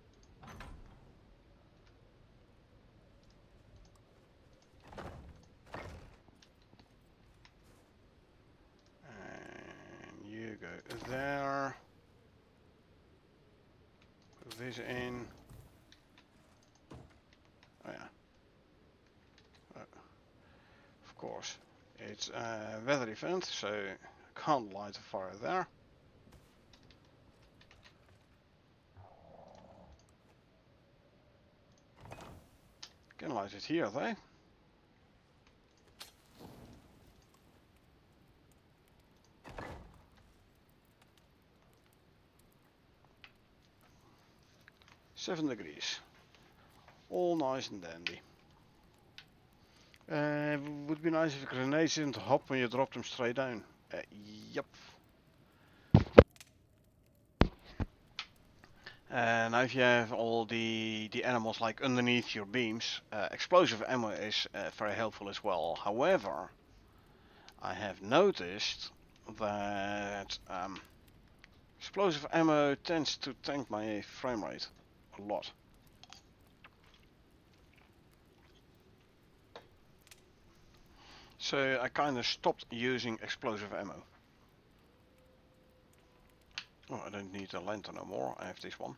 And you go there. Put this in. Oh yeah. Of course. It's a weather event, so can't light a fire there. Can light it here though. Seven degrees. All nice and dandy. Would be nice if grenades didn't hop when you dropped them straight down. Yep. Now if you have all the animals like underneath your beams, explosive ammo is very helpful as well. However, I have noticed that explosive ammo tends to tank my frame rate a lot. So I kind of stopped using explosive ammo. Oh, I don't need a lantern no more, I have this one.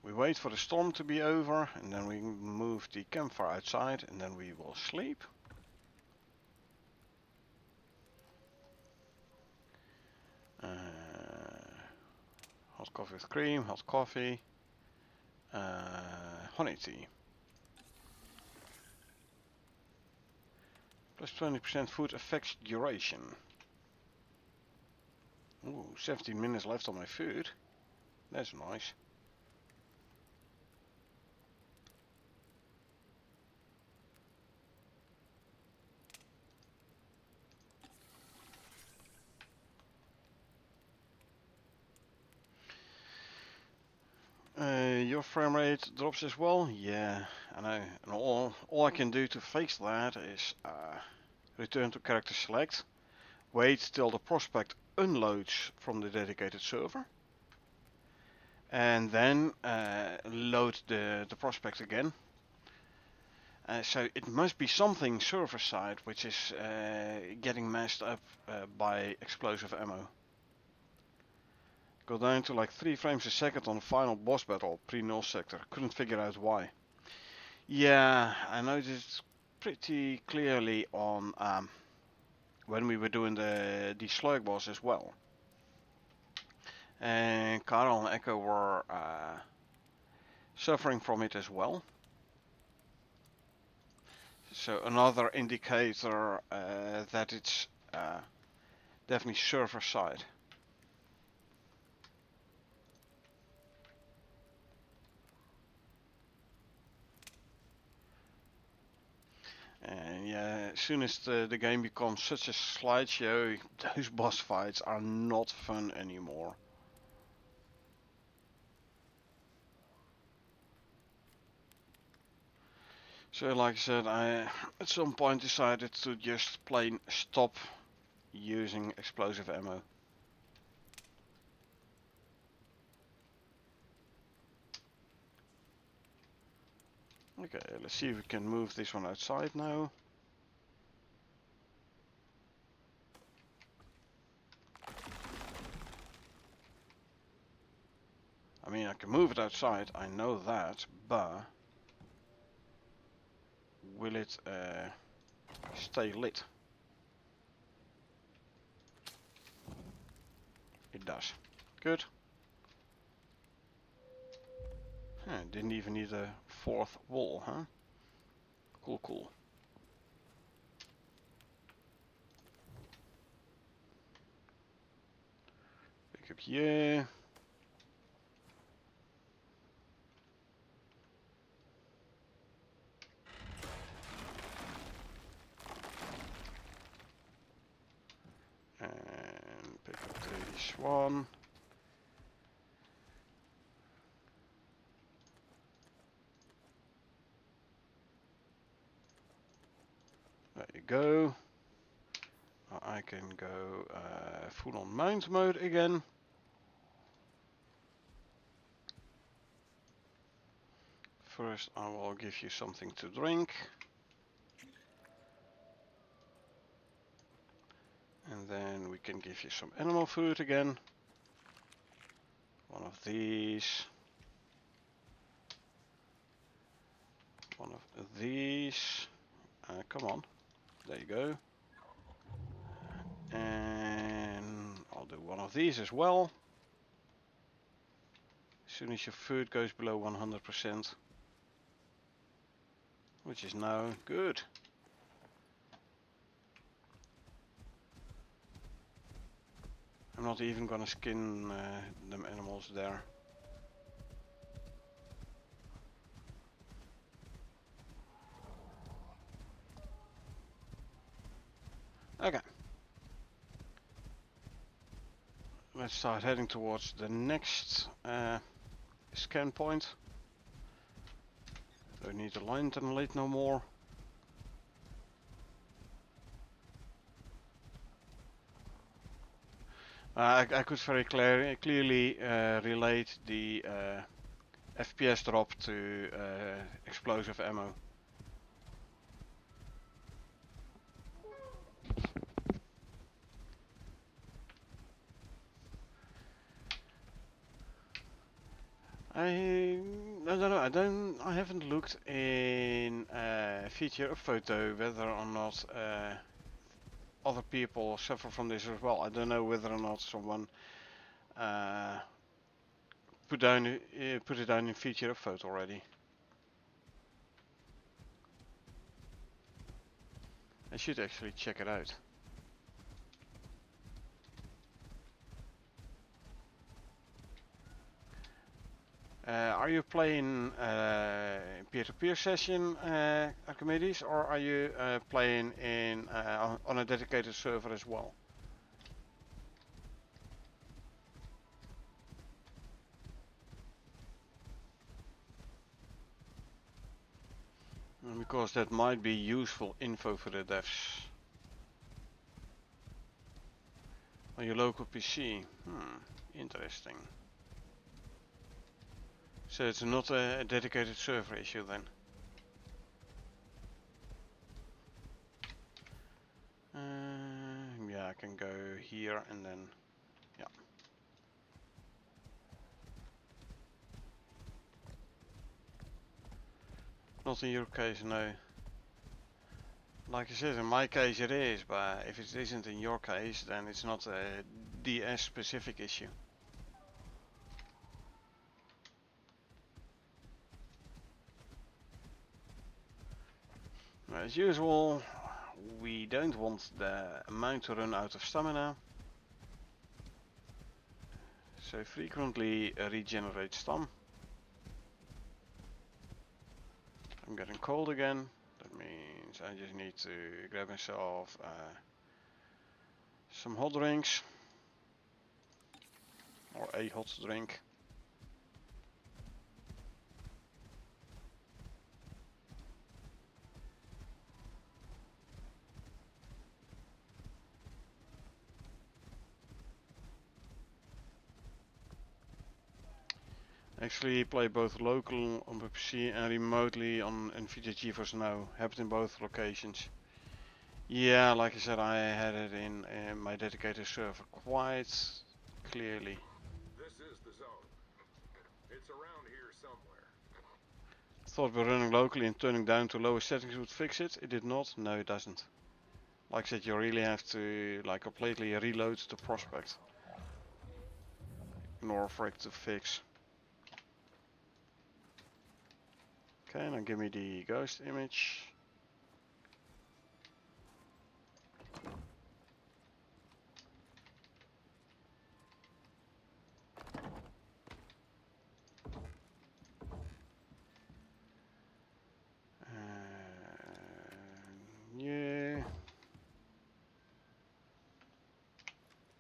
We wait for the storm to be over, and then we move the campfire outside, and then we will sleep. Hot coffee with cream, hot coffee, honey tea. Plus 20% food affects duration. Ooh, 17 minutes left on my food. That's nice. Your frame rate drops as well? Yeah, I know. And all I can do to fix that is return to character select, wait till the prospect unloads from the dedicated server, and then load the prospect again. So it must be something server side which is getting messed up by explosive ammo. Go down to like 3 frames a second on the final boss battle, pre-null sector. Couldn't figure out why. Yeah, I noticed pretty clearly on when we were doing the slug boss as well. And Karel and Echo were suffering from it as well. So another indicator that it's definitely server side. And yeah, as soon as the game becomes such a slideshow, those boss fights are not fun anymore. So like I said, I at some point decided to just plain stop using explosive ammo. Okay, let's see if we can move this one outside now. I mean, I can move it outside, I know that, but will it stay lit? It does. Good. Didn't even need a fourth wall, huh? Cool, cool. Pick up here. And pick up this one. There you go. I can go full on mount mode again. First I will give you something to drink. And then we can give you some animal food again. One of these. One of these. Come on. There you go. And I'll do one of these as well. As soon as your food goes below 100%. Which is now good. I'm not even gonna skin them animals there. Okay. Let's start heading towards the next scan point. Don't need a lantern lit no more. I could very clearly relate the FPS drop to explosive ammo. I don't know. I haven't looked in feature of photo whether or not other people suffer from this as well. I don't know whether or not someone uh, put it down in feature of photo already. I should actually check it out. Are you playing peer-to-peer session, Archimedes, or are you playing in on a dedicated server as well? Because that might be useful info for the devs. On your local PC. Interesting. So it's not a dedicated server issue then. Yeah, I can go here and then, yeah. Not in your case, no. Like I said, in my case it is, but if it isn't in your case, then it's not a DS specific issue. As usual, we don't want the mount to run out of stamina. So frequently regenerate stam. I'm getting cold again. That means I just need to grab myself some hot drinks. Or a hot drink. Actually play both local on the PC and remotely on NVIDIA GeForce Now. Have it in both locations. Yeah, like I said, I had it in my dedicated server quite clearly. This is the zone. It's around here somewhere. Thought we're running locally and turning down to lower settings would fix it. It did not. No, it doesn't. Like I said, you really have to like completely reload the prospect in order for it to fix. Okay, now give me the ghost image. Yeah.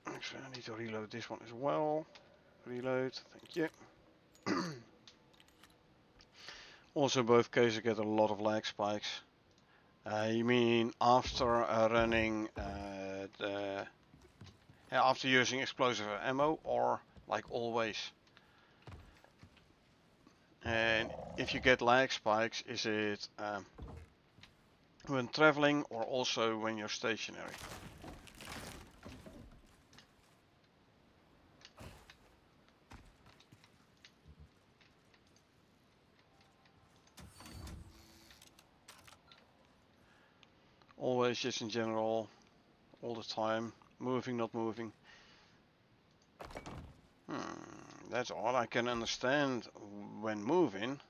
Actually, I need to reload this one as well. Reload, thank you. Also, both cases get a lot of lag spikes. You mean after running after using explosive ammo, or like always? And if you get lag spikes, is it when traveling or also when you're stationary? Always, just in general, all the time, moving, not moving. That's odd. I can understand when moving,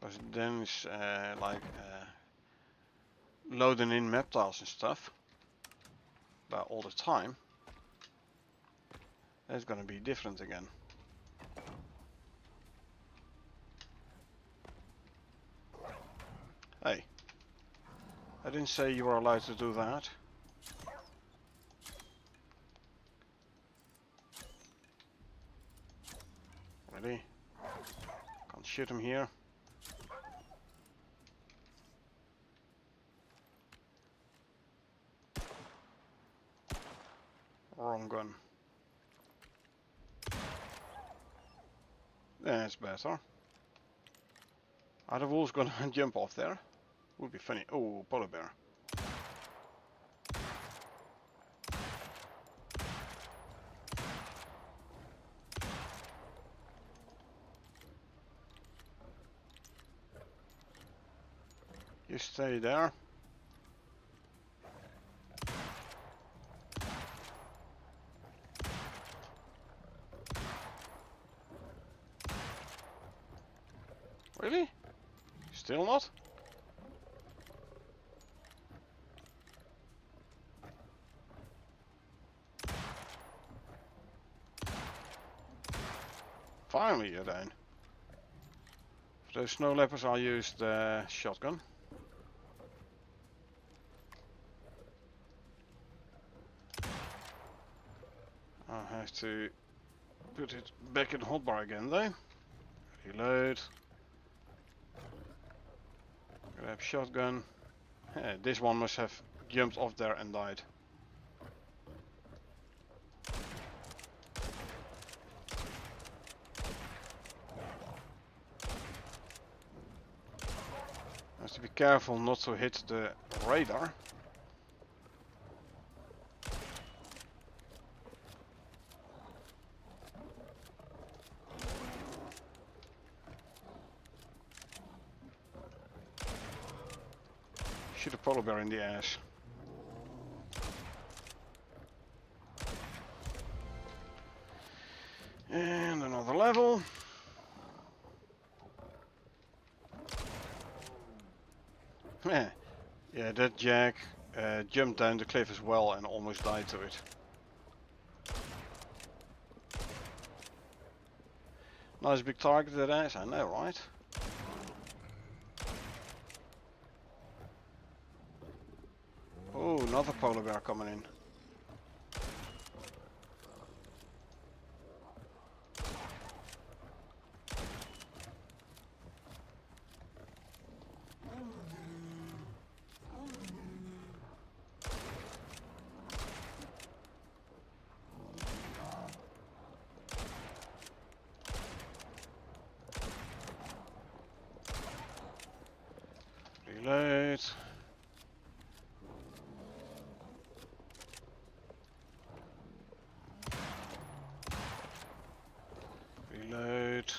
because then it's like loading in map tiles and stuff. But all the time, that's gonna be different again. Hey, I didn't say you were allowed to do that. Ready? Can't shoot him here. Wrong gun. That's better. Are the wolves gonna jump off there? Would be funny. Oh, polar bear. You stay there. Really? Still not? Finally you're down. For those snow leopards I'll use the shotgun. I have to put it back in the hotbar again though. Reload. Grab shotgun. This one must have jumped off there and died. Have to be careful not to hit the radar. Shoot a polar bear in the ass. And another level. Yeah, that jack jumped down the cliff as well and almost died to it. Nice big target that is, I know, right? Oh, another polar bear coming in. Reload. Reload.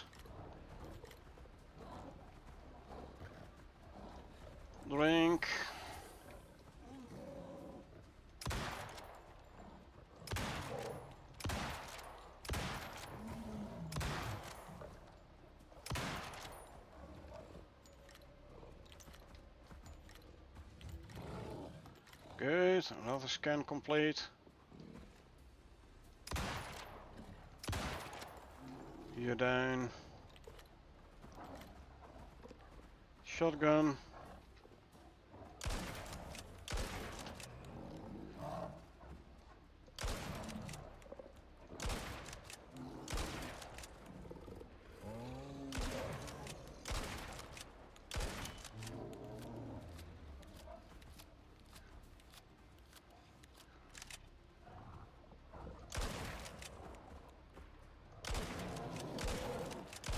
Drink. Good, another scan complete. You're down. Shotgun.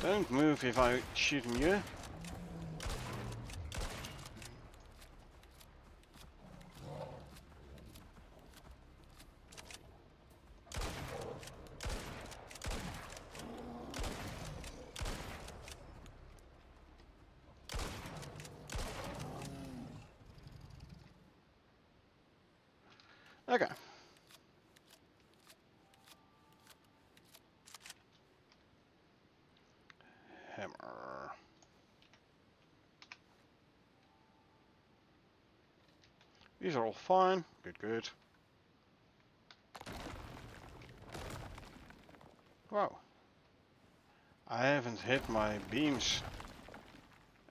Don't move if I shoot you. Okay. Hammer. These are all fine. Good, good. Wow. I haven't hit my beams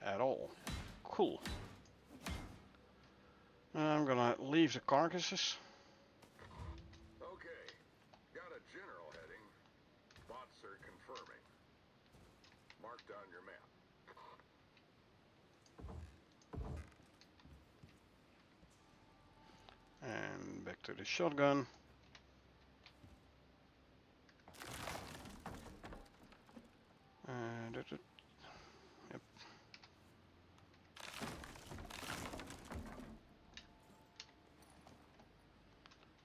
at all. Cool. I'm gonna leave the carcasses. Okay, got a general heading. Bots are confirming. Marked on your map. And back to the shotgun. Yep.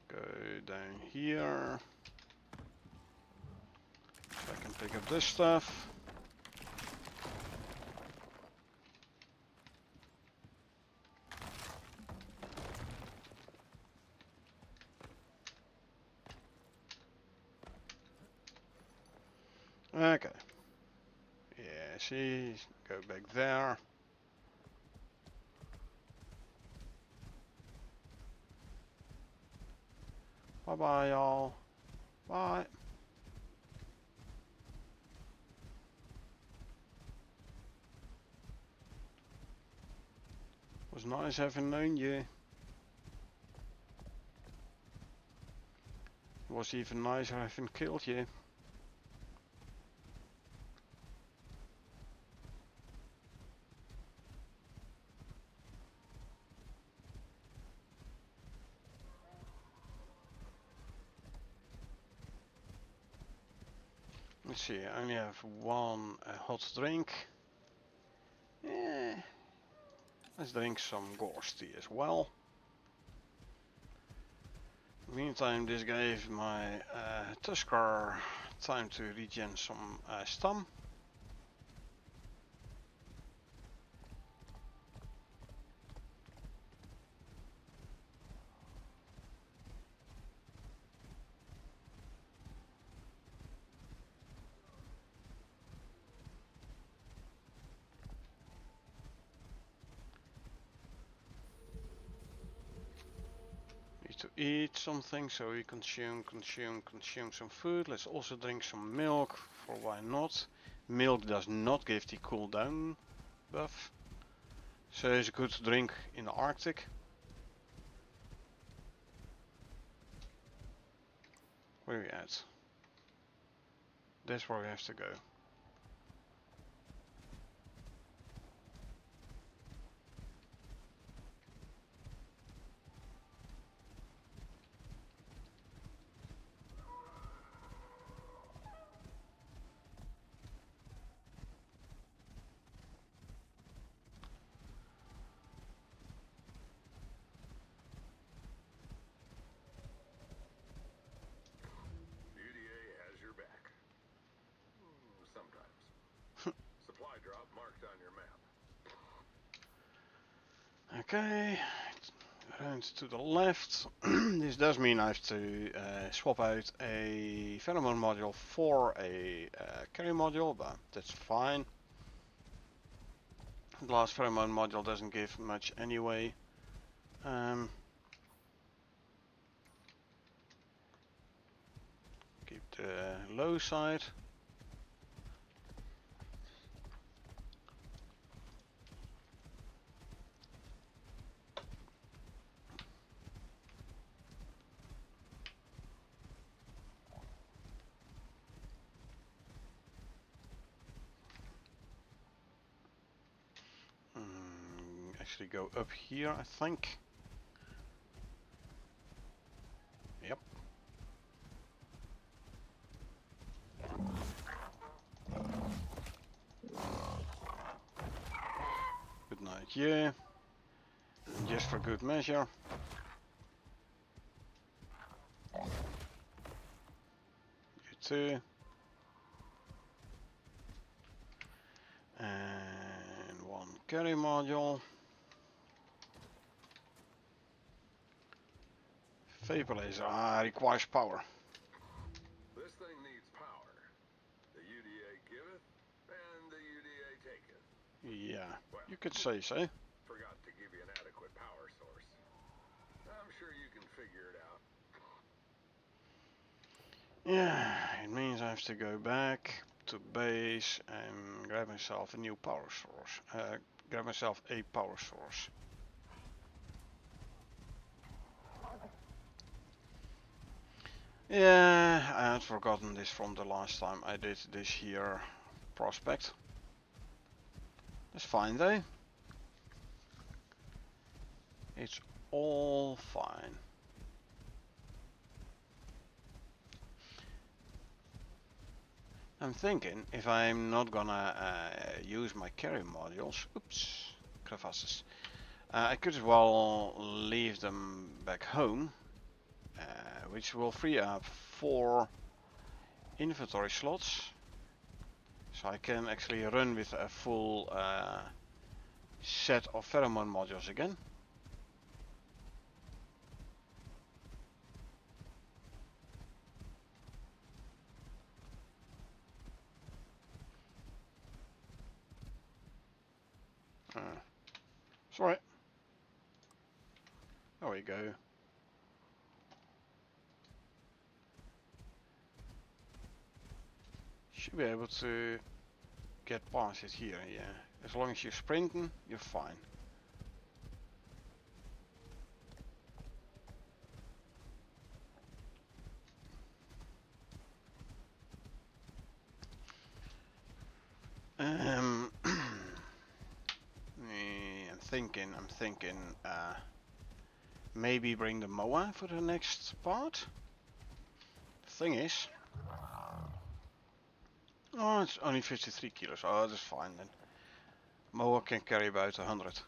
Go down here. So I can pick up this stuff. Okay. Yeah, see, go back there. Bye bye, y'all. Bye. Was nice having known you. Was even nicer having killed you. Let's see, I only have one hot drink. Yeah, let's drink some gorse tea as well. Meantime, this gave my Tusker time to regen some stam. Need to eat something, so we consume some food. Let's also drink some milk, for why not? Milk does not give the cooldown buff, so it's a good drink in the Arctic. Where are we at? That's where we have to go. UDA has your back. Sometimes. Supply drop marked on your map. Okay, around to the left. This does mean I have to swap out a pheromone module for a carry module, but that's fine. The last pheromone module doesn't give much anyway. Keep the low side. Actually go up here, I think. Yep. Good night, yeah. And just for good measure. You too. And one carry module. Vapor laser requires power. This thing needs power. The UDA giveth, and the UDA taketh. Yeah, Well, you could say so. forgot to give you an adequate power source. I'm sure you can figure it out. Yeah, it means I have to go back to base and grab myself a new power source. Grab myself a power source. Yeah, I had forgotten this from the last time I did this here prospect. That's fine though. It's all fine. I'm thinking if I'm not gonna use my carry modules, oops, crevasses. I could as well leave them back home, which will free up 4 inventory slots. So I can actually run with a full set of pheromone modules again. Sorry. There we go. Should be able to get past it here, yeah. As long as you're sprinting, you're fine. I'm thinking, maybe bring the mower for the next part. The thing is, oh, it's only 53 kilos. Oh, that's fine then. Mower can carry about 100.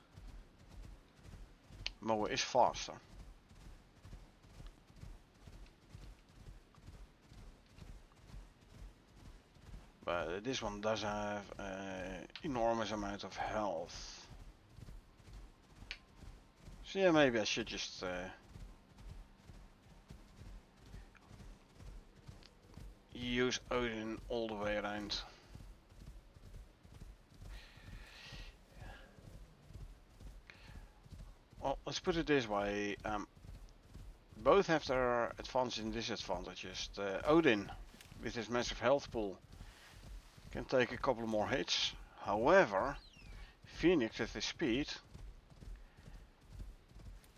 Mower is faster. But this one does have an enormous amount of health. So yeah, maybe I should just use Odin all the way around. Well, let's put it this way. Both have their advantages and disadvantages. Odin, with his massive health pool, can take a couple more hits. However, Phoenix, with his speed,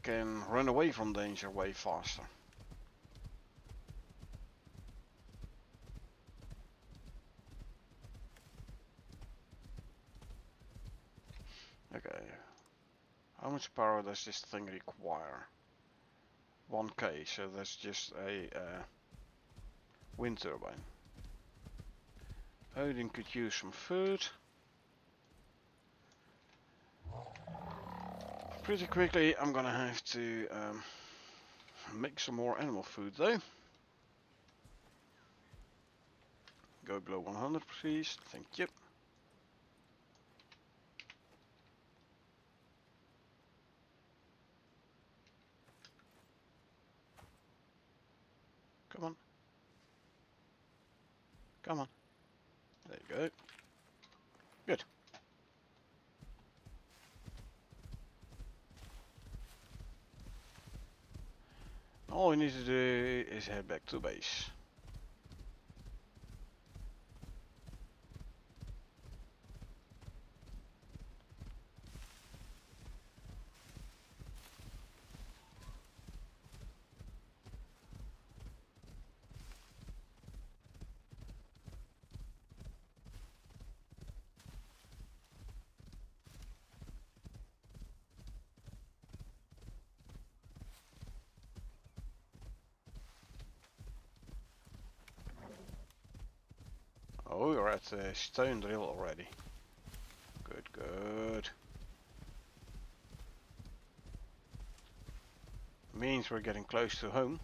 can run away from danger way faster. Okay. How much power does this thing require? 1k, so that's just a wind turbine. Odin could use some food. Pretty quickly I'm gonna have to make some more animal food though. Go below 100 please, thank you. Come on. Come on. There you go. Good. All we need to do is head back to base. Oh, we're at the stone drill already. Good, good. Means we're getting close to home.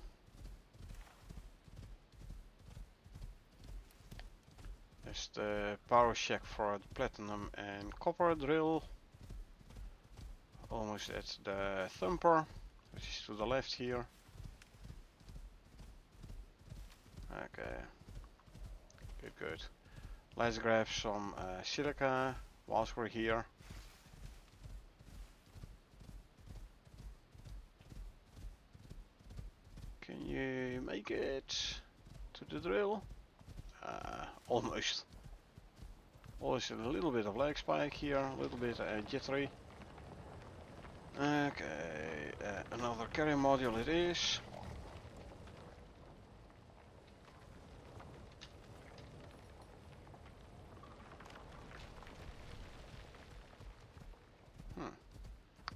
There's the power check for the platinum and copper drill. Almost at the thumper, which is to the left here. Okay. Good, good. Let's grab some silica whilst we're here. Can you make it to the drill? Almost. Always a little bit of lag spike here, a little bit jittery. Okay, another carry module it is.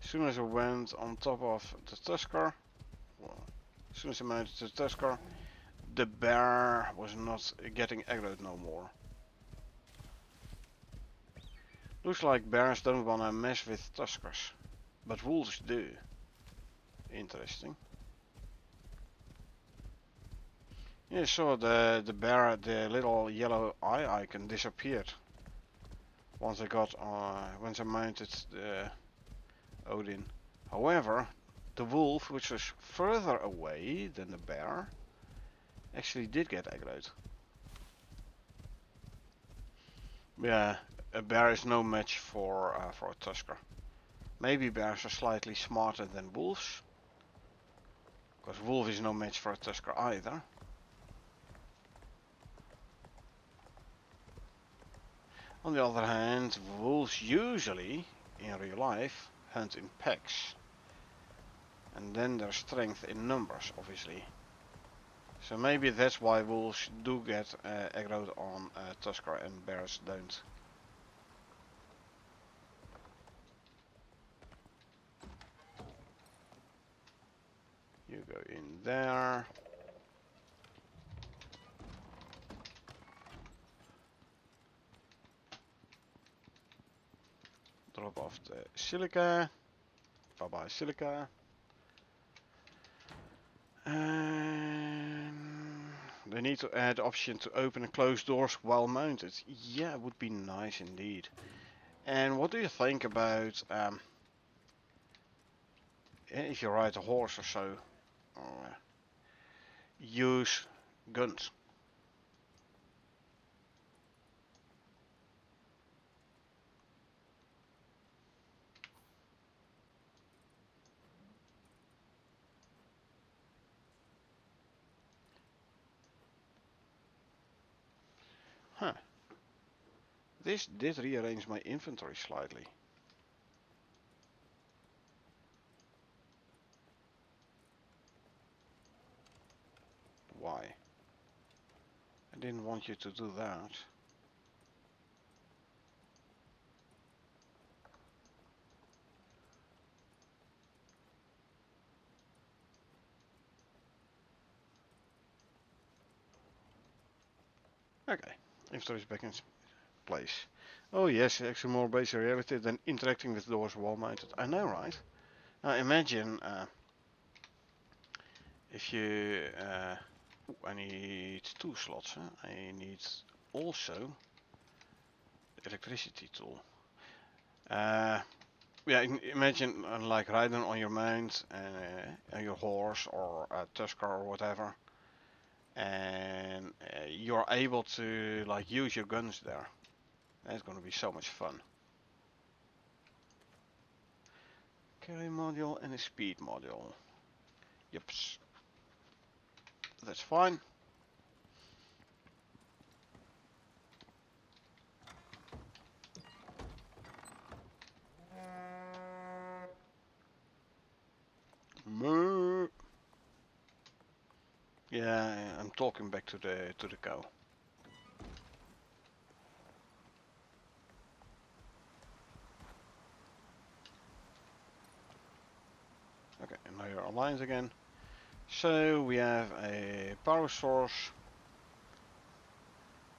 As soon as I went on top of the Tusker, well, as soon as I mounted the Tusker, the bear was not getting aggroed no more. Looks like bears don't wanna mess with Tuskers, but wolves do. Interesting. Yeah, so the bear, the little yellow eye icon disappeared once I mounted the Odin. However, the wolf, which was further away than the bear, actually did get aggroed. Yeah, a bear is no match for a tusker. Maybe bears are slightly smarter than wolves, because wolf is no match for a tusker either. On the other hand, wolves usually, in real life, hunt in packs. And then their strength in numbers, obviously. So maybe that's why wolves do get aggroed on tusker and bears don't. You go in there. Drop off the silica. Bye bye silica. They need to add option to open and close doors while mounted. Yeah, it would be nice indeed. And what do you think about if you ride a horse or so, use guns? Huh. This did rearrange my inventory slightly. Why? I didn't want you to do that. Okay, inventory is back in place. Oh yes, actually more basic reality than interacting with doors while mounted. I know, right? Now imagine if you... I need 2 slots. Huh? I need also electricity tool. Yeah, imagine like riding on your mount and your horse or a tusker or whatever, and you're able to like use your guns there. That's gonna be so much fun. Carry module and a speed module. Yups. That's fine. Moo. Yeah, I'm talking back to the cow. Okay, and now you're aligned again. So we have a power source,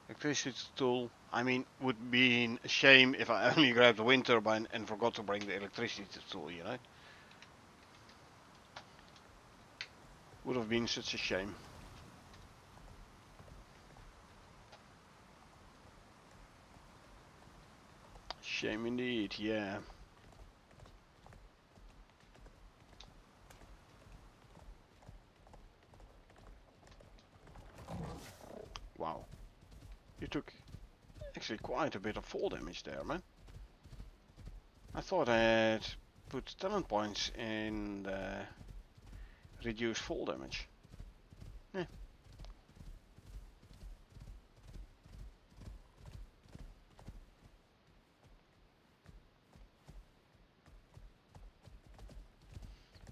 electricity tool. I mean, would be a shame if I only grabbed the wind turbine and forgot to bring the electricity tool, you know? Would have been such a shame. Shame indeed, yeah. Wow. You took actually quite a bit of fall damage there, man. I thought I had put talent points in the reduced fall damage. Yeah.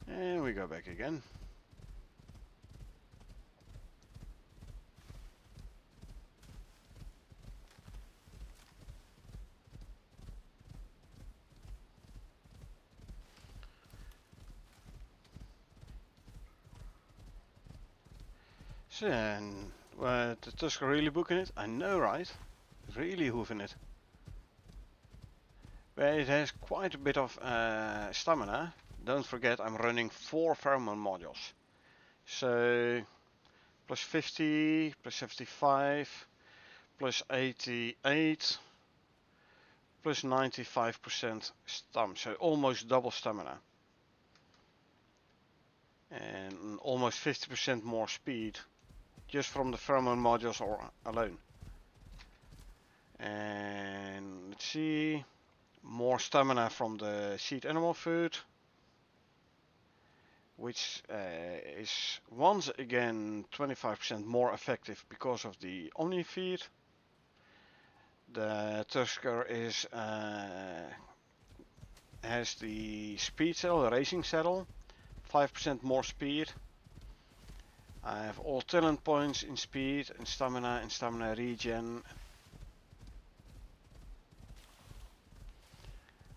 And we go back again. So, and the Tusker really booking it? I know, right? Really hoofing it. But it has quite a bit of stamina. Don't forget, I'm running 4 pheromone modules. So, plus 50, plus 75, plus 88, plus 95% stam. So almost double stamina. And almost 50% more speed just from the pheromone modules or alone. And let's see. More stamina from the seed animal food, which is once again 25% more effective because of the Omni feed. The Tusker is has the speed saddle, the racing saddle, 5% more speed. I have all talent points in speed and stamina regen.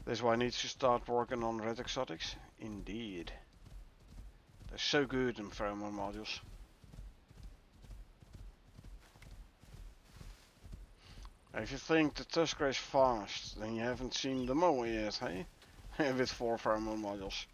That's why I need to start working on red exotics. Indeed. They're so good in pheromone modules. If you think the Tusker is fast, then you haven't seen the Moa yet, hey? With 4 pheromone modules.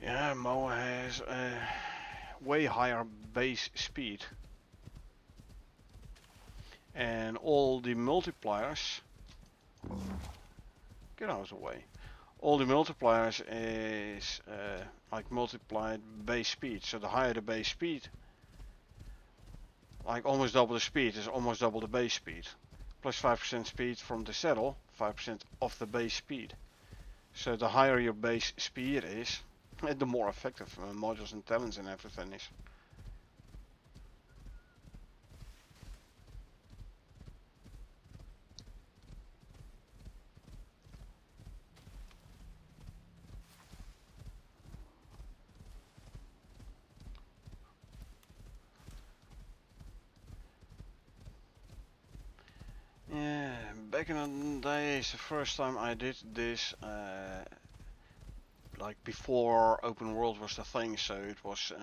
Yeah, Moa has a way higher base speed. And all the multipliers... Get out of the way. All the multipliers is like multiplied base speed. So the higher the base speed, like almost double the speed is almost double the base speed. Plus 5% speed from the saddle, 5% of the base speed. So the higher your base speed is, the more effective modules and talents and everything is. Yeah, back in the days, the first time I did this, like before open world was the thing, so it was,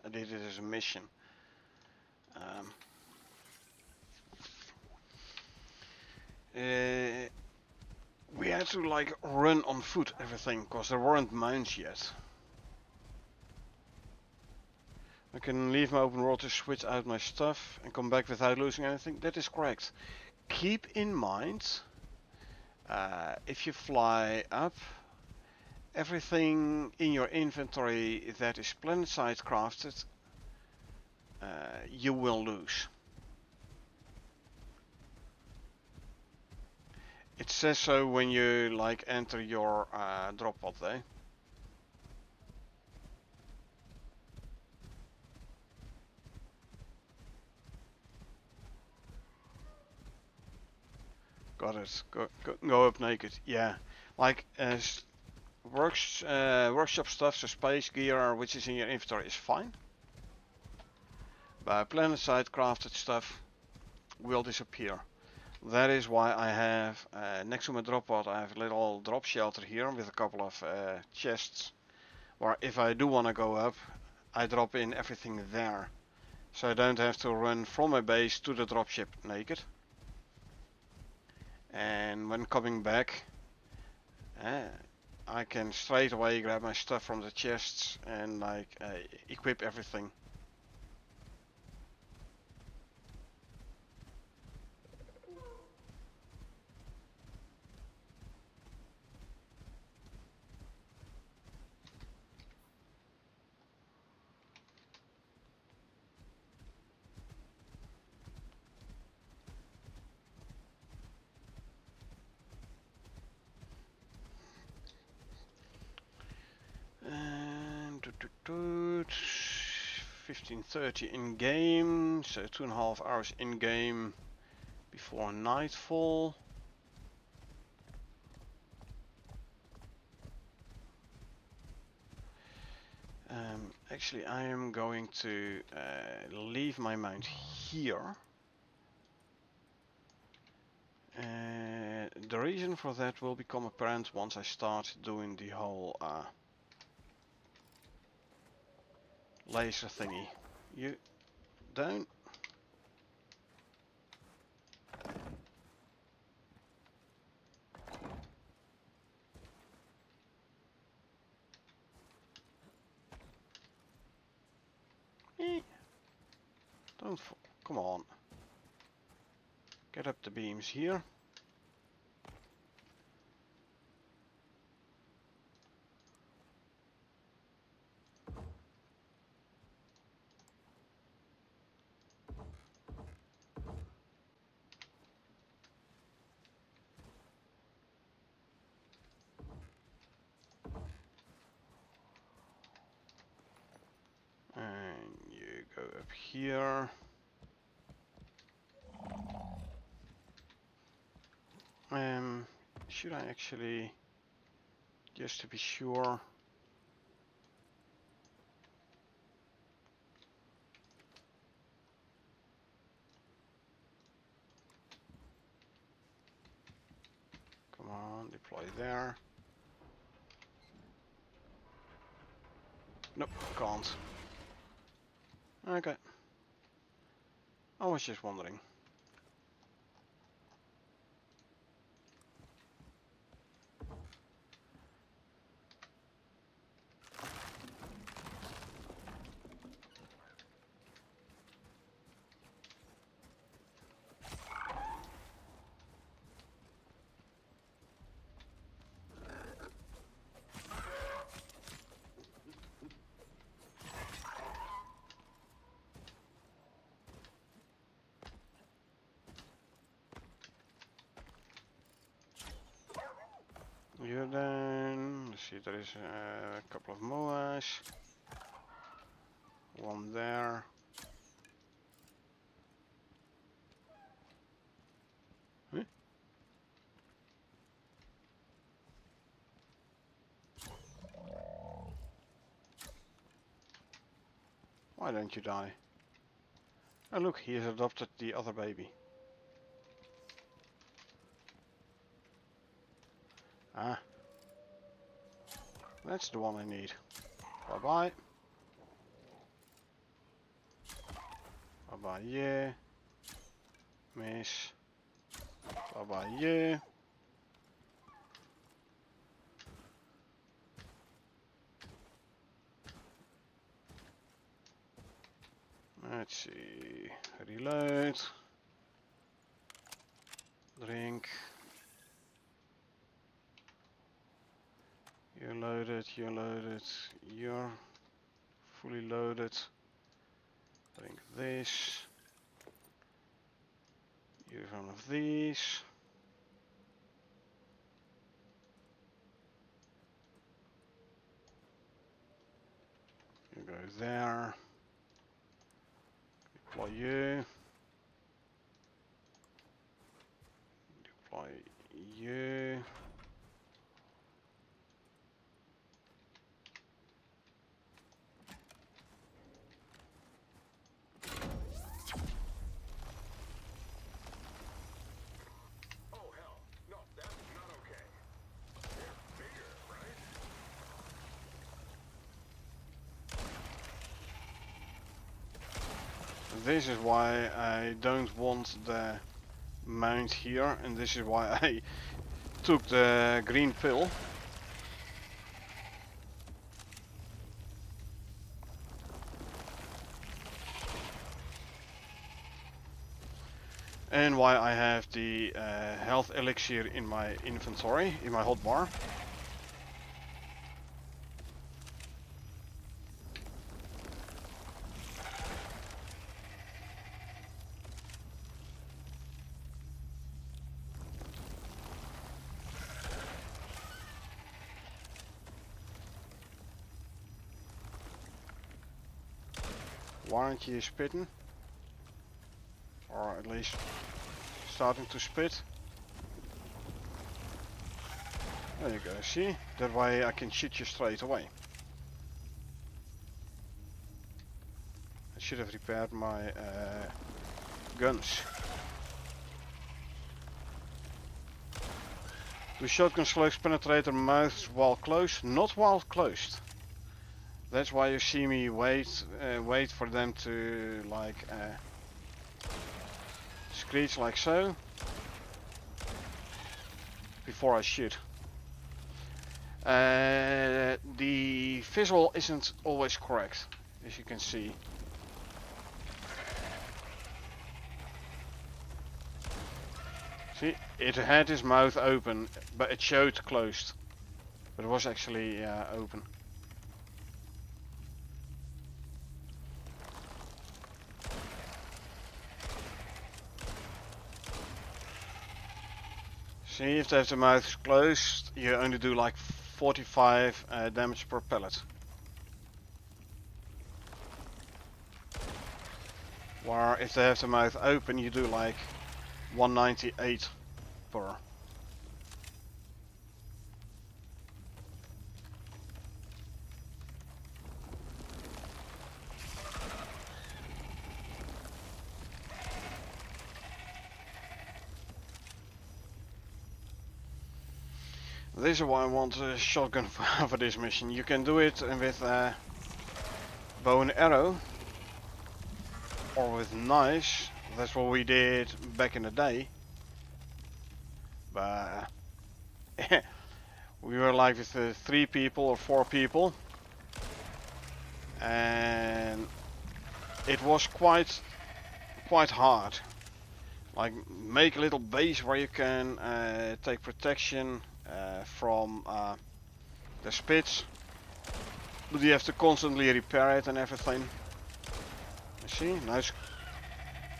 I did it as a mission. We had to like run on foot everything, cause there weren't mounts yet. I can leave my open world to switch out my stuff and come back without losing anything. That is correct. Keep in mind, if you fly up, everything in your inventory that is planet side crafted, you will lose. It says so when you like enter your drop pod there. Got it. Go up naked. Yeah, like workshop stuff, so space gear, which is in your inventory, is fine. But planet side crafted stuff will disappear. That is why I have next to my drop pod, I have a little drop shelter here with a couple of chests. Where if I do want to go up, I drop in everything there. So I don't have to run from my base to the dropship naked. And when coming back, I can straight away grab my stuff from the chests and like equip everything. And 15:30 in game, so 2.5 hours in game before nightfall. Actually, I am going to leave my mount here. The reason for that will become apparent once I start doing the whole laser thingy. You down? Come on. Get up the beams here. And you go up here. Should I actually, just to be sure, come on, deploy there. Nope, can't. Okay. I was just wondering. Here then, let's see, there is a couple of moas. One there. Huh? Why don't you die? Oh look, he has adopted the other baby. Ah. That's the one I need. Bye bye. Bye bye, yeah. Miss. Bye bye, yeah. Let's see. Reload. Drink. You're loaded, you're loaded, you're fully loaded. Drink this. Use one of these. You go there. Deploy you. Deploy you. Oh hell, no, that's not okay. They're bigger, right? This is why I don't want the mount here, and this is why I took the green pill. And why I have the health elixir in my inventory, in my hotbar. Warrantje is spitting. Or at least starting to spit. There you go, see? That way I can shoot you straight away. I should have repaired my guns. Do shotgun slugs penetrate their mouths while closed? Not while closed. That's why you see me wait for them to like screech like so before I shoot. The visual isn't always correct, as you can see. See, it had his mouth open, but it showed closed. But it was actually open. See, if they have the mouth closed, you only do like 45 damage per pellet. Where if they have the mouth open, you do like 198 per. This is why I want a shotgun for this mission. You can do it with bow and arrow or with knives. That's what we did back in the day. But we were like with 3 people or 4 people, and it was quite hard. Like, make a little base where you can take protection from the spits, but you have to constantly repair it and everything. You see, nice.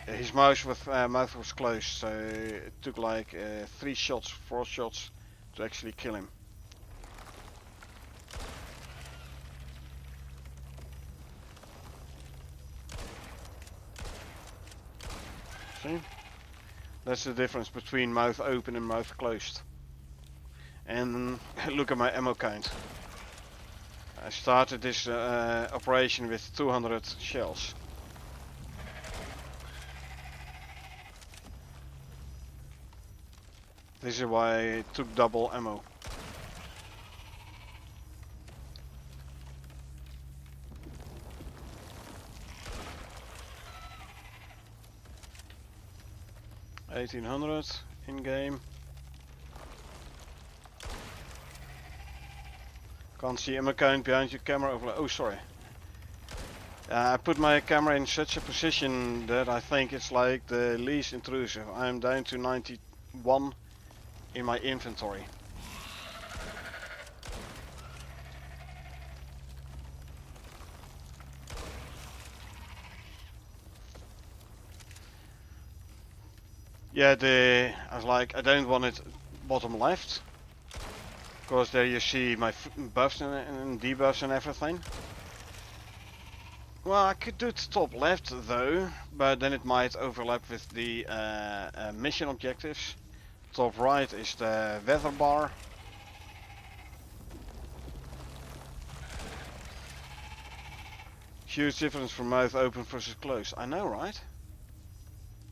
His mouth was closed, so it took like 3 shots, 4 shots to actually kill him. See? That's the difference between mouth open and mouth closed. And look at my ammo count. I started this operation with 200 shells. This is why I took double ammo. $1800 in game. Can't see ammo count behind your camera overlay. Oh, sorry. I put my camera in such a position that I think it's like the least intrusive. I'm down to 91 in my inventory. Yeah, I was like, I don't want it bottom left, because there you see my buffs and debuffs and everything. Well, I could do it top left though, but then it might overlap with the mission objectives. Top right is the weather bar. Huge difference from mouth open versus closed. I know, right?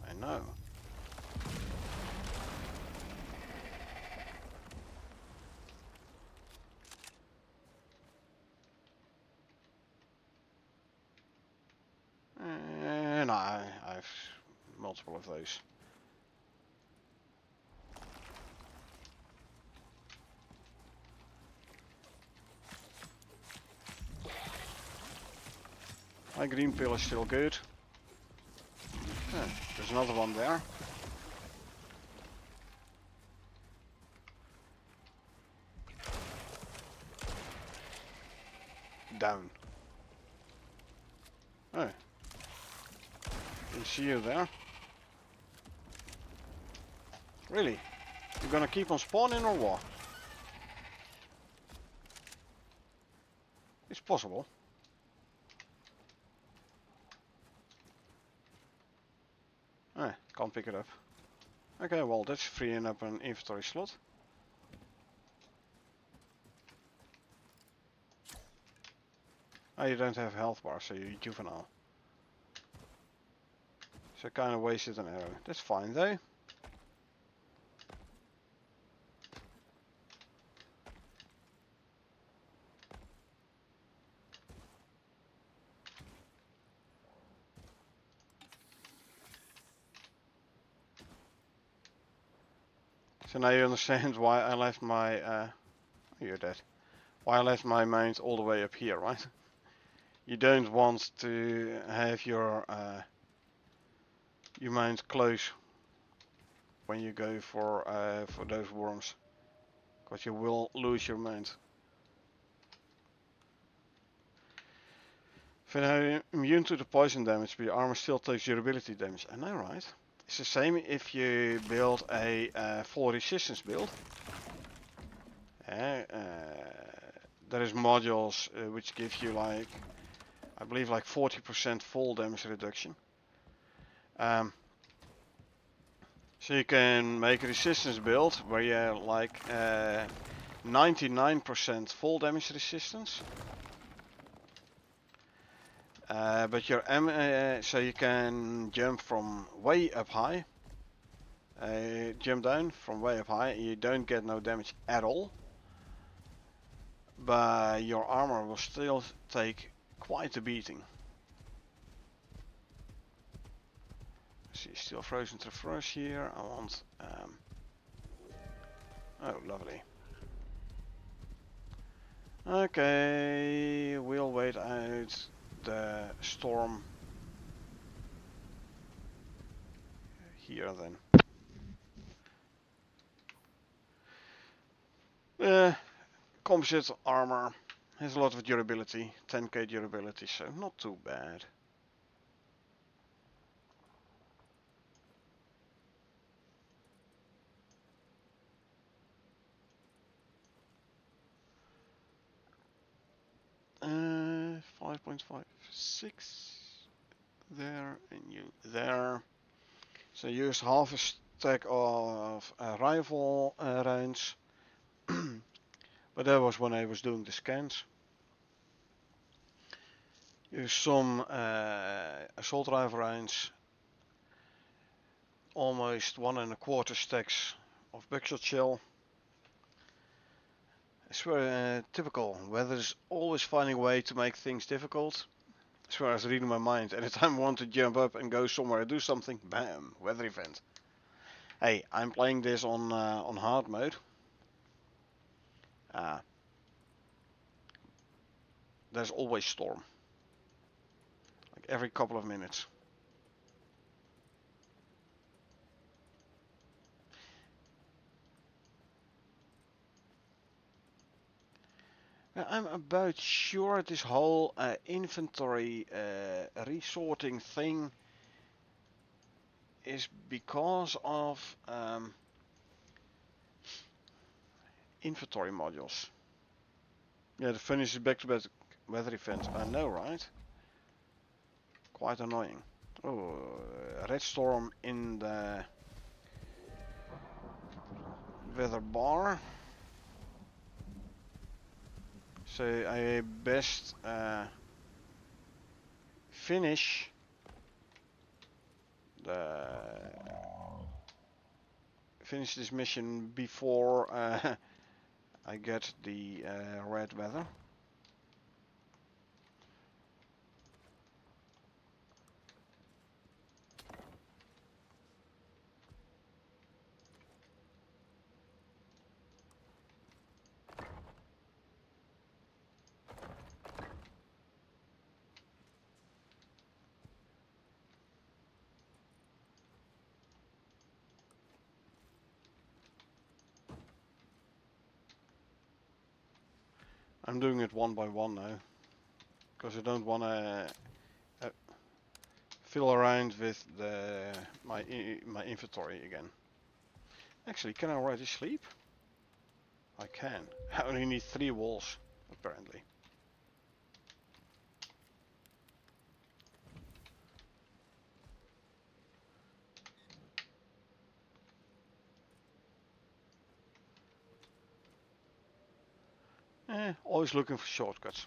I know. And I have multiple of those. My green pill is still good. There's another one there. Down. Oh. Didn't see you there. Really? You're gonna keep on spawning or what? It's possible. Can't pick it up. Okay, well that's freeing up an inventory slot. Oh, you don't have health bar, so you're juvenile. So I kind of wasted an arrow. That's fine though. So now you understand why I left my, oh, you're dead. Why I left my mount all the way up here, right? You don't want to have your mount close. when you go for those worms, because you will lose your mind. If you're immune to the poison damage, but your armor still takes durability damage. I know, right? It's the same if you build a full resistance build. There is modules which give you like, I believe like 40% full damage reduction. So you can make a resistance build where you like 99% full damage resistance. But your so you can jump from way up high, jump down from way up high, and you don't get no damage at all. But your armor will still take quite a beating. See, still frozen to frost here. I want. Oh, lovely. Okay, we'll wait out the storm here then. Composite armor has a lot of durability, 10k durability, so not too bad. Uh, 5.56 there, and you there. So use half a stack of rifle rounds, but that was when I was doing the scans. Use some assault rifle rounds, almost 1.25 stacks of buckshot shell. I swear, typical. Weather's always finding a way to make things difficult. I swear I was reading my mind. Anytime I want to jump up and go somewhere and do something, bam, weather event. Hey, I'm playing this on hard mode. There's always storm. Like every couple of minutes. I'm about sure this whole inventory resorting thing is because of inventory modules. Yeah, the finish is back-to-back weather events. I know, right? Quite annoying. Oh, red storm in the weather bar. So I best finish this mission before I get the red weather. I'm doing it one by one now, because I don't want to fiddle around with my inventory again. Actually, can I already sleep? I can. I only need 3 walls, apparently. Always looking for shortcuts.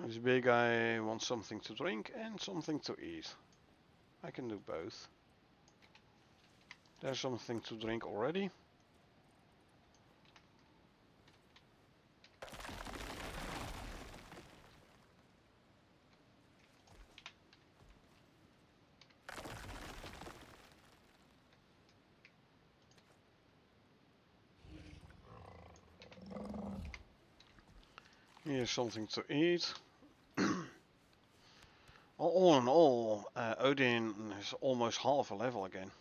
This big guy wants something to drink and something to eat. I can do both. There's something to drink already. Here's something to eat. All in all, Odin is almost half a level again.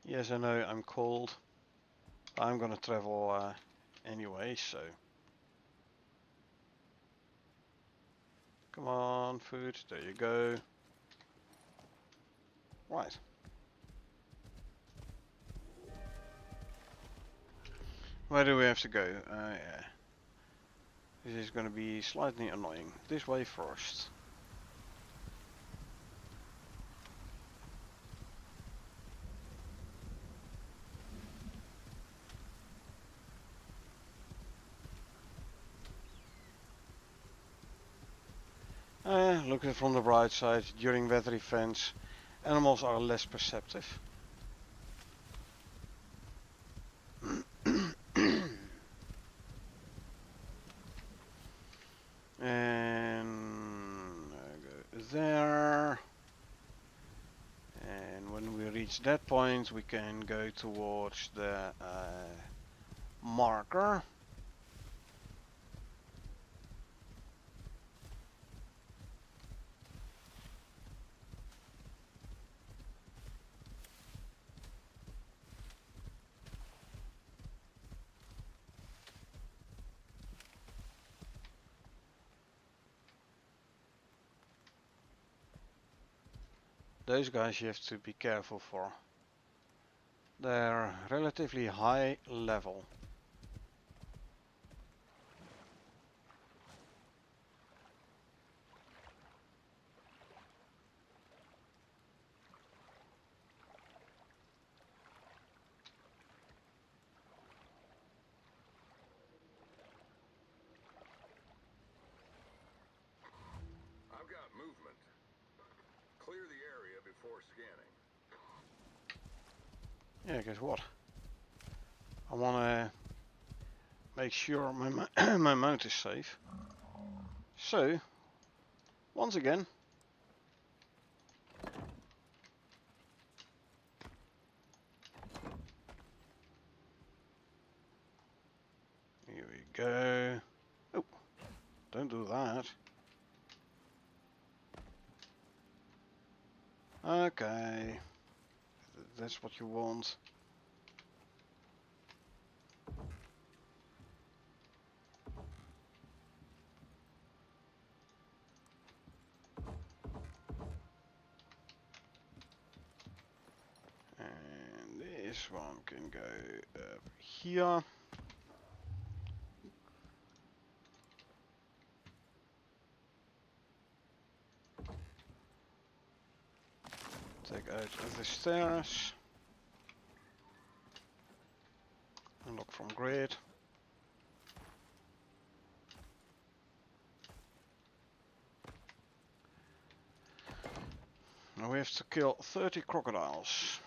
Yes, I know I'm cold. I'm gonna travel anyway, so. Come on, food, there you go. Right. Where do we have to go? Yeah. This is gonna be slightly annoying. This way first. Look at it from the bright side, during weather events, animals are less perceptive. And go there. And when we reach that point, we can go towards the marker. Those guys you have to be careful for. They're relatively high level. I've got movement. Clear the area before scanning. Yeah, guess what? I wanna make sure my my mount is safe. So, once again, here we go. Oh, don't do that. Okay, that's what you want. And this one can go up here. Take out the stairs. Unlock from grid. Now we have to kill 30 crocodiles.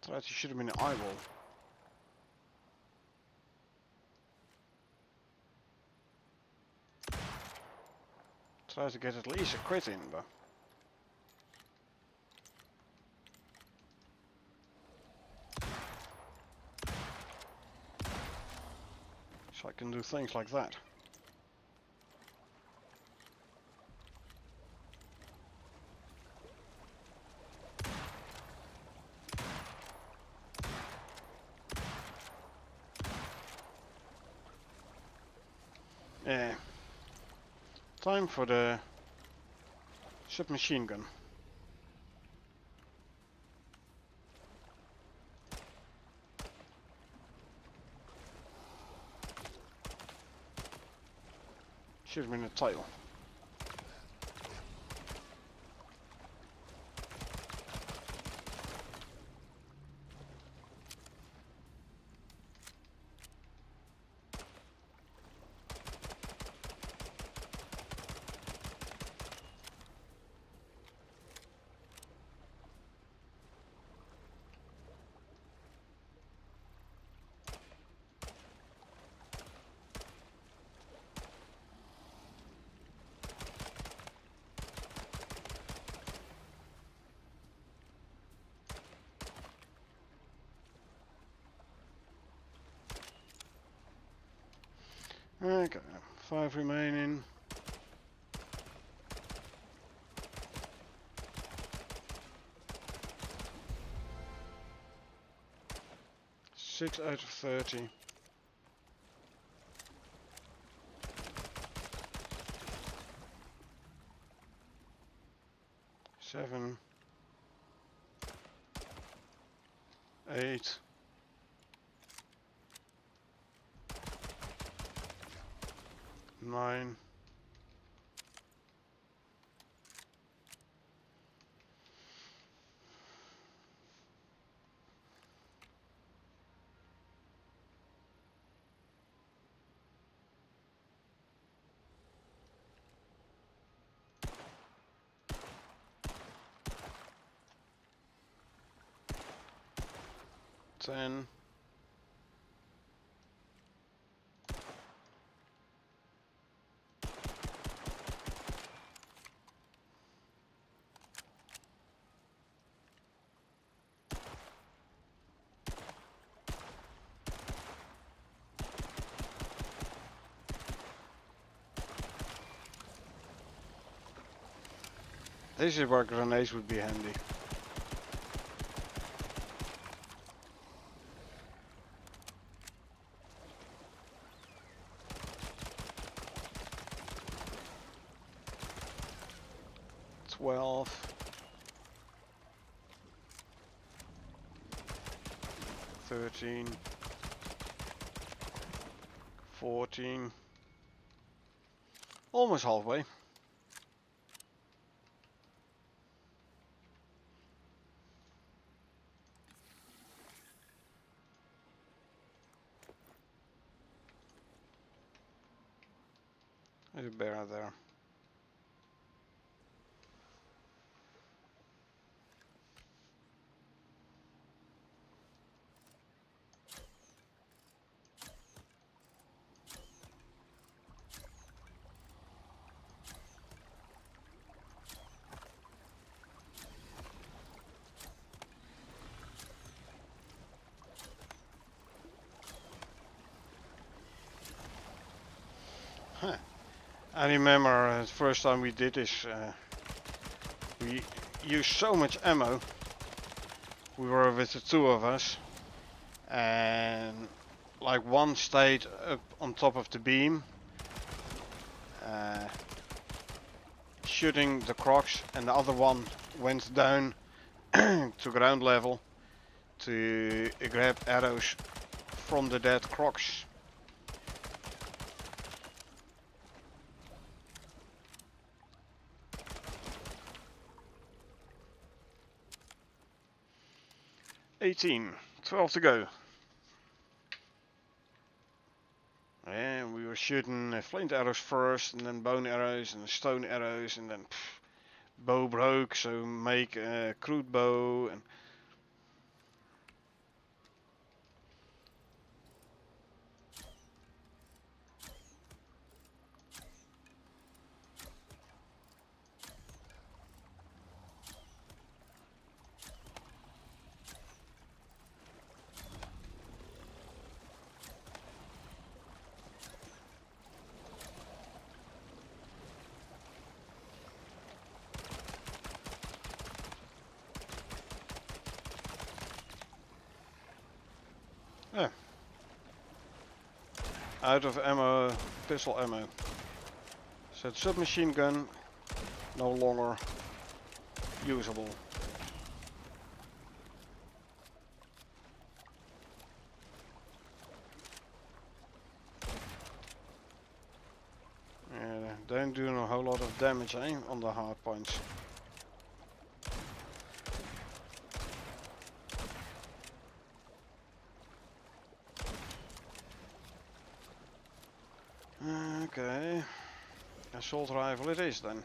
Tried to shoot him in the eyeball. Try to get at least a crit in, but so I can do things like that. Yeah. Time for the submachine gun. Shoot him in the tail. Okay, 5 remaining. 6 out of 30. 7. 8. 9. 10. 'This is where grenades would be handy. Twelve. 13. 14. Almost halfway. There's a bear there. Huh. I remember the first time we did this, we used so much ammo. We were with the two of us, and like one stayed up on top of the beam, shooting the crocs, and the other one went down to ground level to grab arrows from the dead crocs. $18, 12 to go. And we were shooting flint arrows first, and then bone arrows, and stone arrows, and then bow broke, so make a crude bow. And yeah, out of ammo, pistol ammo. So the submachine gun no longer usable. Don't do a whole lot of damage on the hard points. Okay, assault rifle it is then.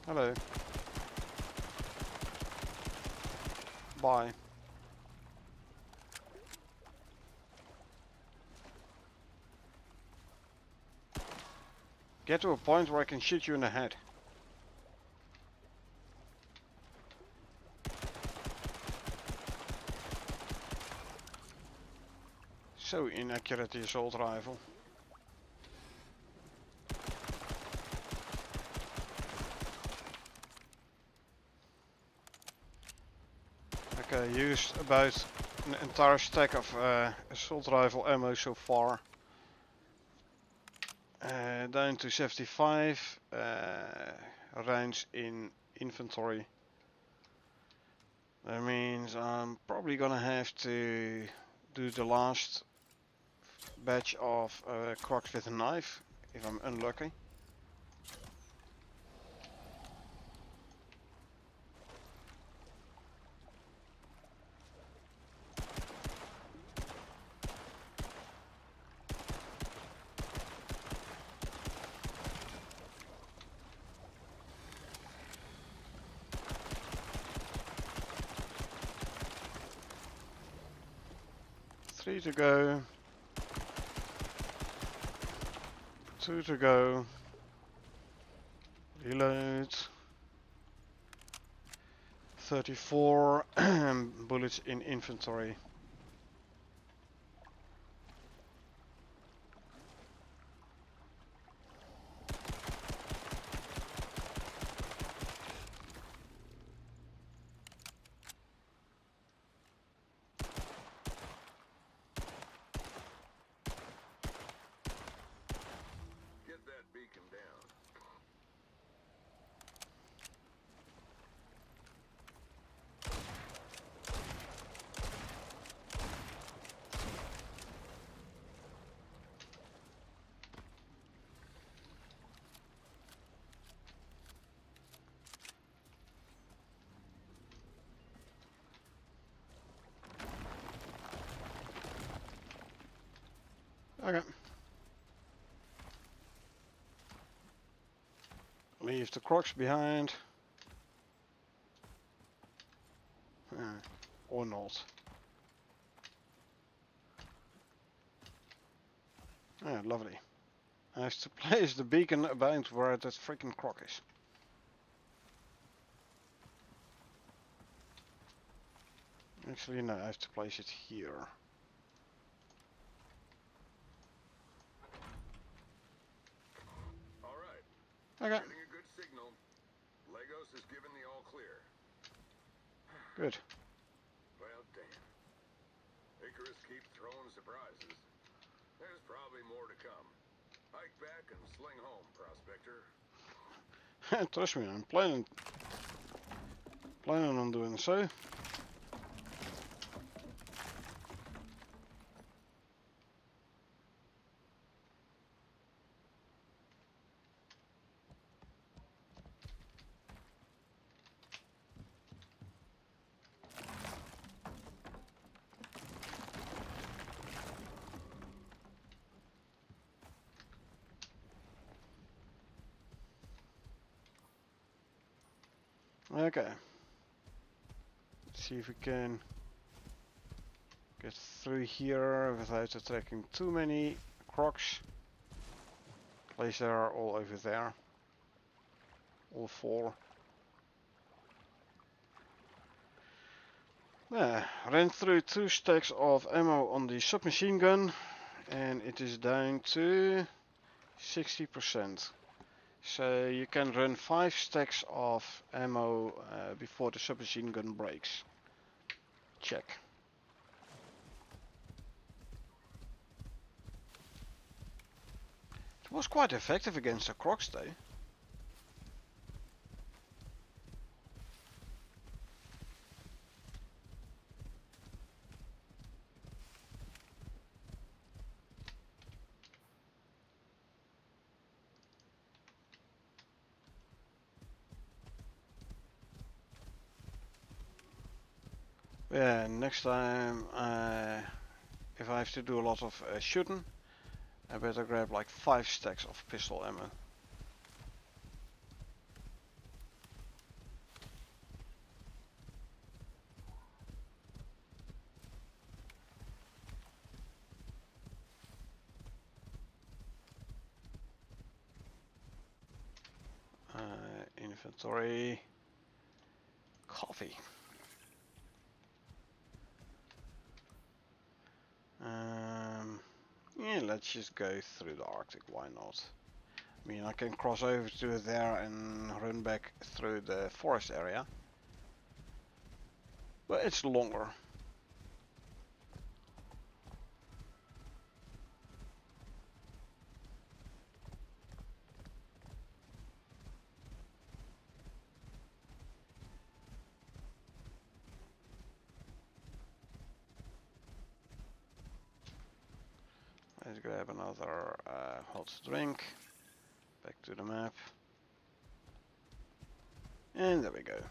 Hello. Bye. Get to a point where I can shoot you in the head. So inaccurate, the assault rifle. Okay, used about an entire stack of assault rifle ammo so far. Down to 75 rounds in inventory. That means I'm probably gonna have to do the last batch of crocs with a knife if I'm unlucky. Three to go. Two to go. Reload. 34 bullets in inventory. Get that beacon down. Okay. Leave the crocs behind. Or not. Yeah, lovely. I have to place the beacon about where that freaking croc is. Actually, no, I have to place it here. All right. Okay, Getting a good signal. Lagos is giving the all clear. good. Well, damn. Icarus keeps throwing surprises. There's probably more to come. Hike back and sling home, Prospector. Trust me, I'm planning on doing so. Okay. Let's see if we can get through here without attracting too many crocs. Place they are all over there. All four. Yeah, ran through 2 stacks of ammo on the submachine gun and it is down to 60%. So you can run 5 stacks of ammo before the submachine gun breaks. Check. It was quite effective against the crocs though. Yeah, next time if I have to do a lot of shooting, I better grab like 5 stacks of pistol ammo. Inventory. Coffee. Yeah, let's just go through the Arctic, why not? I mean, I can cross over to there and run back through the forest area. But it's longer. Let's grab another hot drink. Back to the map. And there we go.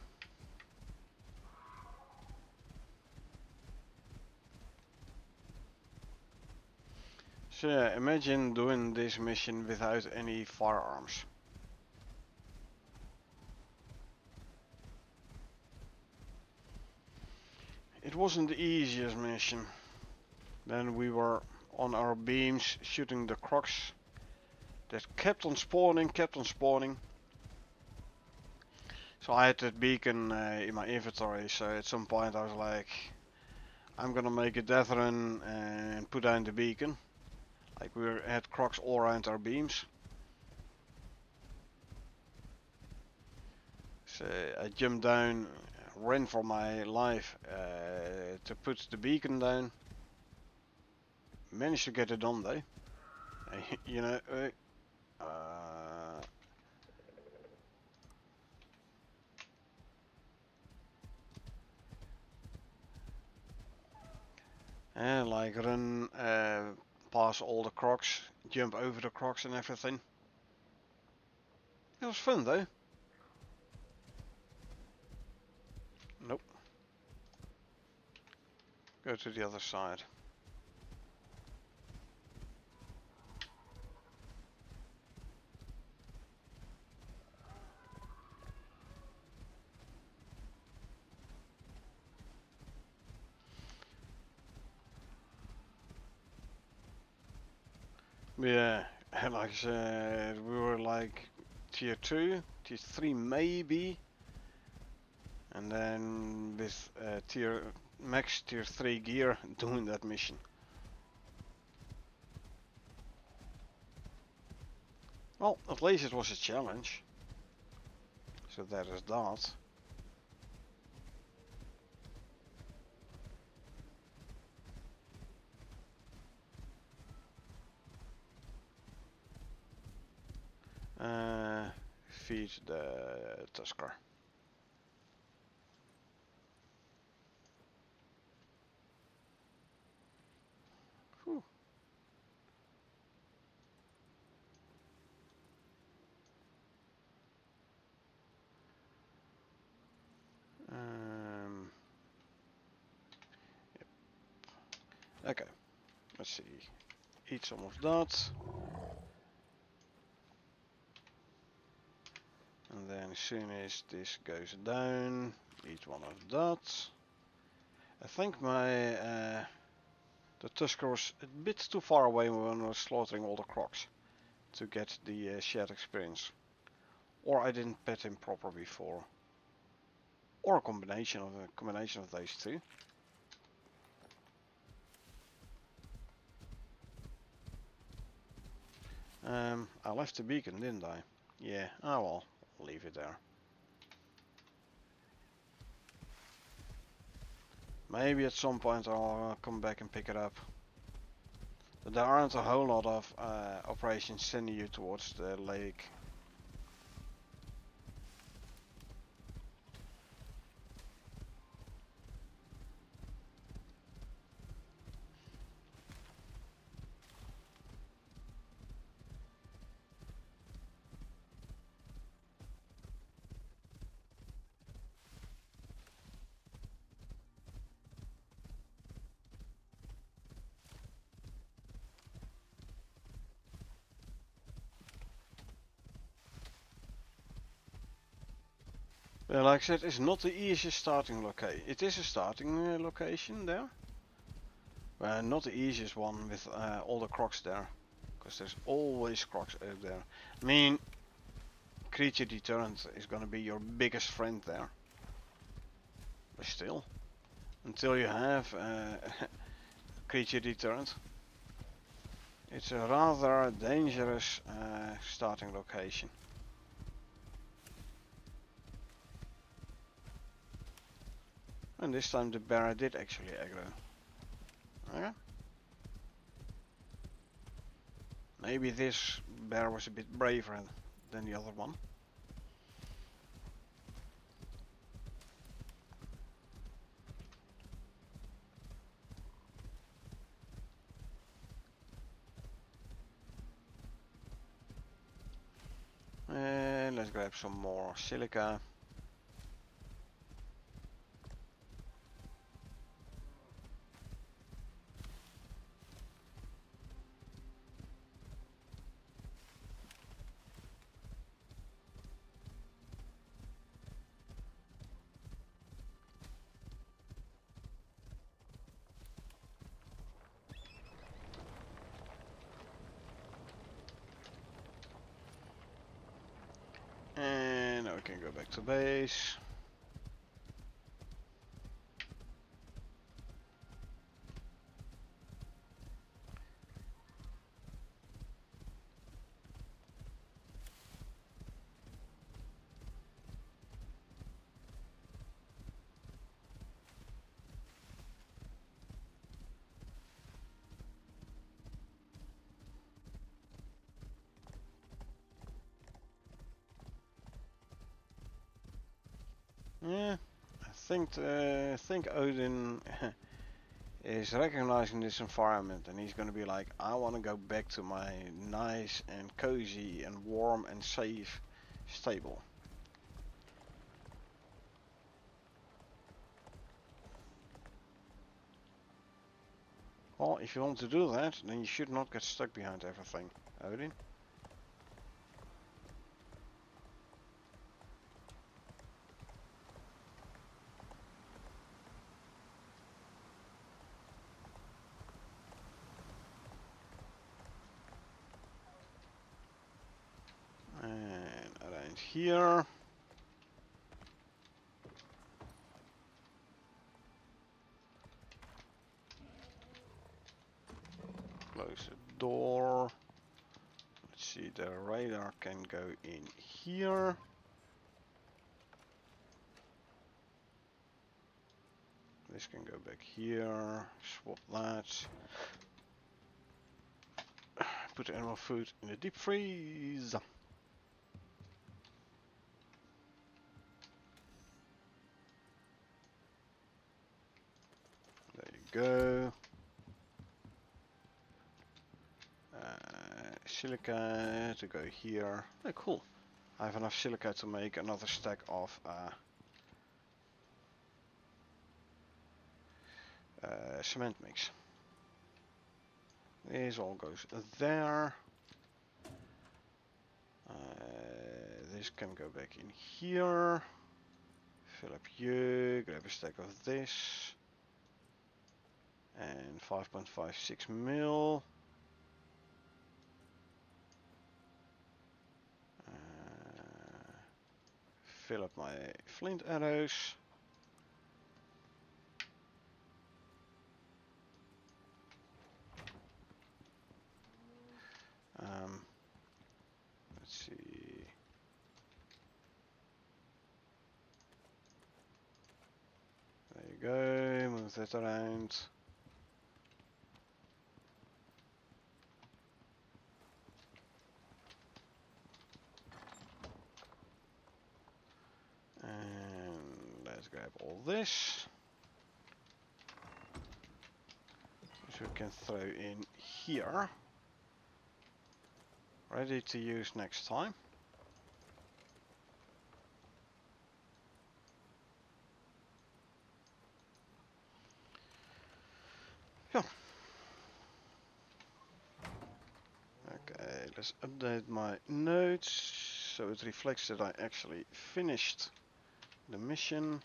So yeah, imagine doing this mission without any firearms. It wasn't the easiest mission. Then we were on our beams shooting the crocs that kept on spawning. So I had that beacon in my inventory, so at some point I was like, I'm gonna make a death run and put down the beacon. Like we had crocs all around our beams. So I jumped down, ran for my life to put the beacon down. Managed to get it done though. You know, and like run past all the crocs, jump over the crocs and everything. It was fun though. Nope. Go to the other side. Yeah, like I said, we were like tier 2, tier 3 maybe. And then with max tier 3 gear doing that mission. Well, at least it was a challenge. So that is that. Feed the Tusker. Whew. Yep. Okay, let's see. Eat some of that. And then as soon as this goes down, eat one of that. I think my the Tusker was a bit too far away when I was slaughtering all the crocs to get the shared experience. Or I didn't pet him proper before. Or a combination of those two. I left the beacon, didn't I? Yeah, oh well, I'll leave it there. Maybe at some point I'll come back and pick it up. But there aren't a whole lot of operations sending you towards the lake. Like I said, it's not the easiest starting location. It is a starting location there. Not the easiest one with all the crocs there. Because there's always crocs out there. I mean, creature deterrent is gonna be your biggest friend there. But still, until you have creature deterrent, it's a rather dangerous starting location. And this time the bear did actually aggro. Okay. Maybe this bear was a bit braver than the other one. And let's grab some more silica. And now we can go back to base. Yeah, I think Odin is recognizing this environment and he's gonna be like, I wanna go back to my nice and cozy and warm and safe stable. Well, if you want to do that, then you should not get stuck behind everything, Odin. And around here. Close the door. Let's see, the radar can go in here. This can go back here. Swap that. Put the animal food in the deep freeze. There you go. Silica to go here. Oh, cool. I have enough silica to make another stack of cement mix. This all goes there. This can go back in here. Fill up you. Grab a stack of this. And 5.56 mil. Fill up my flint arrows. Let's see. There you go. Move that around. And let's grab all this. Which we can throw in here. Ready to use next time. Yeah. Okay, let's update my notes so it reflects that I actually finished the mission.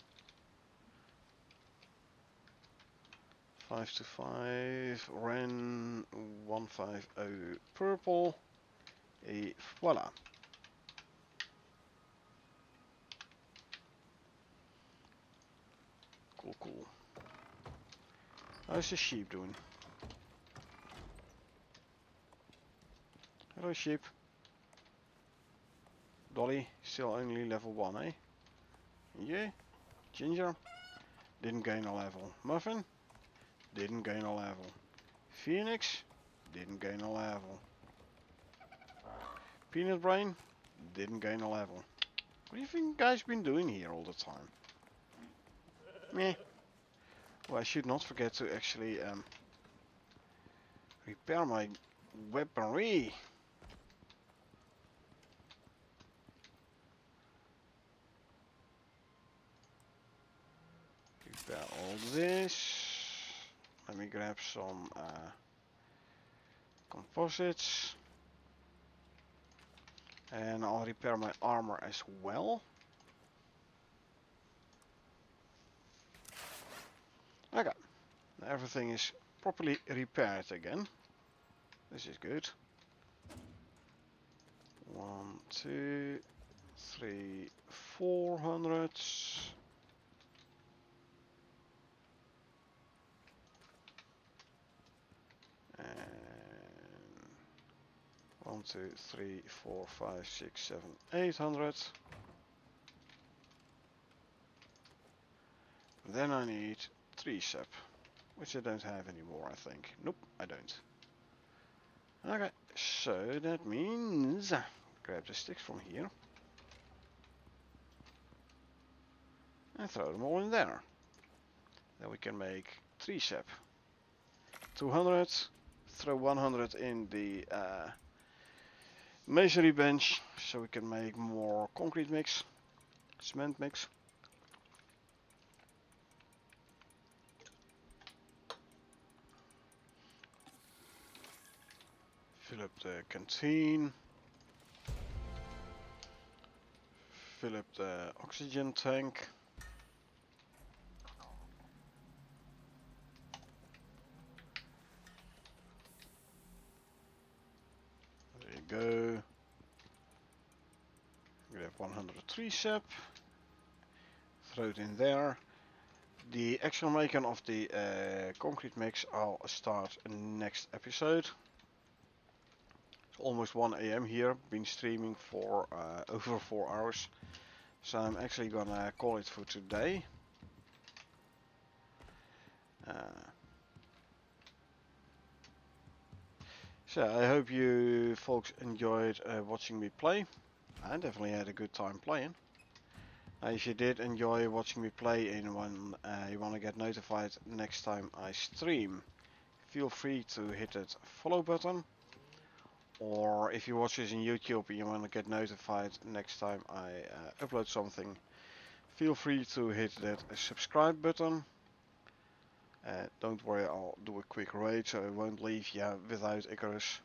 5 to 5, Ren 150 purple. Voila. How's the sheep doing? Hello sheep. Dolly, still only level 1, eh? Yeah. Ginger, didn't gain a level. Muffin, didn't gain a level. Phoenix, didn't gain a level. Peanut Brain, didn't gain a level. What do you think you guys been doing here all the time? Meh. Well, I should not forget to actually repair my weaponry. Repair all this. Let me grab some composites. And I'll repair my armor as well. Okay. Now everything is properly repaired again. This is good. 1, 2, 3, 400. And 1, 2, 3, 4, 5, 6, 7, 800. Then I need 3 sap, which I don't have anymore, I think. Nope, I don't. Okay, so that means grab the sticks from here and throw them all in there. Then we can make 3 sap. 200, throw 100 in the masonry bench so we can make more concrete mix, cement mix. Fill up the canteen. Fill up the oxygen tank. There you go. We have 103 sap. Throw it in there. The actual making of the concrete mix I'll start next episode. It's almost 1 AM here. Been streaming for over 4 hours. So I'm actually gonna call it for today. So I hope you folks enjoyed watching me play. I definitely had a good time playing. If you did enjoy watching me play and when you want to get notified next time I stream, feel free to hit that follow button. Or if you watch this on YouTube and you want to get notified next time I upload something, feel free to hit that subscribe button. Don't worry, I'll do a quick raid so I won't leave you without Icarus.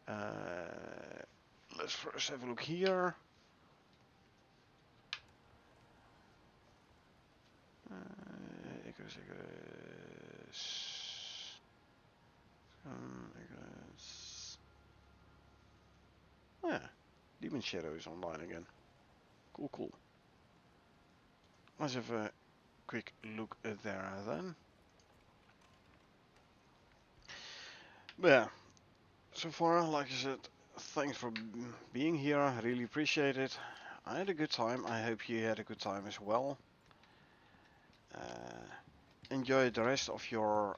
Let's first have a look here. Icarus. Icarus. Yeah, Demon Shadow is online again. Cool. Let's have a quick look there then. But yeah, so far, like I said, thanks for being here. I really appreciate it. I had a good time. I hope you had a good time as well. Enjoy the rest of your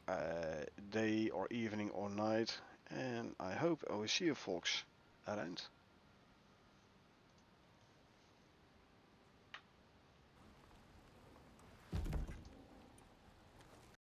day or evening or night. And I hope I will see you folks around.